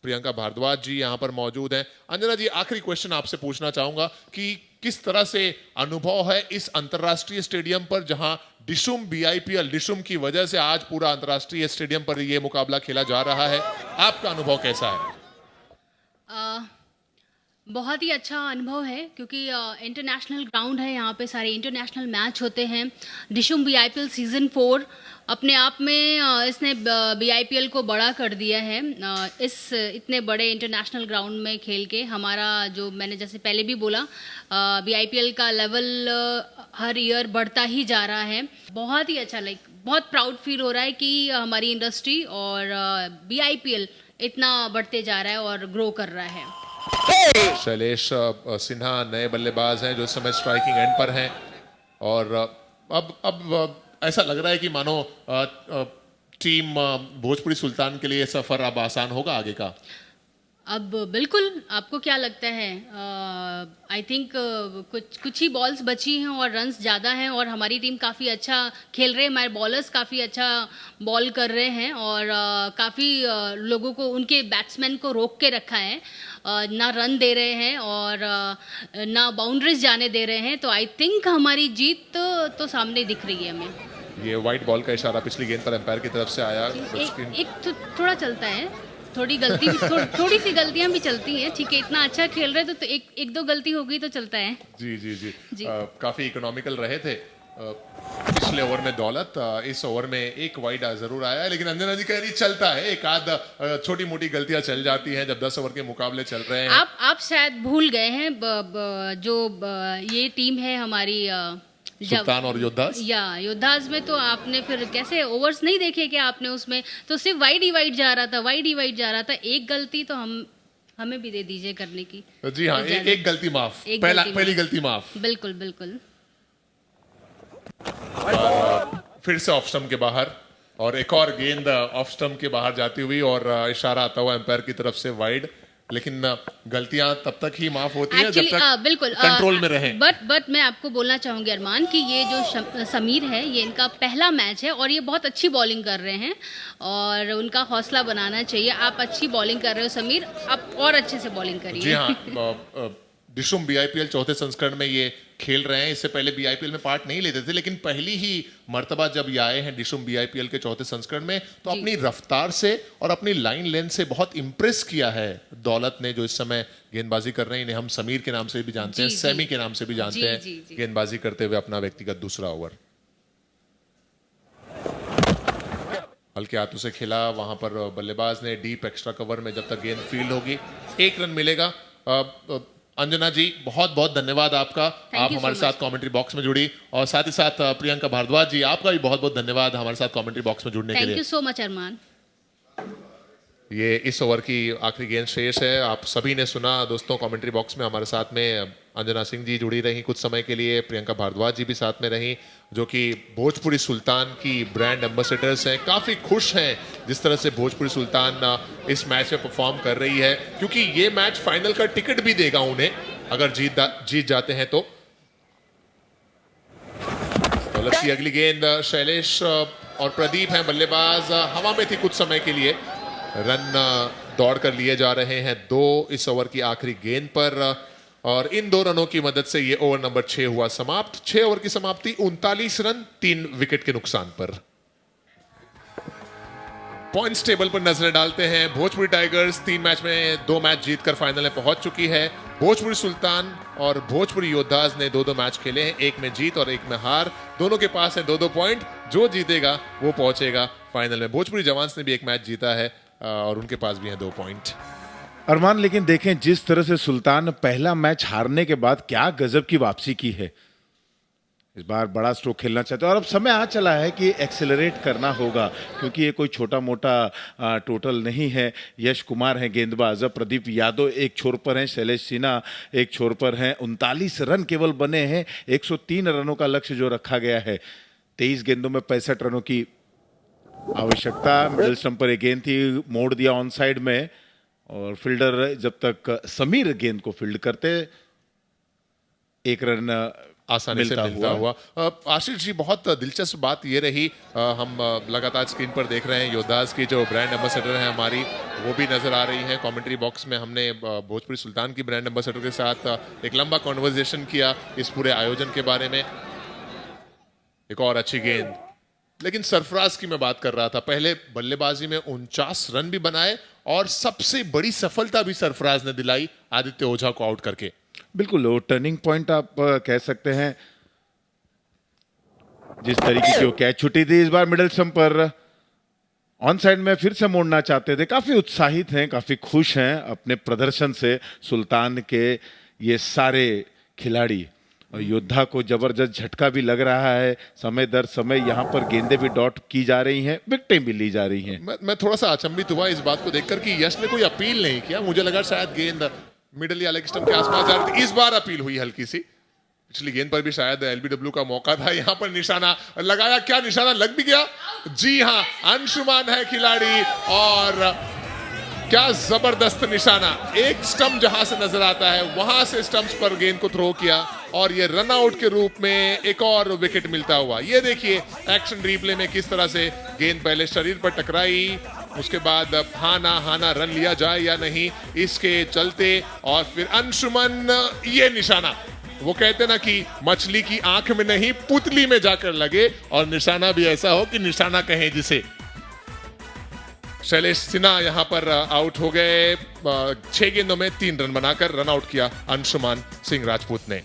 S2: प्रियंका भारद्वाज जी यहाँ पर मौजूद हैं। अंजना जी, आखिरी क्वेश्चन आपसे पूछना चाहूंगा कि किस तरह से अनुभव है इस अंतर्राष्ट्रीय स्टेडियम पर, जहां डिशुम BIPL डिशुम की वजह से आज पूरा अंतर्राष्ट्रीय स्टेडियम पर यह मुकाबला खेला जा रहा है। आपका अनुभव कैसा है?
S9: बहुत ही अच्छा अनुभव है, क्योंकि इंटरनेशनल ग्राउंड है, यहाँ पे सारे इंटरनेशनल मैच होते हैं। डिशुम BIPL सीज़न 4 अपने आप में इसने BIPL को बड़ा कर दिया है। इस इतने बड़े इंटरनेशनल ग्राउंड में खेल के हमारा, जो मैंने जैसे पहले भी बोला, BIPL का लेवल हर ईयर बढ़ता ही जा रहा है। बहुत ही अच्छा, बहुत प्राउड फील हो रहा है कि हमारी इंडस्ट्री और BIPL इतना बढ़ते जा रहा है और ग्रो कर रहा है।
S2: शैलेश सिन्हा नए बल्लेबाज हैं जो इस समय स्ट्राइकिंग एंड पर हैं, और अब ऐसा लग रहा है कि मानो टीम भोजपुरी सुल्तान के लिए सफर अब आसान होगा आगे का।
S9: अब बिल्कुल, आपको क्या लगता है? आई थिंक कुछ ही बॉल्स बची हैं और रन्स ज़्यादा हैं, और हमारी टीम काफ़ी अच्छा खेल रहे हैं। हमारे बॉलर्स काफ़ी अच्छा बॉल कर रहे हैं, और काफ़ी लोगों को, उनके बैट्समैन को रोक के रखा है। ना रन दे रहे हैं और ना बाउंड्रीज जाने दे रहे हैं। तो आई थिंक हमारी जीत तो सामने दिख रही है हमें।
S2: ये वाइट बॉल का इशारा पिछली गेंद पर एम्पायर की तरफ से आया।
S9: एक थोड़ा चलता है, थोड़ी गलती भी, थोड़ी सी गलतियां भी चलती हैं। ठीक है, इतना अच्छा खेल रहे तो एक दो गलती हो गई तो चलता है।
S2: जी। काफी इकोनॉमिकल रहे थे। पिछले ओवर में दौलत, इस ओवर में एक वाइड जरूर आया है, लेकिन अंजना जी कह रही चलता है, एक आध छोटी मोटी गलतियां चल जाती हैं जब 10 ओवर के मुकाबले चल रहे हैं।
S9: आप शायद भूल गए हैं ये टीम है हमारी
S2: सुल्तान और योद्धास।
S9: योद्धास में तो आपने फिर कैसे ओवर्स नहीं देखे क्या आपने? उसमें तो सिर्फ वाइड ही वाइड जा रहा था, एक गलती तो हमें भी दे दीजिए करने की।
S2: जी हाँ, एक गलती माफ, पहली गलती माफ।
S9: बिल्कुल बिल्कुल।
S2: फिर से ऑफ स्टंप के बाहर, और एक और गेंद ऑफ स्टंप के बाहर जाती हुई और इशारा आता हुआ एम्पायर की तरफ से वाइड, लेकिन गलतियां तब तक ही माफ होती हैं जब तक
S9: बिल्कुल
S2: कंट्रोल में रहें।
S9: बट मैं आपको बोलना चाहूंगी अरमान कि ये जो समीर है, ये इनका पहला मैच है और ये बहुत अच्छी बॉलिंग कर रहे हैं और उनका हौसला बनाना चाहिए। आप अच्छी बॉलिंग कर रहे हो समीर, आप और अच्छे से बॉलिंग करिए।
S2: जी हाँ, डिशुम बीआईपीएल चौथे संस्करण में ये खेल रहे हैं। इससे पहले बीआईपीएल में पार्ट नहीं लेते थे, लेकिन पहली ही मर्तबा जब ये आए हैं डिशुम बीआईपीएल के चौथे संस्करण में, तो अपनी रफ्तार से और अपनी लाइन लेंथ से बहुत इंप्रेस किया है दौलत ने, जो इस समय गेंदबाजी कर रहे हैं। इन्हें हम समीर के नाम से भी जानते हैं, सैमी के नाम से भी जानते हैं, गेंदबाजी करते हुए अपना व्यक्तिगत दूसरा ओवर हल्के हाथों से खेला। वहां पर बल्लेबाज ने डीप एक्स्ट्रा कवर में जब तक गेंद फील्ड होगी 1 रन मिलेगा। अंजना जी बहुत बहुत धन्यवाद आपका, आप हमारे साथ कमेंट्री बॉक्स में जुड़ी, और साथ ही साथ प्रियंका भारद्वाज जी आपका भी बहुत बहुत धन्यवाद हमारे साथ कमेंट्री बॉक्स में जुड़ने के लिए।
S9: थैंक यू सो मच अरमान।
S2: ये इस ओवर की आखिरी गेंद शेष है। आप सभी ने सुना दोस्तों, कमेंट्री बॉक्स में हमारे साथ में अंजना सिंह जी जुड़ी रही कुछ समय के लिए, प्रियंका भारद्वाज जी भी साथ में रही, जो कि भोजपुरी सुल्तान की ब्रांड एम्बेसडर्स हैं। काफ़ी खुश हैं जिस तरह से भोजपुरी सुल्तान इस मैच में परफॉर्म कर रही है, क्योंकि ये मैच फाइनल का टिकट भी देगा उन्हें अगर जीत जाते हैं तो। दौलत की अगली गेंद, शैलेश और प्रदीप हैं बल्लेबाज, हवा में थी कुछ समय के लिए, रन दौड़ कर लिए जा रहे हैं 2 इस ओवर की आखिरी गेंद पर, और इन 2 रनों की मदद से ये ओवर नंबर 6 हुआ समाप्त। 6 ओवर की समाप्ति 39 रन 3 विकेट के नुकसान पर। पॉइंट्स टेबल पर नजर डालते हैं। भोजपुरी टाइगर्स 3 मैच में 2 मैच जीतकर फाइनल में पहुंच चुकी है। भोजपुरी सुल्तान और भोजपुरी योद्धास ने 2-2 मैच खेले हैं, एक में जीत और एक में हार। दोनों के पास है 2-2 पॉइंट, जो जीतेगा वो पहुंचेगा फाइनल में। भोजपुरी जवान्स ने भी एक मैच जीता है और उनके पास भी है 2 पॉइंट।
S1: अरमान, लेकिन देखें जिस तरह से सुल्तान पहला मैच हारने के बाद क्या गजब की वापसी की है, इस बार बड़ा स्ट्रोक खेलना चाहते हैं और अब समय आ चला है कि एक्सेलरेट करना होगा, क्योंकि ये कोई छोटा मोटा टोटल नहीं है। यश कुमार हैं गेंदबाज, प्रदीप यादव एक छोर पर हैं, शैलेश सिन्हा एक छोर पर हैं। 39 रन केवल बने हैं, 103 रनों का लक्ष्य जो रखा गया है। 23 गेंदों में 65 रनों की आवश्यकता। मिडिल स्टंप पर एक गेंद थी, मोड़ दिया ऑन साइड में, और फील्डर जब तक समीर गेंद को फील्ड करते 1 रन
S2: आसानी से मिलता हुआ। आशीष जी, बहुत दिलचस्प बात ये रही, हम लगातार स्क्रीन पर देख रहे हैं योद्धास की जो ब्रांड एम्बेसडर है हमारी, वो भी नजर आ रही हैं कमेंट्री बॉक्स में। हमने भोजपुरी सुल्तान की ब्रांड एम्बेसडर के साथ एक लंबा कॉन्वर्सेशन किया इस पूरे आयोजन के बारे में। एक और अच्छी गेंद, लेकिन सरफराज की मैं बात कर रहा था, पहले बल्लेबाजी में 49 रन भी बनाए और सबसे बड़ी सफलता भी सरफराज ने दिलाई आदित्य ओझा को आउट करके।
S1: बिल्कुल, वो टर्निंग पॉइंट आप कह सकते हैं। जिस तरीके की वो कैच छुट्टी थी इस बार मिडिल स्टंप पर, ऑन साइड में फिर से मोड़ना चाहते थे। काफी उत्साहित हैं, काफी खुश हैं अपने प्रदर्शन से सुल्तान के ये सारे खिलाड़ी। और योद्धा को जबरदस्त झटका भी लग रहा है, समय दर समय यहाँ पर गेंदें भी डॉट की जा रही हैं, विकेटें भी ली जा रही हैं।
S2: मैं थोड़ा सा अचंभित हुआ इस बात को देखकर कि यश ने कोई अपील नहीं किया। मुझे लगा शायद गेंद मिडल या लेग स्टंप के आसपास जा रही थी, इस बार अपील हुई हल्की सी। पिछली गेंद पर भी शायद एलबीडब्ल्यू का मौका था, यहाँ पर निशाना लगाया, क्या निशाना लग भी गया? जी हाँ, अंशुमान है खिलाड़ी, और क्या जबरदस्त निशाना। एक स्टंप जहां से नजर आता है वहां से स्टंप्स पर गेंद को थ्रो किया और ये रन आउट के रूप में एक और विकेट मिलता हुआ। ये देखिए एक्शन रिप्ले में किस तरह से गेंद पहले शरीर पर टकराई, उसके बाद हाना रन लिया जाए या नहीं इसके चलते, और फिर अंशुमन ये निशाना, वो कहते ना कि मछली की आंख में नहीं पुतली में जाकर लगे, और निशाना भी ऐसा हो कि निशाना कहें जिसे। शैलेश सिन्हा यहां पर आउट हो गए। 6 गेंदों में 3 रन बनाकर रन आउट किया अंशुमान सिंह राजपूत ने।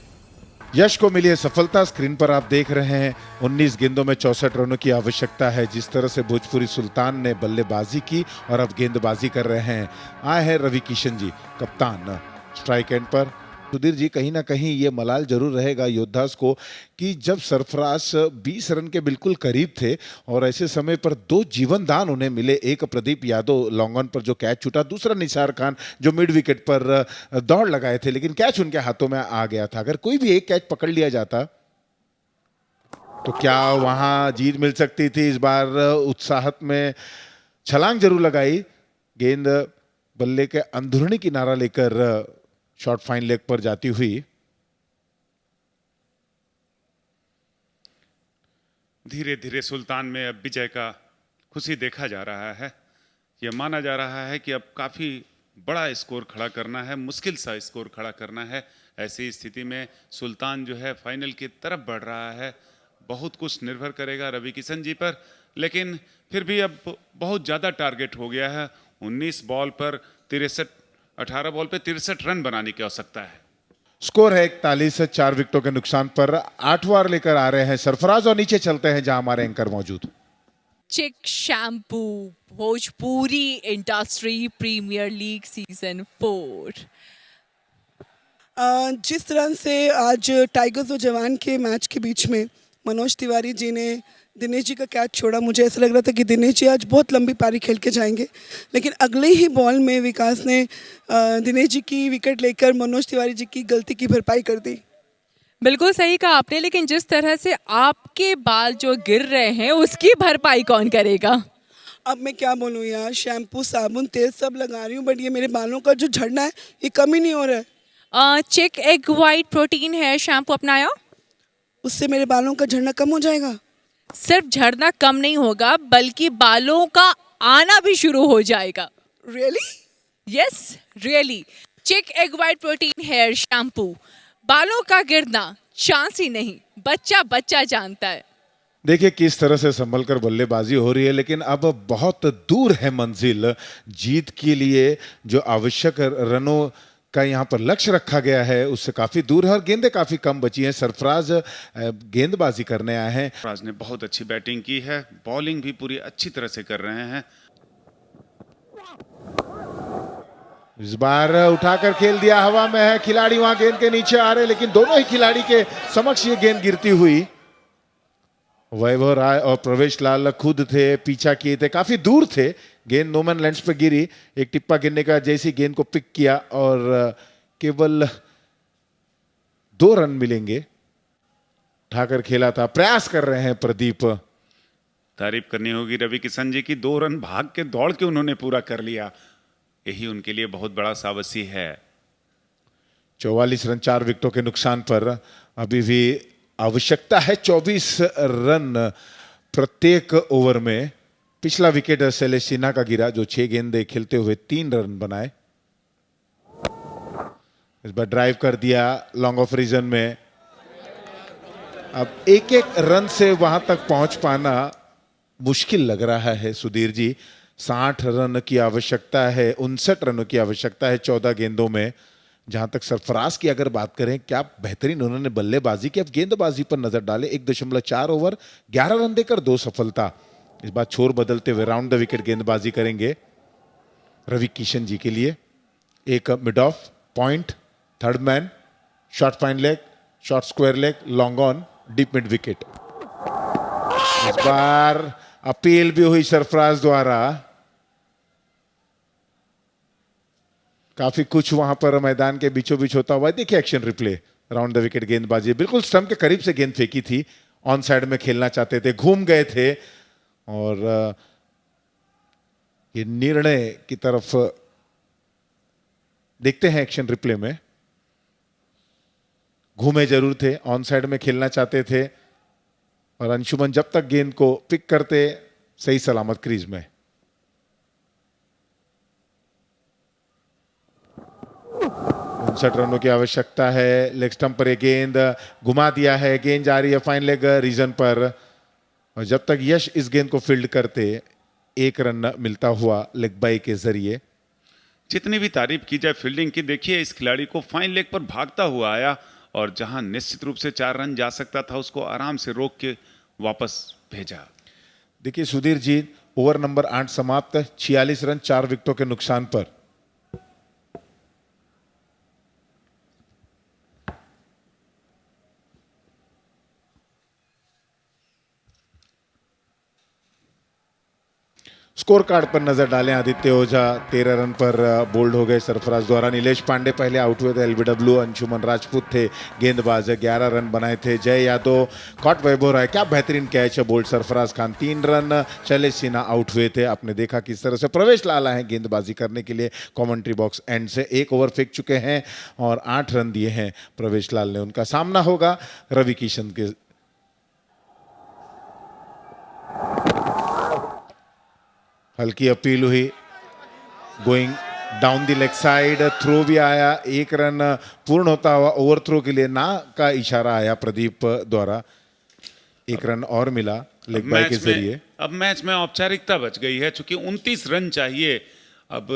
S1: यश को मिली है सफलता। स्क्रीन पर आप देख रहे हैं 19 गेंदों में 64 रनों की आवश्यकता है। जिस तरह से भोजपुरी सुल्तान ने बल्लेबाजी की और अब गेंदबाजी कर रहे हैं। आए हैं रवि किशन जी, कप्तान, स्ट्राइक एंड पर। सुधीर जी, कहीं ना कहीं ये मलाल जरूर रहेगा योद्धास को कि जब सरफराज 20 रन के बिल्कुल करीब थे और ऐसे समय पर 2 जीवन दान उन्हें मिले। एक प्रदीप यादव लॉन्ग ऑन पर जो कैच छूटा, दूसरा निसार खान जो मिड विकेट पर दौड़ लगाए थे लेकिन कैच उनके हाथों में आ गया था। अगर कोई भी एक कैच पकड़ लिया जाता तो क्या वहां जीत मिल सकती थी। इस बार उत्साहत में छलांग जरूर लगाई, गेंद बल्ले के अंदरूनी किनारा लेकर शॉर्ट फाइन लेग पर जाती हुई।
S5: धीरे धीरे सुल्तान में अब विजय का खुशी देखा जा रहा है। यह माना जा रहा है कि अब काफ़ी बड़ा स्कोर खड़ा करना है, मुश्किल सा स्कोर खड़ा करना है। ऐसी स्थिति में सुल्तान जो है फाइनल की तरफ बढ़ रहा है। बहुत कुछ निर्भर करेगा रवि किशन जी पर, लेकिन फिर भी अब बहुत ज़्यादा टारगेट हो गया है। 19 बॉल पर 18 बॉल पे 63 रन बनाने की आवश्यकता है।
S1: स्कोर है 41, 4 विकेटों के नुकसान पर 8 वार लेकर आ रहे हैं सरफराज। और नीचे चलते हैं जहां हमारे एंकर मौजूद।
S7: Chik shampoo, Bhojpuri industry premier league season 4।
S10: जिस तरह से आज टाइगर्स और जवान के मैच के बीच में मनोज तिवारी जी ने दिनेश जी का कैच छोड़ा, मुझे ऐसा लग रहा था कि दिनेश जी आज बहुत लंबी पारी खेल के जाएंगे, लेकिन अगले ही बॉल में विकास ने दिनेश जी की विकेट लेकर मनोज तिवारी जी की गलती की भरपाई कर दी।
S7: बिल्कुल सही कहा आपने, लेकिन जिस तरह से आपके बाल जो गिर रहे हैं उसकी भरपाई कौन करेगा।
S10: अब मैं क्या बोलूँ यार, शैम्पू साबुन तेल सब लगा रही हूँ, बट ये मेरे बालों का जो झड़ना है ये कम ही नहीं हो रहा है।
S7: Chik egg white protein hair shampoo अपनाया,
S10: उससे मेरे बालों का झड़ना कम हो जाएगा।
S7: सिर्फ झड़ना कम नहीं होगा बल्कि बालों का आना भी शुरू हो जाएगा।
S10: Really?
S7: Yes really. Chik egg white protein hair shampoo, बालों का गिरना चांस ही नहीं, बच्चा बच्चा जानता है।
S1: देखिए किस तरह से संभल कर बल्लेबाजी हो रही है, लेकिन अब बहुत दूर है मंजिल। जीत के लिए जो आवश्यक रनों का यहाँ पर लक्ष्य रखा गया है उससे काफी दूर है और गेंदें काफी कम बची हैं। सरफराज गेंदबाजी करने आए हैं।
S5: सरफराज ने बहुत अच्छी बैटिंग की है, बॉलिंग भी पूरी अच्छी तरह से कर रहे हैं।
S1: इस बार उठाकर खेल दिया, हवा में है, खिलाड़ी वहां गेंद के नीचे आ रहे, लेकिन दोनों ही खिलाड़ी के समक्ष ये गेंद गिरती हुई। वैभव राय और प्रवेश लाल खुद थे, पीछा किए थे, काफी दूर थे, गेंद नोमैन लैंड्स पे गिरी। एक टिप्पा गिरने का जैसी गेंद को पिक किया और केवल 2 रन मिलेंगे। उठाकर खेला था, प्रयास कर रहे हैं प्रदीप।
S5: तारीफ करनी होगी रवि किशन जी की, 2 रन भाग के दौड़ के उन्होंने पूरा कर लिया, यही उनके लिए बहुत बड़ा शाबाशी है।
S1: 44 रन 4 विकेटों के नुकसान पर अभी भी आवश्यकता है 24 रन प्रत्येक ओवर में। पिछला विकेट शैलेश सिन्हा का गिरा जो 6 गेंदें खेलते हुए 3 रन बनाए। इस बार ड्राइव कर दिया लॉन्ग ऑफ रीजन में। अब एक एक रन से वहां तक पहुंच पाना मुश्किल लग रहा है सुधीर जी। 60 रन की आवश्यकता है, 59 रनों की आवश्यकता है 14 गेंदों में। जहां तक सरफराज की अगर बात करें, क्या बेहतरीन उन्होंने बल्लेबाजी की। अब गेंदबाजी पर नजर डाले, 1.4 ओवर 11 रन देकर 2 सफलता। इस बार छोर बदलते हुए राउंड द विकेट गेंदबाजी करेंगे रवि किशन जी के लिए। एक mid of, point, third man, short fine leg, short square leg, long on, deep mid wicket. इस बार अपील भी हुई सरफराज द्वारा। काफी कुछ वहां पर मैदान के बीचों बीच होता हुआ। देखिए action replay, round the wicket गेंदबाजी, बिल्कुल स्टंप के करीब से गेंद फेंकी थी। ऑन साइड में खेलना चाहते थे, घूम गए थे और ये निर्णय की तरफ देखते हैं एक्शन रिप्ले में। घूमे जरूर थे, ऑन साइड में खेलना चाहते थे और अंशुमन जब तक गेंद को पिक करते सही सलामत क्रीज में। 59 रनों की आवश्यकता है। लेग स्टंप पर एक गेंद घुमा दिया है, गेंद जा रही है फाइन लेग रीजन पर और जब तक यश इस गेंद को फील्ड करते 1 रन मिलता हुआ लेग बाई के जरिए।
S5: जितनी भी तारीफ की जाए फील्डिंग की, देखिए इस खिलाड़ी को फाइन लेग पर भागता हुआ आया और जहां निश्चित रूप से 4 रन जा सकता था उसको आराम से रोक के वापस भेजा।
S1: देखिए सुधीर जी, ओवर नंबर 8 समाप्त, 46 रन 4 विकेटों के नुकसान पर। स्कोर कार्ड पर नजर डालें। आदित्य ओझा 13 रन पर बोल्ड हो गए सरफराज द्वारा। नीलेश पांडे पहले आउट हुए थे एलबीडब्ल्यू। अंशुमन राजपूत थे गेंदबाज, 11 रन बनाए थे। जय यादव कॉट, वैभव राय क्या बेहतरीन कैच है, bowled Sarfaraz Khan 3 run. Shailesh Sinha out हुए थे। आपने देखा किस तरह से प्रवेश लाल आए हैं गेंदबाजी करने के लिए कमेंट्री बॉक्स एंड से। 1 ओवर फेंक चुके हैं और 8 रन दिए हैं प्रवेश लाल ने। उनका सामना होगा रवि किशन के। हल्की अपील हुई, going down the leg side, throw भी आया। 1 रन पूर्ण होता हुआ ओवर थ्रो के लिए ना का इशारा आया प्रदीप द्वारा। 1 रन और मिला लेग बाय के जरिए।
S5: अब मैच में औपचारिकता बच गई है, चूंकि 29 रन चाहिए। अब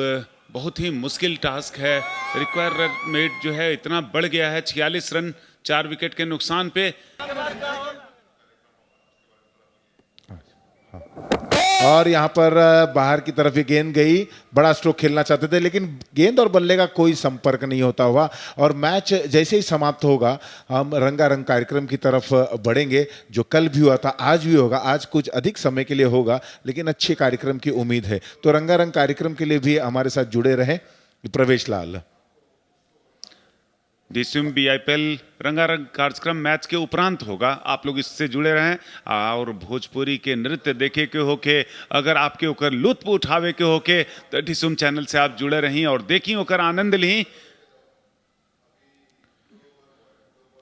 S5: बहुत ही मुश्किल टास्क है। रिक्वायरमेंट जो है इतना बढ़ गया है, 46 रन 4 विकेट के नुकसान पे।
S1: और यहां पर बाहर की तरफ ये गेंद गई। बड़ा स्ट्रोक खेलना चाहते थे लेकिन गेंद और बल्ले का कोई संपर्क नहीं होता हुआ और मैच जैसे ही समाप्त होगा हम रंगारंग कार्यक्रम की तरफ बढ़ेंगे, जो कल भी हुआ था आज भी होगा। आज कुछ अधिक समय के लिए होगा लेकिन अच्छे कार्यक्रम की उम्मीद है, तो रंगारंग कार्यक्रम के लिए भी हमारे साथ जुड़े रहें। प्रवेश लाल।
S5: DCM BIPL रंगारंग कार्यक्रम मैच के उपरांत होगा, आप लोग इससे जुड़े रहें। और भोजपुरी के नृत्य देखे के होके, अगर आपके ओकर लुत्फ उठावे के होके तो DCM चैनल से आप जुड़े रहीं और देखी ओकर आनंद ली।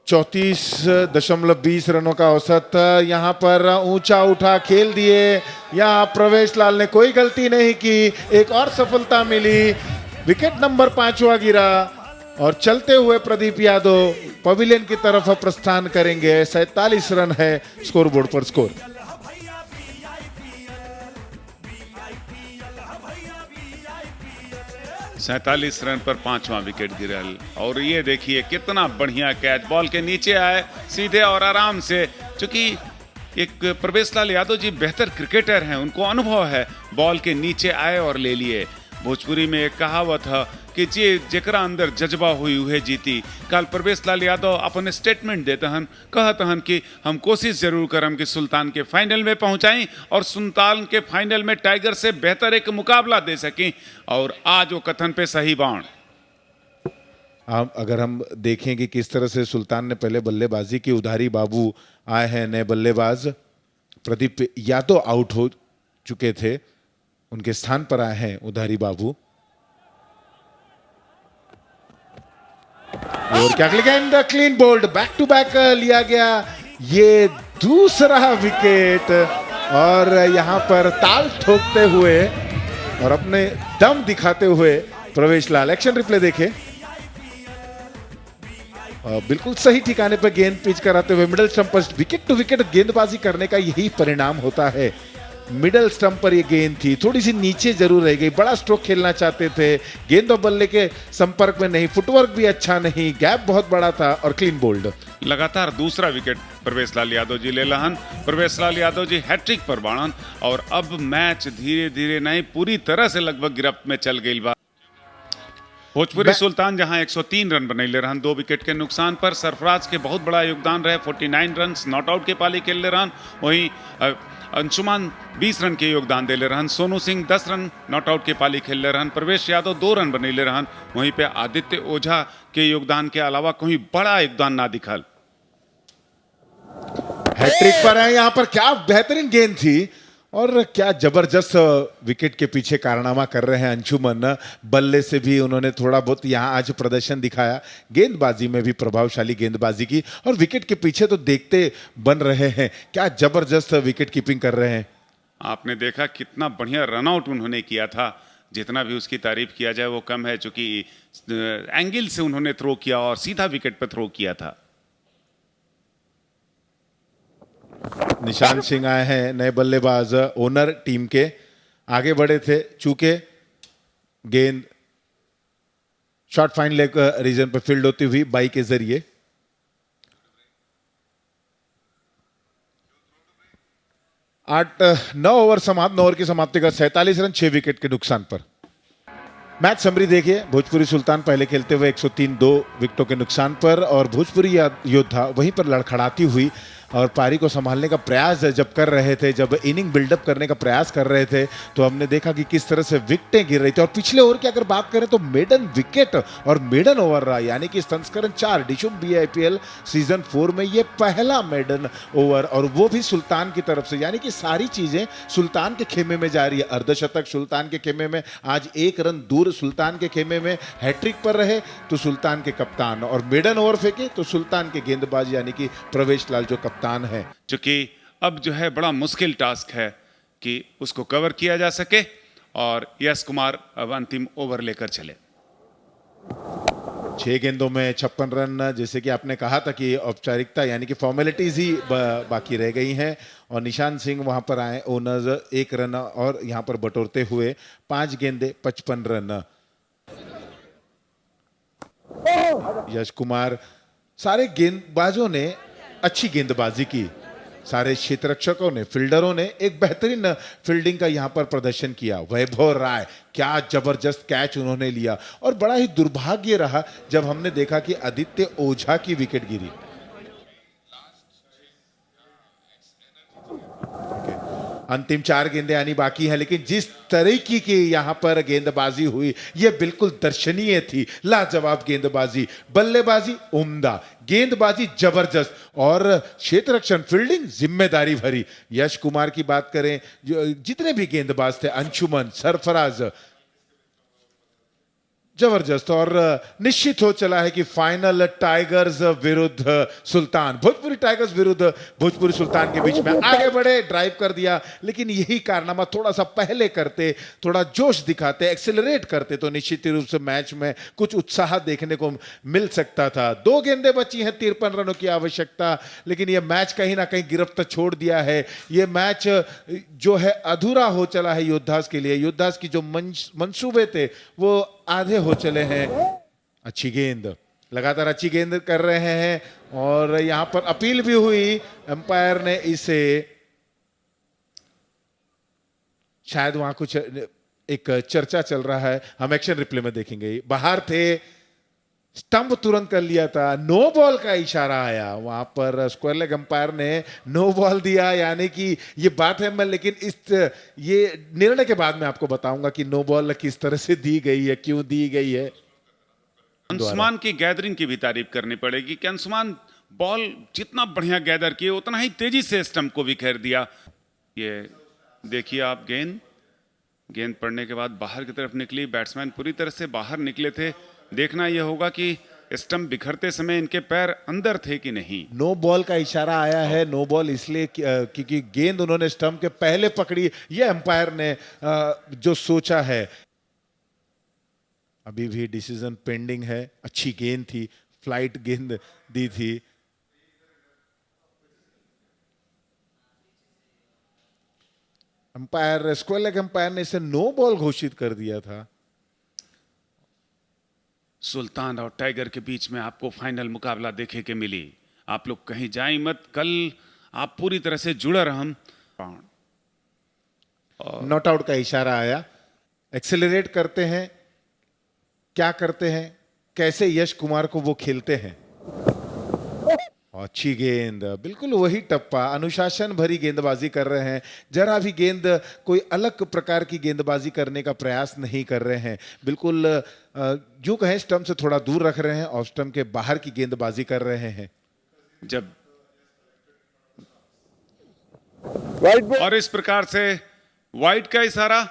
S1: 34.20 रनों का औसत। यहां पर ऊंचा उठा खेल दिए। यहां प्रवेश लाल ने कोई गलती नहीं की, एक और सफलता मिली। विकेट नंबर 5वां गिरा और चलते हुए प्रदीप यादव पवेलियन की तरफ प्रस्थान करेंगे। 47 रन है स्कोरबोर्ड पर स्कोर।
S5: सैंतालीस रन पर 5वां विकेट गिरल। और ये देखिए कितना बढ़िया कैच, बॉल के नीचे आए सीधे और आराम से। चूंकि एक प्रवेश लाल यादव जी बेहतर क्रिकेटर हैं, उनको अनुभव है, बॉल के नीचे आए और ले लिए। भोजपुरी में एक कहावत है कि जे जेकरा अंदर जज्बा हुई उहे जीती। कल प्रवेश लाल यादव अपन स्टेटमेंट देते हन, कहते हन कि हम कोशिश जरूर करम कि सुल्तान के फाइनल में पहुंचाएं और सुल्तान के फाइनल में टाइगर से बेहतर एक मुकाबला दे सकें। और आज वो कथन पे सही बाण।
S1: अगर हम देखें कि किस तरह से सुल्तान ने पहले बल्लेबाजी की, उधारी बाबू आए हैं नए बल्लेबाज। प्रदीप यादव आउट हो चुके थे, उनके स्थान पर आए हैं उधारी बाबू। और क्या गेंद, clean bowled, back to back लिया गया। ये दूसरा विकेट और यहां पर ताल ठोकते हुए और अपने दम दिखाते हुए प्रवेश लाल। एक्शन रिप्ले देखें। बिल्कुल सही ठिकाने पर गेंद पिच कराते हुए मिडिल स्टंप पर विकेट टू विकेट गेंदबाजी करने का यही परिणाम होता है। मिडिल स्टंप पर ये गेंद थी, थोड़ी सी नीचे जरूर रह गई। बड़ा स्ट्रोक खेलना चाहते थे, गेंद और बल्ले के संपर्क में नहीं, फुटवर्क भी अच्छा नहीं, गैप बहुत बड़ा था और क्लीन बोल्ड।
S5: लगातार दूसरा विकेट प्रवेश लाल यादव जी ले लहन। प्रवेश लाल यादव जी हैट्रिक पर बाणन और अब मैच धीरे धीरे नहीं पूरी तरह से लगभग गिरफ्त में चल गई बा। भोजपुरी सुल्तान जहां 103 रन बनैले रहन 2 विकेट के नुकसान पर। सरफराज के बहुत बड़ा योगदान रहे, 49 रन नॉट आउट के पाली खेले रहन। वहीं अंशुमान 20 रन के योगदान देले रहन। Sonu Singh 10 run not out के पाली खेले रहन। प्रवेश यादव 2 रन बनैले रहन। वहीं पे आदित्य ओझा के योगदान के अलावा कोई बड़ा योगदान ना दिखल।
S1: हैट्रिक पर है यहां पर, क्या बेहतरीन गेंद थी और क्या जबरदस्त विकेट के पीछे कारनामा कर रहे हैं अंशुमन। बल्ले से भी उन्होंने थोड़ा बहुत यहां आज प्रदर्शन दिखाया, गेंदबाजी में भी प्रभावशाली गेंदबाजी की और विकेट के पीछे तो देखते बन रहे हैं। क्या जबरदस्त विकेट कीपिंग कर रहे हैं।
S5: आपने देखा कितना बढ़िया रनआउट उन्होंने किया था। जितना भी उसकी तारीफ किया जाए वो कम है, चूंकि एंगल से उन्होंने थ्रो किया और सीधा विकेट पर थ्रो किया था।
S1: निशान सिंह आए हैं नए बल्लेबाज, ओनर टीम के, आगे बढ़े थे। चूंकि गेंद शॉर्ट फाइन लेग रीजन पर फील्ड होती हुई बाई के जरिए 9 ओवर समाप्त, 9 ओवर की समाप्ति का 47 रन 6 विकेट के नुकसान पर। मैच समरी देखिए, भोजपुरी सुल्तान पहले खेलते हुए 103 2 विकेटों के नुकसान पर, और भोजपुरी योद्धा वहीं पर लड़खड़ाती हुई और पारी को संभालने का प्रयास जब कर रहे थे, जब इनिंग बिल्डअप करने का प्रयास कर रहे थे, तो हमने देखा कि किस तरह से विकेटें गिर रही थी। और पिछले ओवर की अगर बात करें तो मेडन विकेट और मेडन ओवर रहा, यानी कि संस्करण 4 डिशुम BIPL सीजन 4 में ये पहला मेडन ओवर, और वो भी सुल्तान की तरफ से, यानी कि सारी चीजें सुल्तान के खेमे में जा रही है। अर्धशतक सुल्तान के खेमे में, आज 1 रन दूर सुल्तान के खेमे में, हैट्रिक पर रहे तो सुल्तान के कप्तान, और मेडन ओवर फेंके तो सुल्तान के गेंदबाज यानी कि प्रवेश लाल जो कप्तान है।
S5: चूंकि अब जो है बड़ा मुश्किल टास्क है कि उसको कवर किया जा सके, और यश कुमार अब अंतिम ओवर लेकर चले।
S1: 6 गेंदों में 56 रन, जैसे कि आपने कहा था कि औपचारिकता यानी कि फॉर्मेलिटीज ही बाकी रह गई हैं, और निशान सिंह वहां पर आए ओनर्स 1 रन और यहां पर बटोरते हुए 5 गेंदे 55 रन। यश कुमार, सारे गेंदबाजों ने अच्छी गेंदबाजी की, सारे क्षेत्ररक्षकों ने, फील्डरों ने एक बेहतरीन फील्डिंग का यहां पर प्रदर्शन किया। वैभव राय, क्या जबरदस्त कैच उन्होंने लिया, और बड़ा ही दुर्भाग्य रहा जब हमने देखा कि आदित्य ओझा की विकेट गिरी। अंतिम 4 गेंदें आनी बाकी हैं, लेकिन जिस तरीके की यहां पर गेंदबाजी हुई यह बिल्कुल दर्शनीय थी। लाजवाब गेंदबाजी, बल्लेबाजी उम्दा, गेंदबाजी जबरदस्त, और क्षेत्ररक्षण फील्डिंग जिम्मेदारी भरी। यश कुमार की बात करें, जितने भी गेंदबाज थे, अंशुमन, सरफराज, जबरदस्त, और निश्चित हो चला है कि फाइनल टाइगर्स विरुद्ध सुल्तान, भोजपुरी टाइगर्स विरुद्ध भोजपुरी सुल्तान के बीच में। आगे बढ़े, ड्राइव कर दिया, लेकिन यही कारनामा थोड़ा सा पहले करते, थोड़ा जोश दिखाते, एक्सेलरेट करते, तो निश्चित रूप से मैच में कुछ उत्साह देखने को मिल सकता था। 2 गेंदें बची हैं, 53 रनों की आवश्यकता, लेकिन यह मैच कहीं ना कहीं गिरफ्त छोड़ दिया है। यह मैच जो है अधूरा हो चला है योद्धास के लिए। योद्धास की जो मंसूबे थे वो आधे हो चले हैं। अच्छी गेंद, लगातार अच्छी गेंद कर रहे हैं, और यहां पर अपील भी हुई, अंपायर ने इसे, शायद वहां कुछ एक चर्चा चल रहा है, हम एक्शन रिप्ले में देखेंगे। बाहर थे, स्टंप तुरंत कर लिया था, नो बॉल का इशारा आया, वहां पर स्क्वायर लेग अंपायर ने नो बॉल दिया, यानी कि ये बात है, मैं लेकिन ये निर्णय के बाद मैं आपको बताऊंगा कि नो बॉल किस तरह से दी गई है, क्यों दी गई है।
S5: अंशुमान की गैदरिंग की भी तारीफ करनी पड़ेगी कि अंशुमान बॉल जितना बढ़िया गैदर किए उतना ही तेजी से स्टंप को बिखेर दिया। ये देखिए आप, गेंद पड़ने के बाद बाहर की तरफ निकली, बैट्समैन पूरी तरह से बाहर निकले थे। देखना यह होगा कि स्टंप बिखरते समय इनके पैर अंदर थे कि नहीं।
S1: नो बॉल का इशारा आया है, नो बॉल इसलिए क्योंकि गेंद उन्होंने स्टंप के पहले पकड़ी, यह अंपायर ने जो सोचा है। अभी भी डिसीजन पेंडिंग है। अच्छी गेंद थी, फ्लाइट गेंद दी थी। अंपायर, स्क्वायर लेग अंपायर ने इसे नो बॉल घोषित कर दिया था।
S5: सुल्तान और टाइगर के बीच में आपको फाइनल मुकाबला देखे के मिली। आप लोग कहीं जाएं मत, कल आप पूरी तरह से जुड़े रहम।
S1: नॉट आउट का इशारा आया। एक्सेलरेट करते हैं, क्या करते हैं, कैसे यश कुमार को वो खेलते हैं। अच्छी गेंद, बिल्कुल वही टप्पा, अनुशासन भरी गेंदबाजी कर रहे हैं। जरा भी गेंद कोई अलग प्रकार की गेंदबाजी करने का प्रयास नहीं कर रहे हैं। बिल्कुल यूं कहें स्टंप से थोड़ा दूर रख रहे हैं और स्टंप के बाहर की गेंदबाजी कर रहे हैं।
S5: जब और इस प्रकार से वाइड का इशारा,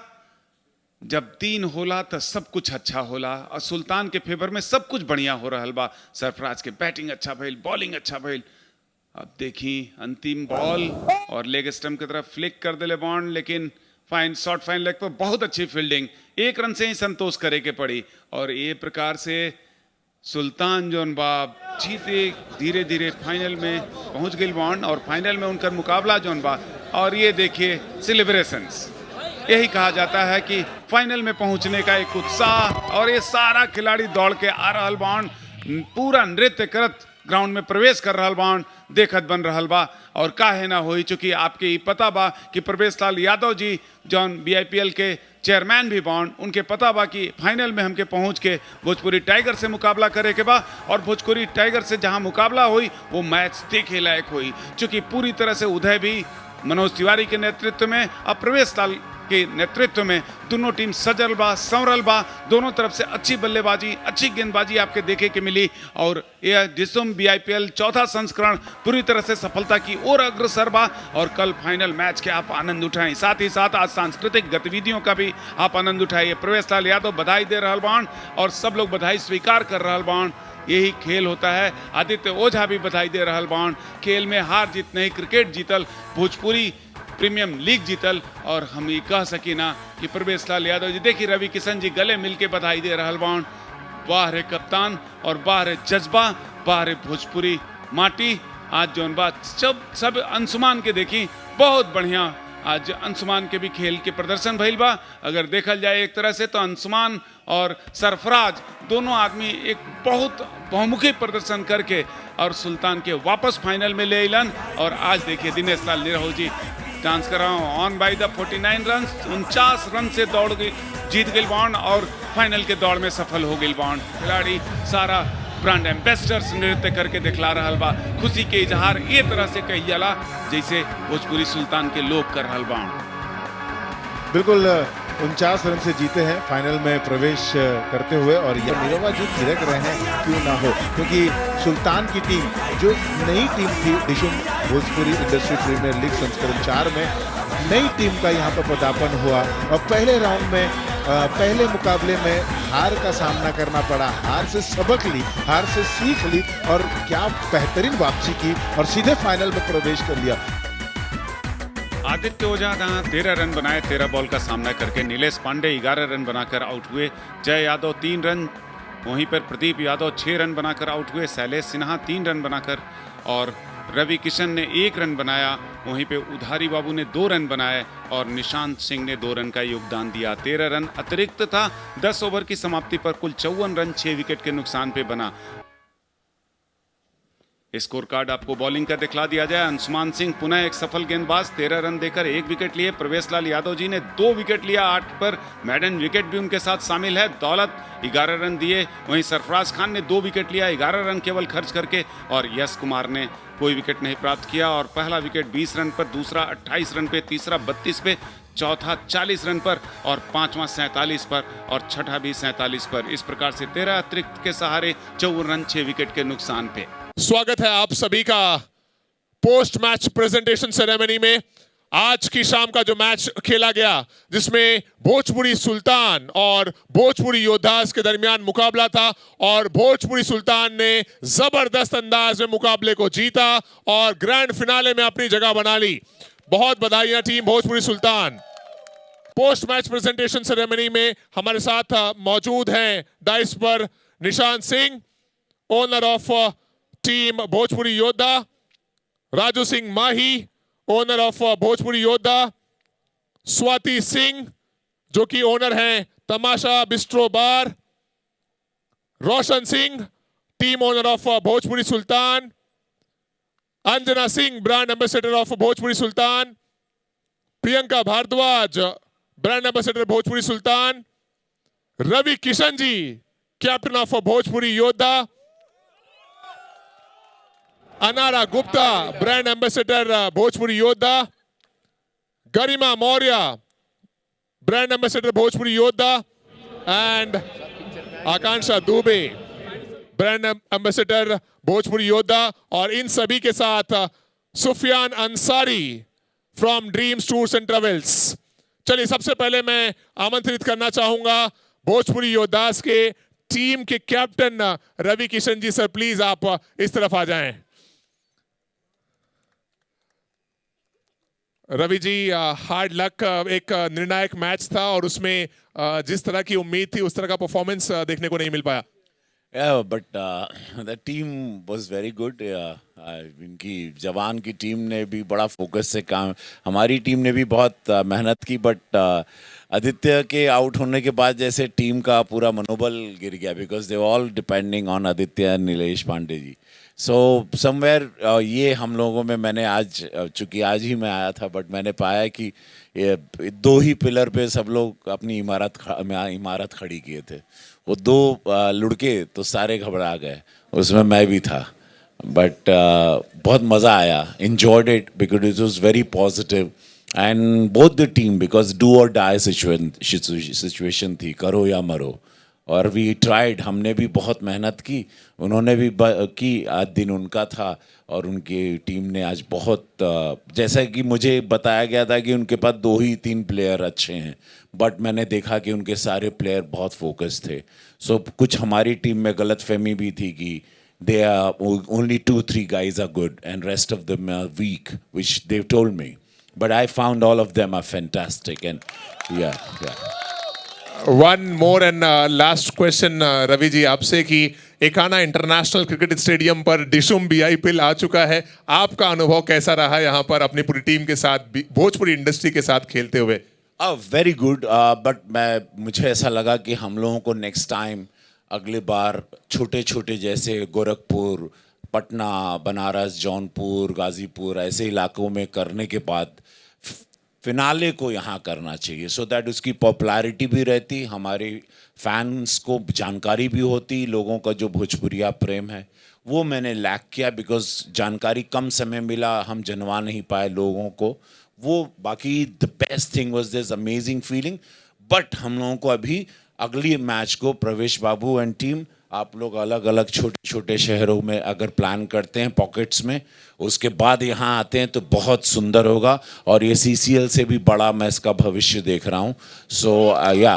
S5: जब 3 होला तो सब कुछ अच्छा होला, और सुल्तान के फेवर में सब कुछ बढ़िया हो रहा बा। सरफराज के बैटिंग अच्छा भइल, बॉलिंग अच्छा भइल। अब देखी अंतिम बॉल और लेग स्टंप की तरफ फ्लिक कर दिले बॉन्ड, लेकिन फाइन शॉट, फाइन लेग पर बहुत अच्छी फील्डिंग, 1 रन से ही संतोष करे के पड़ी। और ये प्रकार से सुल्तान जोन बा जीते, धीरे धीरे फाइनल में पहुंच गई बॉन्ड, और फाइनल में उनका मुकाबला जोन बा। और ये देखिए सेलिब्रेशंस, यही कहा जाता है कि फाइनल में पहुंचने का एक उत्साह। और ये सारा खिलाड़ी दौड़ के आ रहा बॉन्ड, पूरा नृत्य करत ग्राउंड में प्रवेश कर रहल बाण देखत बन रहल बा। और काहे ना होई, चूंकि आपके ई पता बा कि प्रवेश लाल यादव जी जौन BIPL के चेयरमैन भी बाण, उनके पता बा कि फाइनल में हमके पहुंच के भोजपुरी टाइगर से मुकाबला करे के बा। और भोजपुरी टाइगर से जहां मुकाबला हुई वो मैच देखे लायक हुई, चूंकि पूरी तरह से उदय भी मनोज तिवारी के नेतृत्व में और प्रवेश लाल के नेतृत्व में दोनों टीम सजल बा संवरल बा। दोनों तरफ से अच्छी बल्लेबाजी अच्छी गेंदबाजी आपके देखे के मिली। और यह डिसुम BIPL चौथा संस्करण पूरी तरह से सफलता की ओर अग्रसर बा। और कल फाइनल मैच के आप आनंद उठाएं, साथ ही साथ आज सांस्कृतिक गतिविधियों का भी आप आनंद उठाइए। प्रवेश लाल यादव बधाई दे रहल बाण और सब लोग बधाई स्वीकार कर रहल बाण। यही खेल होता है। आदित्य ओझा भी बधाई दे रहल बाण। खेल में हार जीत नहीं, क्रिकेट जीतल, भोजपुरी प्रीमियम लीग जीतल। और हम ये कह सकी ना कि प्रवेश लाल यादव जी, देखिए रवि किशन जी गले मिल के बधाई दे रहल बाण। वाह रे कप्तान और वाह रे जज्बा, वाह रे भोजपुरी माटी। आज जौन बात सब अंशुमान के देखी बहुत बढ़िया आज अंशुमान के भी खेल के प्रदर्शन भइल बा। अगर देखल जाए एक तरह से तो अंशुमान और सरफराज दोनों आदमी एक बहुत बहुमुखी प्रदर्शन करके और सुल्तान के वापस फाइनल में ले अलन। और आज देखिए दिनेश लाल निरहू जी डांस कर रहा हूँ on by the 49 run, 49 run से दौड़ गई जीत गई बाण और फाइनल के दौड़ में सफल हो गई बाण। खिलाड़ी सारा ब्रांड एम्बेसडर्स नृत्य करके दिखला रहल बा। खुशी के इजहार ये तरह से कही जाला जैसे भोजपुरी सुल्तान के लोग कर रहल बाण।
S1: बिल्कुल 49 रन से जीते हैं फाइनल में प्रवेश करते हुए। और ये निरवा जी थिरक रहे हैं क्यों ना हो, क्योंकि सुल्तान की टीम जो नई टीम थी डिशुम भोजपुरी इंडस्ट्री प्रीमियर लीग संस्करण 4 में, नई टीम का यहाँ पर पदार्पण हुआ। और पहले राउंड में पहले मुकाबले में हार का सामना करना पड़ा, हार से सबक ली, हार से सीख ली और क्या बेहतरीन वापसी की और सीधे फाइनल में प्रवेश कर लिया।
S5: आदित्य ओझा 13 रन बनाए 13 बॉल का सामना करके। नीलेश पांडे 11 रन बनाकर आउट हुए। जय यादव 3 रन, वहीं पर प्रदीप यादव 6 रन बनाकर आउट हुए। शैलेश सिन्हा 3 रन बनाकर और रवि किशन ने 1 रन बनाया। वहीं पे उधारी बाबू ने 2 रन बनाए और निशांत सिंह ने 2 रन का योगदान दिया। 13 रन अतिरिक्त था। 10 ओवर की समाप्ति पर कुल 54 रन 6 विकेट के नुकसान पे बना। स्कोर कार्ड आपको बॉलिंग का दिखला दिया जाए। अंशुमान सिंह पुनः एक सफल गेंदबाज, 13 रन देकर 1 विकेट लिए। प्रवेश लाल यादव जी ने 2 विकेट लिया, 8 पर मैडन विकेट भी उनके साथ शामिल है। दौलत 11 रन दिए। वहीं सरफराज खान ने 2 विकेट लिया, 11 रन केवल खर्च करके। और यश कुमार ने कोई विकेट नहीं प्राप्त किया। और पहला विकेट 20 रन पर, दूसरा 28 रन पे, तीसरा 32 पे, चौथा 40 रन पर और पांचवा 47 पर और छठा भी 47 पर। इस प्रकार से 13 अतिरिक्त के सहारे 54 रन 6 विकेट के नुकसान पे।
S2: स्वागत है आप सभी का पोस्ट मैच प्रेजेंटेशन सेरेमनी में। आज की शाम का जो मैच खेला गया जिसमें भोजपुरी सुल्तान और भोजपुरी योद्धास के दरमियान मुकाबला था और भोजपुरी सुल्तान ने जबरदस्त अंदाज में मुकाबले को जीता और ग्रैंड फिनाले में अपनी जगह बना ली। बहुत बधाइयां team Bhojpuri Sultan. Post match presentation ceremony में हमारे साथ मौजूद हैं डाइस पर Nishant Singh, owner of team Bhojpuri Yoddha, Raju Singh Mahi, owner of Bhojpuri Yoddha, Swati Singh जो कि ओनर हैं Tamasha bistro bar, Roshan Singh team owner of Bhojpuri Sultan, Anjana Singh brand ambassador of Bhojpuri Sultan, Priyanka Bhardwaj brand ambassador Bhojpuri Sultan, Ravi Kishan ji captain of Bhojpuri Yoddha, Anara Gupta brand ambassador Bhojpuri Yoddha, Garima Maurya brand ambassador Bhojpuri Yoddha and Akanksha Dubey brand ambassador Bhojpuri Yoddha. और इन सभी के साथ Sufiyan Ansari from dreams tours and travels. चलिए सबसे पहले मैं आमंत्रित करना चाहूंगा भोजपुरी योद्धास के टीम के captain Ravi Kishan ji. Sir please आप इस तरफ आ जाएं। रवि जी हार्ड लक, एक निर्णायक मैच था और उसमें जिस तरह की उम्मीद थी उस तरह का परफॉर्मेंस देखने को नहीं मिल पाया।
S4: Yeah, but the team was very good. इनकी जवान की टीम ने भी बड़ा फोकस से काम, हमारी टीम ने भी बहुत मेहनत की, बट आदित्य के आउट होने के बाद जैसे टीम का पूरा मनोबल गिर गया, because they all depending on Aditya and Nilesh Pandey ji. So somewhere ये हम लोगों में, मैंने आज, चूंकि आज ही मैं आया था, बट मैंने पाया कि ये दो ही पिलर पे सब लोग अपनी इमारत खड़ी किए थे. वो दो लुढ़के तो सारे घबरा गए, उसमें मैं भी था. बट बहुत मज़ा आया, enjoyed it because it was very positive and both the team, because do or die situation थी, करो या मरो. और वी ट्राइड, हमने भी बहुत मेहनत की, उन्होंने भी की. आज दिन उनका था और उनकी टीम ने आज बहुत, जैसा कि मुझे बताया गया था कि उनके पास 2 ही 3 प्लेयर अच्छे हैं, बट मैंने देखा कि उनके सारे प्लेयर बहुत फोकस थे. सो कुछ हमारी टीम में गलत फहमी भी थी कि they are only 2-3 guys are good and rest of them are weak, which they've told me, but I found all of them are fantastic. And yeah.
S2: One more and last question, Ravi ji आपसे, कि Ekana international cricket stadium पर डिशुम BIPL आ चुका है. आपका अनुभव कैसा रहा यहाँ पर अपनी पूरी टीम के साथ, भोजपुरी इंडस्ट्री के साथ खेलते हुए?
S4: वेरी गुड, बट मुझे ऐसा लगा कि हम लोगों को नेक्स्ट टाइम, अगले बार छोटे छोटे जैसे गोरखपुर, पटना, बनारस, जौनपुर, गाजीपुर ऐसे इलाकों में करने के बाद फिनाले को यहाँ करना चाहिए, सो दैट उसकी पॉपुलैरिटी भी रहती, हमारे फैंस को जानकारी भी होती. लोगों का जो भोजपुरिया प्रेम है वो मैंने लैक किया, बिकॉज जानकारी कम समय मिला, हम जनवा नहीं पाए लोगों को वो. बाकी the best thing was this amazing feeling. But हम लोगों को अभी अगली मैच को प्रवेश बाबू एंड टीम, आप लोग अलग अलग छोटे छोटे शहरों में अगर प्लान करते हैं पॉकेट्स में, उसके बाद यहाँ आते हैं तो बहुत सुंदर होगा. और ये CCL से भी बड़ा मैं इसका भविष्य देख रहा हूँ. सो या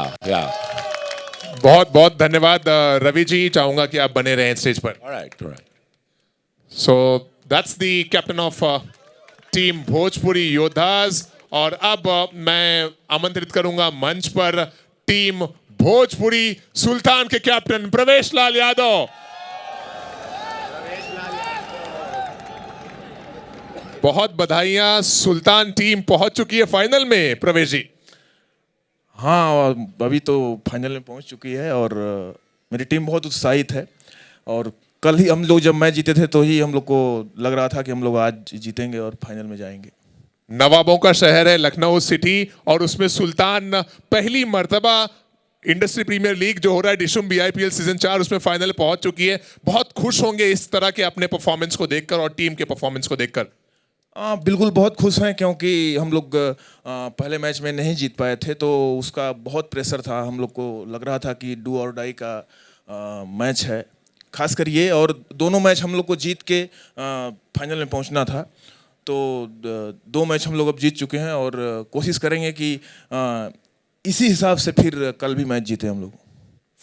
S2: बहुत बहुत धन्यवाद रवि जी, चाहूंगा कि आप बने रहें स्टेज पर.
S4: Alright.
S2: So that's the captain of team Bhojpuri Yoddhas. और अब मैं आमंत्रित करूंगा मंच पर टीम भोजपुरी सुल्तान के कैप्टन प्रवेश लाल यादव. बहुत बधाइयां, सुल्तान टीम पहुंच चुकी है फाइनल में. प्रवेश जी,
S3: हाँ, अभी तो फाइनल में पहुंच चुकी है और मेरी टीम बहुत उत्साहित है. और कल ही हम लोग जब मैच जीते थे तो ही हम लोग को लग रहा था कि हम लोग आज जीतेंगे और फाइनल में जाएंगे.
S2: नवाबों का शहर है लखनऊ सिटी, और उसमें सुल्तान पहली मर्तबा इंडस्ट्री प्रीमियर लीग जो हो रहा है डिशुम BIPL सीजन 4, उसमें फाइनल पहुंच चुकी है. बहुत खुश होंगे इस तरह के अपने परफॉर्मेंस को देखकर और टीम के परफॉर्मेंस को देखकर.
S3: बिल्कुल बहुत खुश हैं, क्योंकि हम लोग पहले मैच में नहीं जीत पाए थे तो उसका बहुत प्रेशर था. हम लोग को लग रहा था कि डू और डाई का मैच है, खासकर ये. और दोनों मैच हम लोग को जीत के फाइनल में पहुंचना था. तो 2 मैच हम लोग अब जीत चुके हैं और कोशिश करेंगे कि इसी हिसाब से फिर कल भी मैच जीते हम लोग.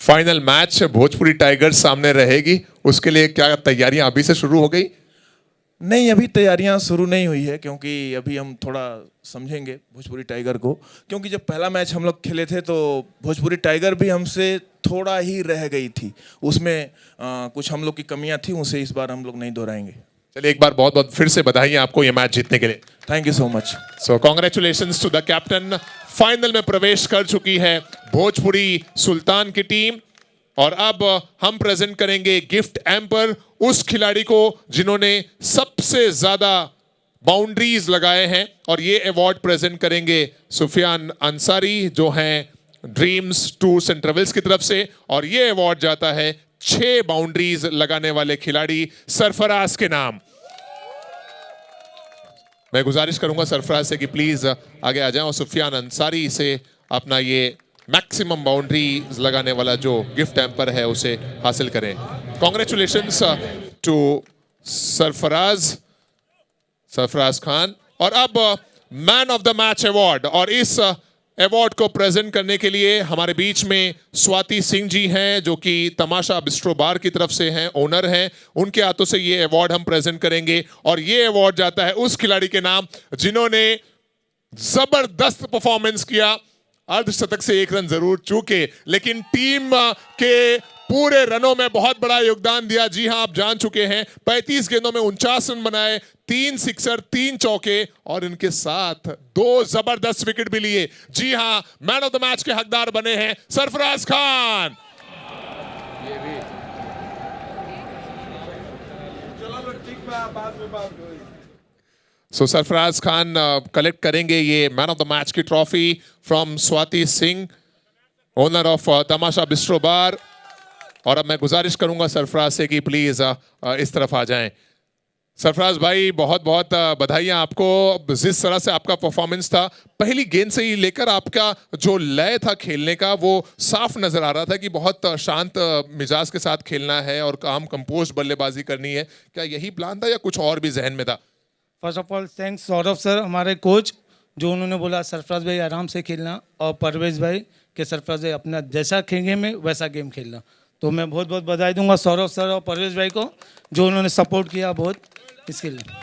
S2: फाइनल मैच भोजपुरी टाइगर्स सामने रहेगी, उसके लिए क्या तैयारियां अभी से शुरू हो गई?
S3: नहीं, अभी तैयारियां शुरू नहीं हुई है, क्योंकि अभी हम थोड़ा समझेंगे भोजपुरी टाइगर को. क्योंकि जब पहला मैच हम लोग खेले थे तो भोजपुरी टाइगर भी हमसे थोड़ा ही रह गई थी, उसमें कुछ हम लोग की कमियां थी, उसे इस बार हम लोग नहीं दोहराएंगे.
S2: चलिए एक बार बहुत बहुत फिर से बधाई आपको ये मैच जीतने के लिए.
S3: Thank you so much.
S2: So congratulations to the captain. Final में प्रवेश कर चुकी है भोजपुरी सुल्तान की टीम. और अब हम प्रेजेंट करेंगे गिफ्ट एम्पर, उस खिलाड़ी को जिन्होंने सबसे ज्यादा बाउंड्रीज लगाए हैं. और ये अवार्ड प्रेजेंट करेंगे सुफियान अंसारी जो हैं ड्रीम्स टूर्स एंड ट्रेवल्स की तरफ से. और ये अवार्ड जाता है 6 बाउंड्रीज लगाने वाले खिलाड़ी सरफराज के नाम. मैं गुजारिश करूंगा सरफराज से कि प्लीज आगे आ जाएं और सुफियान अंसारी से अपना ये मैक्सिमम बाउंड्री लगाने वाला जो गिफ्ट एम्पर है उसे हासिल करें. Congratulations to Sarfaraz Khan. और अब man of the match award, और इस अवार्ड को प्रेजेंट करने के लिए हमारे बीच में स्वाति सिंह जी हैं जो कि तमाशा बिस्ट्रो बार की तरफ से हैं, ओनर हैं. उनके हाथों से ये अवार्ड हम प्रेजेंट करेंगे. और ये अवार्ड जाता है उस खिलाड़ी के नाम जिन्होंने जबरदस्त परफॉर्मेंस किया अर्धशतक से 1 रन जरूर चूके, लेकिन टीम के पूरे रनों में बहुत बड़ा योगदान दिया। जी हां, आप जान चुके हैं 35 गेंदों में 49 रन बनाए, 3 सिक्सर 3 चौके और इनके साथ 2 जबरदस्त विकेट भी लिए। जी हां, मैन ऑफ द मैच के हकदार बने हैं सरफराज खान। सो सरफराज खान कलेक्ट करेंगे ये मैन ऑफ द मैच की trophy from Swati Singh, owner of Tamasha bistro bar. और अब मैं गुजारिश करूंगा सरफराज से कि प्लीज इस तरफ आ जाएं। सरफराज भाई, बहुत बहुत बधाइयां आपको। जिस तरह से आपका परफॉर्मेंस था, पहली गेंद से ही लेकर आपका जो लय था खेलने का, वो साफ नजर आ रहा था कि बहुत शांत मिजाज के साथ खेलना है और काम कंपोज बल्लेबाजी करनी है। क्या यही प्लान था या कुछ और भी जहन में था?
S11: First of all thanks Saurabh sir, हमारे कोच, जो उन्होंने बोला सरफराज भाई आराम से खेलना, और परवेज भाई के सरफराज भाई अपना जैसा खेलेंगे में वैसा गेम खेलना। तो मैं बहुत बहुत बधाई दूंगा सौरभ सर और परवेज भाई को, जो उन्होंने सपोर्ट किया बहुत इसके लिए।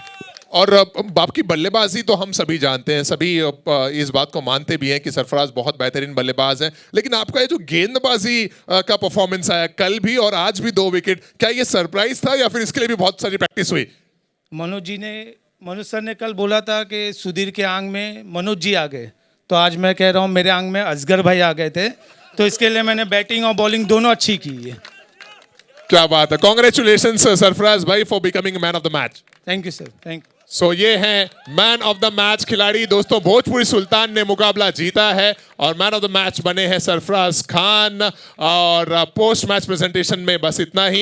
S2: और आपकी बल्लेबाजी तो हम सभी जानते हैं, सभी इस बात को मानते भी हैं कि सरफराज बहुत बेहतरीन बल्लेबाज हैं, लेकिन आपका ये जो गेंदबाजी का परफॉर्मेंस आया कल भी और आज भी 2 विकेट, क्या ये सरप्राइज था या फिर इसके लिए भी बहुत सारी प्रैक्टिस हुई?
S11: मनोज सर ने कल बोला था कि सुधीर के आंग में मनोज जी आ गए, तो आज मैं कह रहा हूँ मेरे आंग में असगर भाई आ गए थे, तो इसके लिए मैंने बैटिंग और बॉलिंग दोनों अच्छी की है।
S2: क्या बात है, कॉन्ग्रेचुलेशंस सरफराज भाई for becoming man of the match.
S11: Thank you sir, thank you.
S2: So ये हैं मैन ऑफ द मैच खिलाड़ी। दोस्तों, भोजपुरी सुल्तान ने मुकाबला जीता है और मैन ऑफ द मैच बने हैं सरफराज खान। और पोस्ट मैच प्रेजेंटेशन में बस इतना ही।